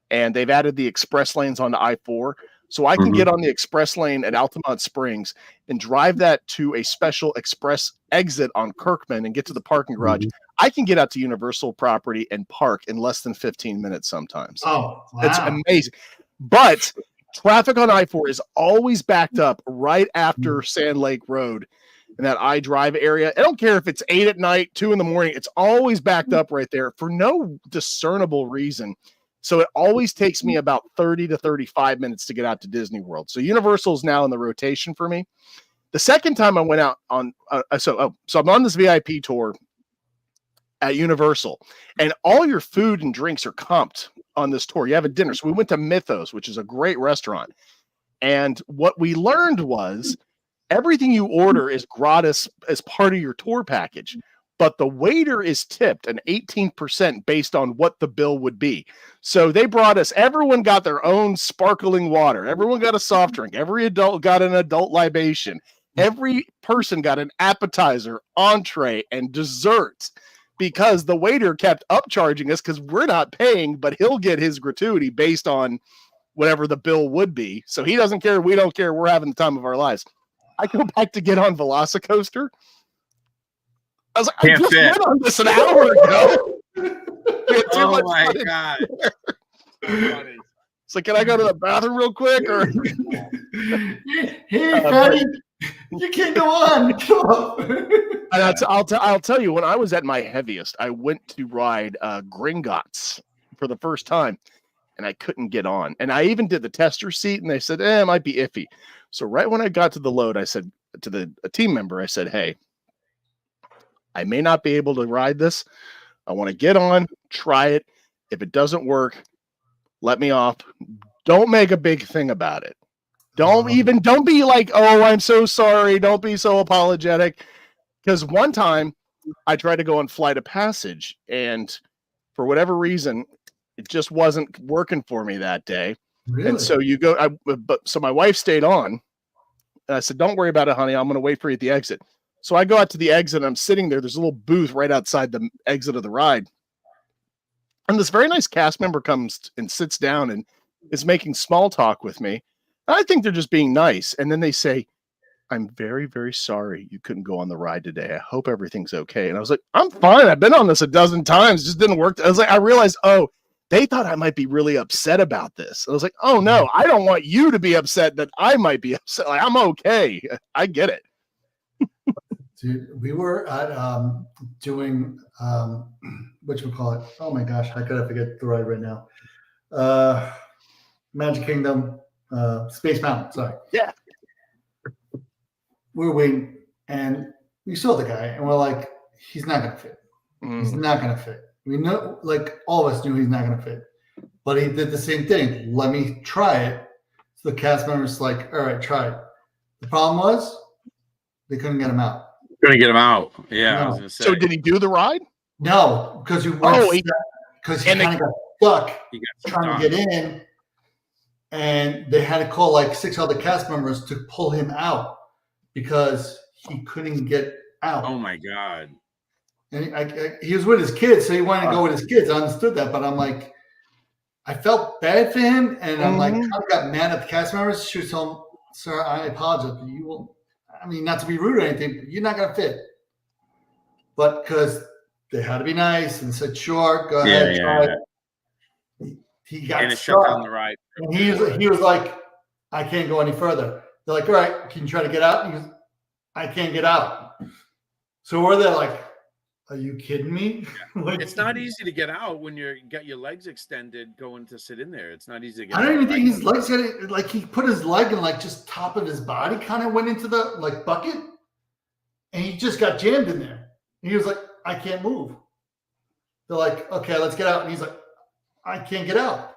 and they've added the express lanes onto I-4. So I can get on the express lane at Altamont Springs and drive that to a special express exit on Kirkman and get to the parking garage. I can get out to Universal property and park in less than 15 minutes sometimes. Oh, wow. It's amazing. But traffic on I-4 is always backed up right after Sand Lake Road in that I-Drive area. I don't care if it's 8 at night, 2 in the morning. It's always backed up right there for no discernible reason. So it always takes me about 30 to 35 minutes to get out to Disney World. So Universal is now in the rotation for me. The second time I went out on, so I'm on this VIP tour at Universal, and all your food and drinks are comped on this tour. You have a dinner. So we went to Mythos, which is a great restaurant. And what we learned was everything you order is gratis as part of your tour package. But the waiter is tipped an 18% based on what the bill would be. So they brought us, everyone got their own sparkling water. Everyone got a soft drink. Every adult got an adult libation. Every person got an appetizer, entree, and dessert because the waiter kept upcharging us because we're not paying, but he'll get his gratuity based on whatever the bill would be. So he doesn't care. We don't care. We're having the time of our lives. I go back to get on Velocicoaster. I was like, I just went on this an hour ago. Oh my God. It's like, can I go to the bathroom real quick? Or hey, Patty, you can't go on. I'll tell you, when I was at my heaviest, I went to ride Gringotts for the first time, and I couldn't get on. And I even did the tester seat, and they said, it might be iffy. So right when I got to the load, I said to a team member, I said, hey, I may not be able to ride this. I want to get on, try it. If it doesn't work, let me off. Don't make a big thing about it. Don't be like, oh, I'm so sorry. Don't be so apologetic. Because one time I tried to go on Flight of Passage, and for whatever reason, it just wasn't working for me that day. Really? And so so my wife stayed on, and I said, don't worry about it, honey. I'm going to wait for you at the exit. So I go out to the exit, and I'm sitting there. There's a little booth right outside the exit of the ride. And this very nice cast member comes and sits down and is making small talk with me. And I think they're just being nice. And then they say, I'm very, very sorry you couldn't go on the ride today. I hope everything's okay. And I was like, I'm fine. I've been on this a dozen times. It just didn't work. I realized, they thought I might be really upset about this. I was like, oh no, I don't want you to be upset that I might be upset. Like, I'm okay. I get it. Dude, we were at doing whatchamacallit. Oh my gosh, how could I forget the ride right now? Magic Kingdom, Space Mountain. Sorry. Yeah. We were waiting, and we saw the guy, and we're like, he's not gonna fit. He's not gonna fit. We know, like all of us knew he's not gonna fit, but he did the same thing. Let me try it. So the cast members like, all right, try it. The problem was they couldn't get him out. Gonna get him out. Yeah, I was No. gonna say. So did he do the ride? No, because he Oh, went because he and kind of got stuck He got trying stuck. to get in, and they had to call like 6 other cast members to pull him out because he couldn't get out. Oh my God. And he was with his kids, so he wanted to go with his kids. I understood that, but I'm like, I felt bad for him, and I'm like, kind of got mad at the cast members. She was telling him, "Sir, I apologize, but you will. I mean, not to be rude or anything, but you're not gonna fit." But because they had to be nice and said, "Sure, go ahead, try it." He got And it shut down stuck, the ride. and he was like, "I can't go any further." They're like, "All right, can you try to get out?" And he goes, "I can't get out." So we're there like, are you kidding me? Like, It's not easy to get out when you got your legs extended going to sit in there. It's not easy to get I don't out. even think his legs got it. Like he put his leg and like just top of his body kind of went into the like bucket, and he just got jammed in there. And he was like, "I can't move." They're like, "Okay, let's get out." And he's like, "I can't get out."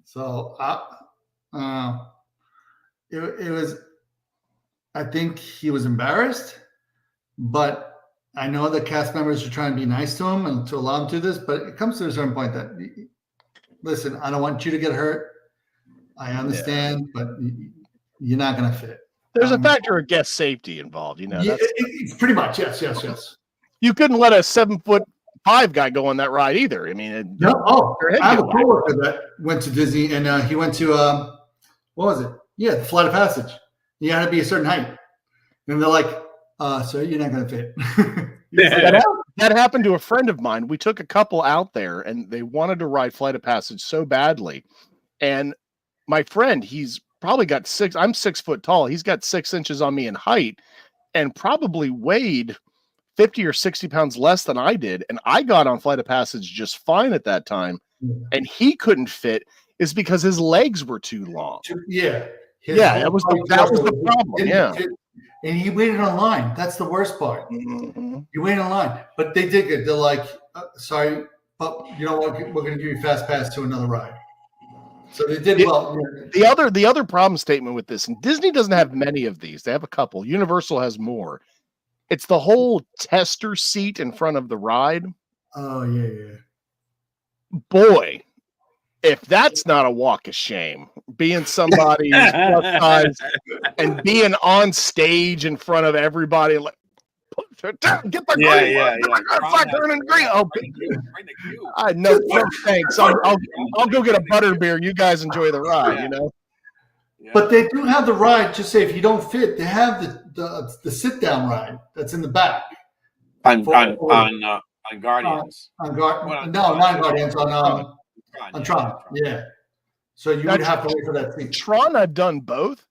So it was. I think he was embarrassed, but I know the cast members are trying to be nice to him and to allow him to do this, but it comes to a certain point that, listen, I don't want you to get hurt. I understand, but you're not going to fit. There's a factor of guest safety involved, you know. Yeah, That's it's pretty much, yes. you couldn't let a 7'5" guy go on that ride either. I mean, I have a coworker that went to Disney, and he went to what was it? Yeah, the Flight of Passage. You had to be a certain height, and they're like, "Sir, you're not going to fit." that happened to a friend of mine. We took a couple out there, and they wanted to ride Flight of Passage so badly. And my friend, he's probably got I'm 6 foot tall. He's got 6 inches on me in height, and probably weighed 50 or 60 pounds less than I did. And I got on Flight of Passage just fine at that time. And he couldn't fit is because his legs were too long. Yeah. That was the problem. Yeah. And he waited online. That's the worst part. Mm-hmm. He waited online. But they did good. They're like, sorry, but you know what? We're going to give you a fast pass to another ride. So they did well. The other problem statement with this, and Disney doesn't have many of these. They have a couple. Universal has more. It's the whole tester seat in front of the ride. Oh, yeah. Boy, if that's not a walk of shame, being somebody who's plus size and being on stage in front of everybody, like, get the green. Oh, no thanks. I'll go get a butterbeer. You guys enjoy the ride, you know. Yeah. But they do have the ride. Just say if you don't fit, they have the sit down ride that's in the back. On Guardians. Not Guardians. On Tron. Yeah. So you would have to wait for that seat. Tron, I've done both,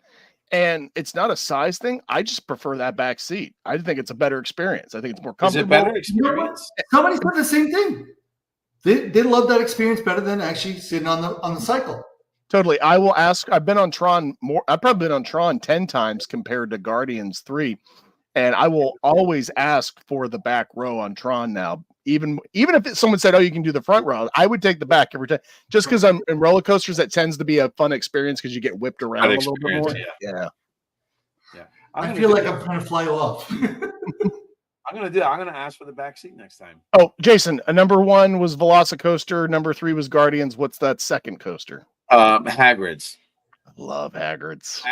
and it's not a size thing. I just prefer that back seat. I think it's a better experience. I think it's more comfortable. Is it better experience? Somebody said the same thing. They love that experience better than actually sitting on the cycle. Totally. I will ask. I've been on Tron more. I've probably been on Tron 10 times compared to Guardians 3. And I will always ask for the back row on Tron now. Even if someone said, "Oh, you can do the front row," I would take the back every time. Just because I'm in roller coasters, that tends to be a fun experience because you get whipped around a little bit more. Yeah. I feel like I'm trying to fly off. I'm gonna ask for the back seat next time. Oh, Jason, number 1 was Velocicoaster. Number 3 was Guardians. What's that second coaster? Hagrid's. I love Hagrid's.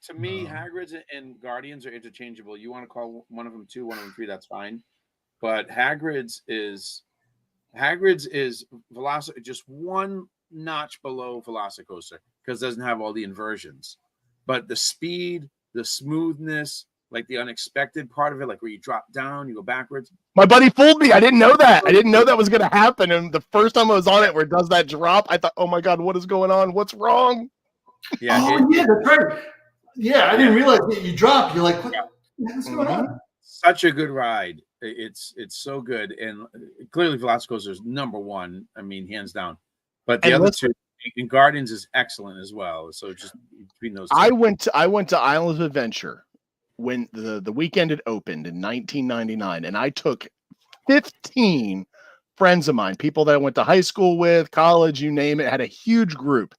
To me, Hagrid's and Guardians are interchangeable. You want to call one of them 2, one of them 3, that's fine. But Hagrid's is just one notch below Velocicoaster because it doesn't have all the inversions. But the speed, the smoothness, like the unexpected part of it, like where you drop down, you go backwards. My buddy fooled me. I didn't know that. I didn't know that was going to happen. And the first time I was on it where it does that drop, I thought, oh my God, what is going on? What's wrong? Yeah. Yeah, that's right. Yeah, I didn't realize that you dropped. You're like, what's going on? Such a good ride. It's so good. And clearly Velocicoaster is number 1. I mean, hands down. But the other 2, and Guardians is excellent as well. So just between those 2. I went to Islands of Adventure when the weekend it opened in 1999, and I took 15 friends of mine, people that I went to high school with, college, you name it, had a huge group.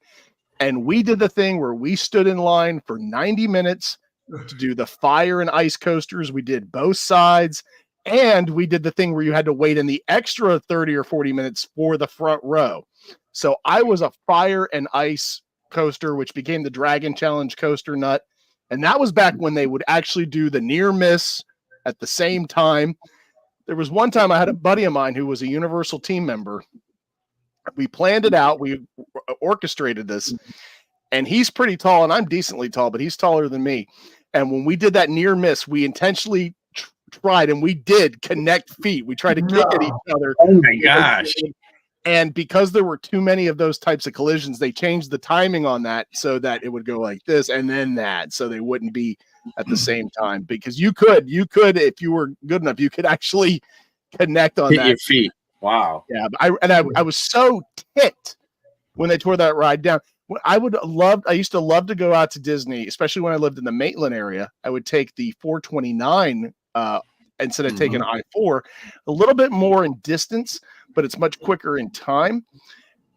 And we did the thing where we stood in line for 90 minutes to do the fire and ice coasters. We did both sides, and we did the thing where you had to wait in the extra 30 or 40 minutes for the front row. So I was a fire and ice coaster, which became the Dragon Challenge coaster nut. And that was back when they would actually do the near miss at the same time. There was one time I had a buddy of mine who was a Universal team member. We planned it out. We orchestrated this, and he's pretty tall, and I'm decently tall, but he's taller than me. And when we did that near miss, we intentionally tried, and we did connect feet. We tried to kick at each other. Oh my gosh. And because there were too many of those types of collisions, they changed the timing on that so that it would go like this and then that, so they wouldn't be at the same time. Because you could, if you were good enough, you could actually connect on Hit that. your feet. Wow. Yeah, I was so ticked when they tore that ride down. I used to love to go out to Disney, especially when I lived in the Maitland area. I would take the 429 instead of taking I-4, a little bit more in distance, but it's much quicker in time.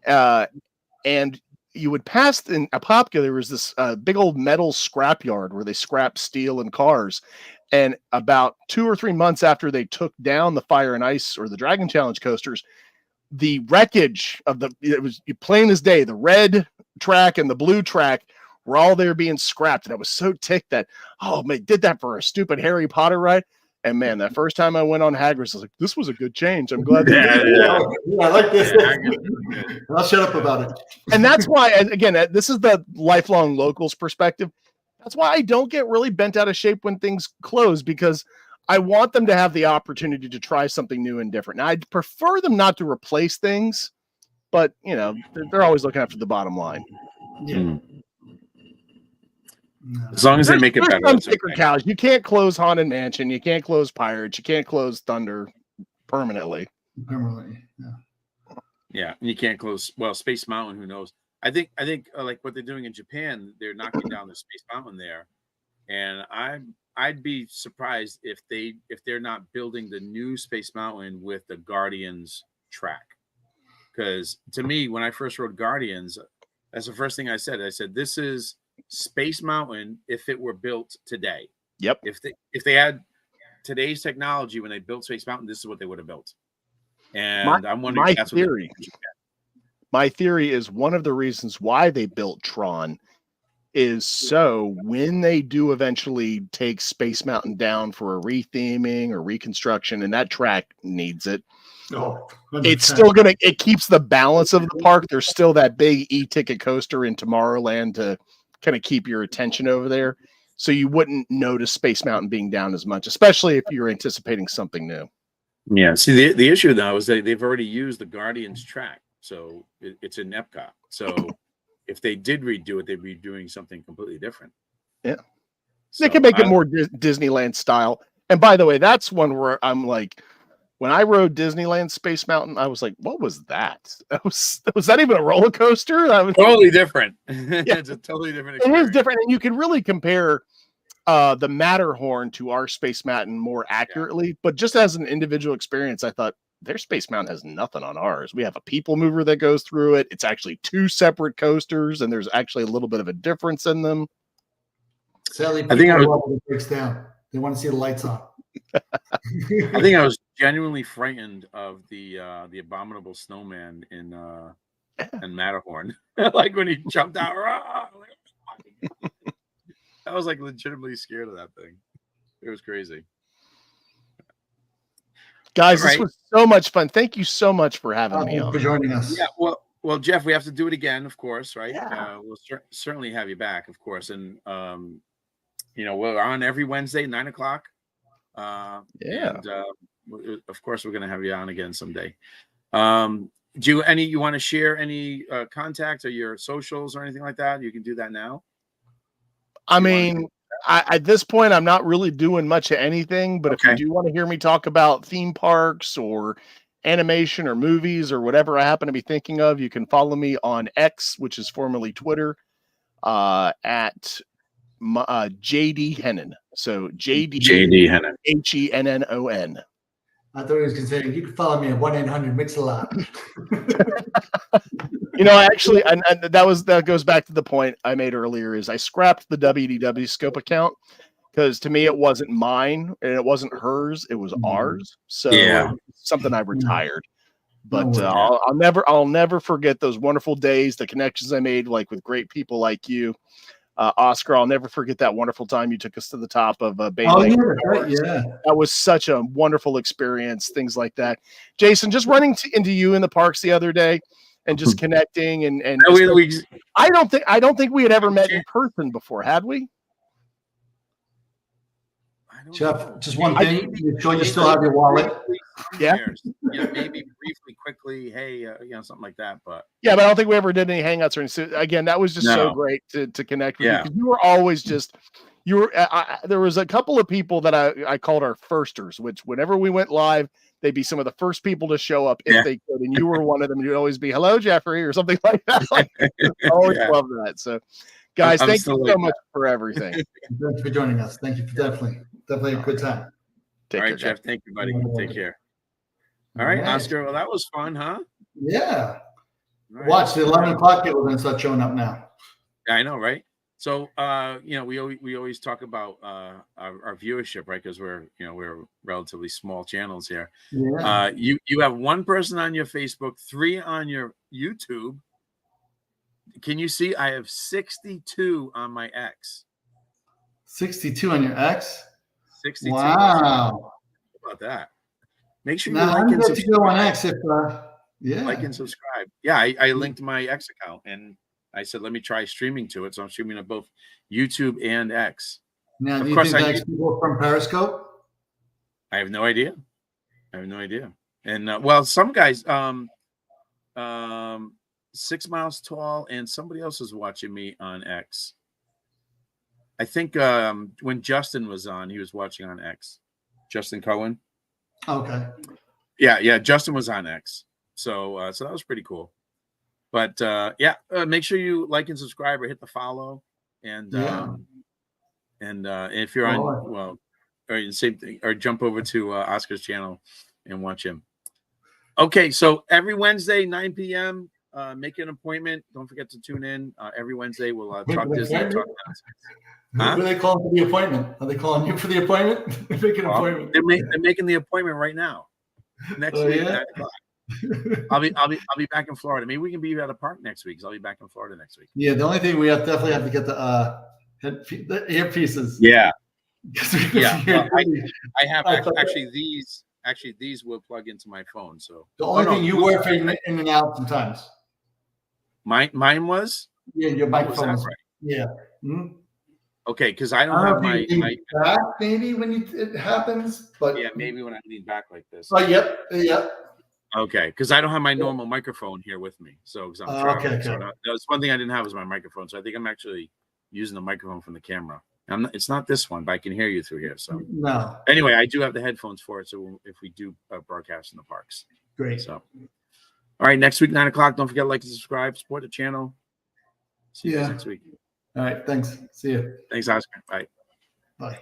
And you would pass in Apopka, there was this big old metal scrapyard where they scrap steel and cars. And about 2 or 3 months after they took down the Fire and Ice or the Dragon Challenge coasters, the wreckage of it was plain as day, the red track and the blue track were all there being scrapped. And I was so ticked that, oh man, did that for a stupid Harry Potter ride. And man, that first time I went on Hagrid's, I was like, this was a good change. I'm glad. Yeah, I like this. I'll shut up about it. And that's why, again, this is the lifelong locals perspective. That's why I don't get really bent out of shape when things close, because I want them to have the opportunity to try something new and different. Now, I'd prefer them not to replace things, but they're always looking after the bottom line. Yeah. As long as they make it better. Some thicker cows. You can't close Haunted Mansion. You can't close Pirates. You can't close Thunder permanently. Permanently, yeah. Yeah, and you can't close. Well, Space Mountain. Who knows? I think like what they're doing in Japan, they're knocking down the Space Mountain there, and I'd be surprised if they're not building the new Space Mountain with the Guardians track, because to me, when I first rode Guardians, that's the first thing I said. I said, this is Space Mountain if it were built today. Yep. If they had today's technology when they built Space Mountain, this is what they would have built. And I'm wondering if that's my theory is one of the reasons why they built Tron is so when they do eventually take Space Mountain down for a retheming or reconstruction, and that track needs it. Oh, it's still it keeps the balance of the park. There's still that big e-ticket coaster in Tomorrowland to kind of keep your attention over there. So you wouldn't notice Space Mountain being down as much, especially if you're anticipating something new. Yeah. See, the issue now is that they've already used the Guardians track. So it's in Epcot. So if they did redo it, they'd be doing something completely different. Yeah. So they can make it more Disneyland style. And by the way, that's one where I'm like, when I rode Disneyland Space Mountain, I was like, what was that? Was that even a roller coaster? That was totally different. Yeah. It's a totally different experience. It is different. And you can really compare the Matterhorn to our Space Mountain more accurately. Yeah. But just as an individual experience, I thought their Space Mountain has nothing on ours. We have a people mover that goes through it. It's actually 2 separate coasters, and there's actually a little bit of a difference in them. Sadly, I think it breaks down. They want to see the lights on. I think I was genuinely frightened of the abominable snowman in Matterhorn. Like when he jumped out. I was like legitimately scared of that thing. It was crazy. Guys, this was so much fun. Thank you so much for having me on. For joining us. Yeah, well, Jeff, we have to do it again, of course, right? Yeah. We'll certainly have you back, of course. And we're on every Wednesday, 9:00. And of course, we're going to have you on again someday. Do you want to share any contacts or your socials or anything like that? You can do that now. I mean, at this point, I'm not really doing much of anything, but if you do want to hear me talk about theme parks or animation or movies or whatever I happen to be thinking of, you can follow me on X, which is formerly Twitter, at JD Hennon. So JD Hennon. HENNON. I thought he was going to say, you can follow me at 1-800-MIX-A-LOT. You know, actually, and that goes back to the point I made earlier. Is I scrapped the WDW Scope account because to me it wasn't mine and it wasn't hers; it was ours. So Yeah. something I retired. No But way. I'll never forget those wonderful days, the connections I made, like with great people like you, Oscar. I'll never forget that wonderful time you took us to the top of Bay Oh Lake. yeah, right, yeah. That was such a wonderful experience. Things like that, Jason. Just running into you in the parks the other day and just connecting and I don't think we had ever met in person before, had we? Jeff, just one thing. You sure you still have your wallet? Yeah. Maybe briefly, quickly, hey, something like that. But yeah, but I don't think we ever did any hangouts or anything. So, again, that was just so great to connect with you because you were always there was a couple of people that I called our firsters, which whenever we went live, they'd be some of the first people to show up if they could. And you were one of them. You'd always be, hello, Jeffrey, or something like that. I always love that. So guys, thank you so much for everything. Thanks for joining us. Thank you for definitely a good time. All right, Jeff. Thank you, buddy. Take care. All right, Oscar. Well, that was fun, huh? Yeah. Right. Watch the 11 o'clock people are going to start showing up now. Yeah, I know, right? So, we always talk about our viewership, right? Because we're relatively small channels here. Yeah. You have one person on your Facebook, 3 on your YouTube. Can you see? I have 62 on my X. 62 on your X. 62. Wow. How about that? Make sure you Now, like and subscribe. to go on X if, like and subscribe. Yeah, I linked my X account and I said, let me try streaming to it. So I'm streaming on both YouTube and X. Now, do you think X people from Periscope? I have no idea. And well, some guys, 6 Miles Tall, and somebody else is watching me on X. I think when Justin was on, he was watching on X. Justin Cohen. Okay. Yeah. Justin was on X. So that was pretty cool. But make sure you like and subscribe or hit the follow. And if you're on, or same thing, or jump over to Oscar's channel and watch him. Okay, so every Wednesday, 9 p.m., make an appointment. Don't forget to tune in. Every Wednesday, we'll talk Disney. Talk Who are they calling for the appointment? Are they calling you for the appointment? Make an appointment. They're making the appointment right now. Next week, 9 o'clock. I'll be back in Florida. Maybe we can be at a park next week. I'll be back in Florida next week. Yeah, the only thing we definitely have to get the earpieces. Yeah. Well, I have actually these will plug into my phone. So the only thing you were fading in and out sometimes. Mine was? Yeah, your microphone was right. Yeah. Mm-hmm. Okay, because I don't have my back maybe when it happens, but yeah, maybe when I lean back like this. Oh, yep. Okay, because I don't have my normal microphone here with me, so because I'm traveling. Okay. So that's one thing I didn't have was my microphone. So I think I'm actually using the microphone from the camera. It's not this one, but I can hear you through here. So no. Anyway, I do have the headphones for it. So if we do broadcast in the parks, great. So all right, next week 9 o'clock. Don't forget to like and subscribe, support the channel. See you guys next week. All right, thanks. See you. Thanks, Oscar. Bye. Bye.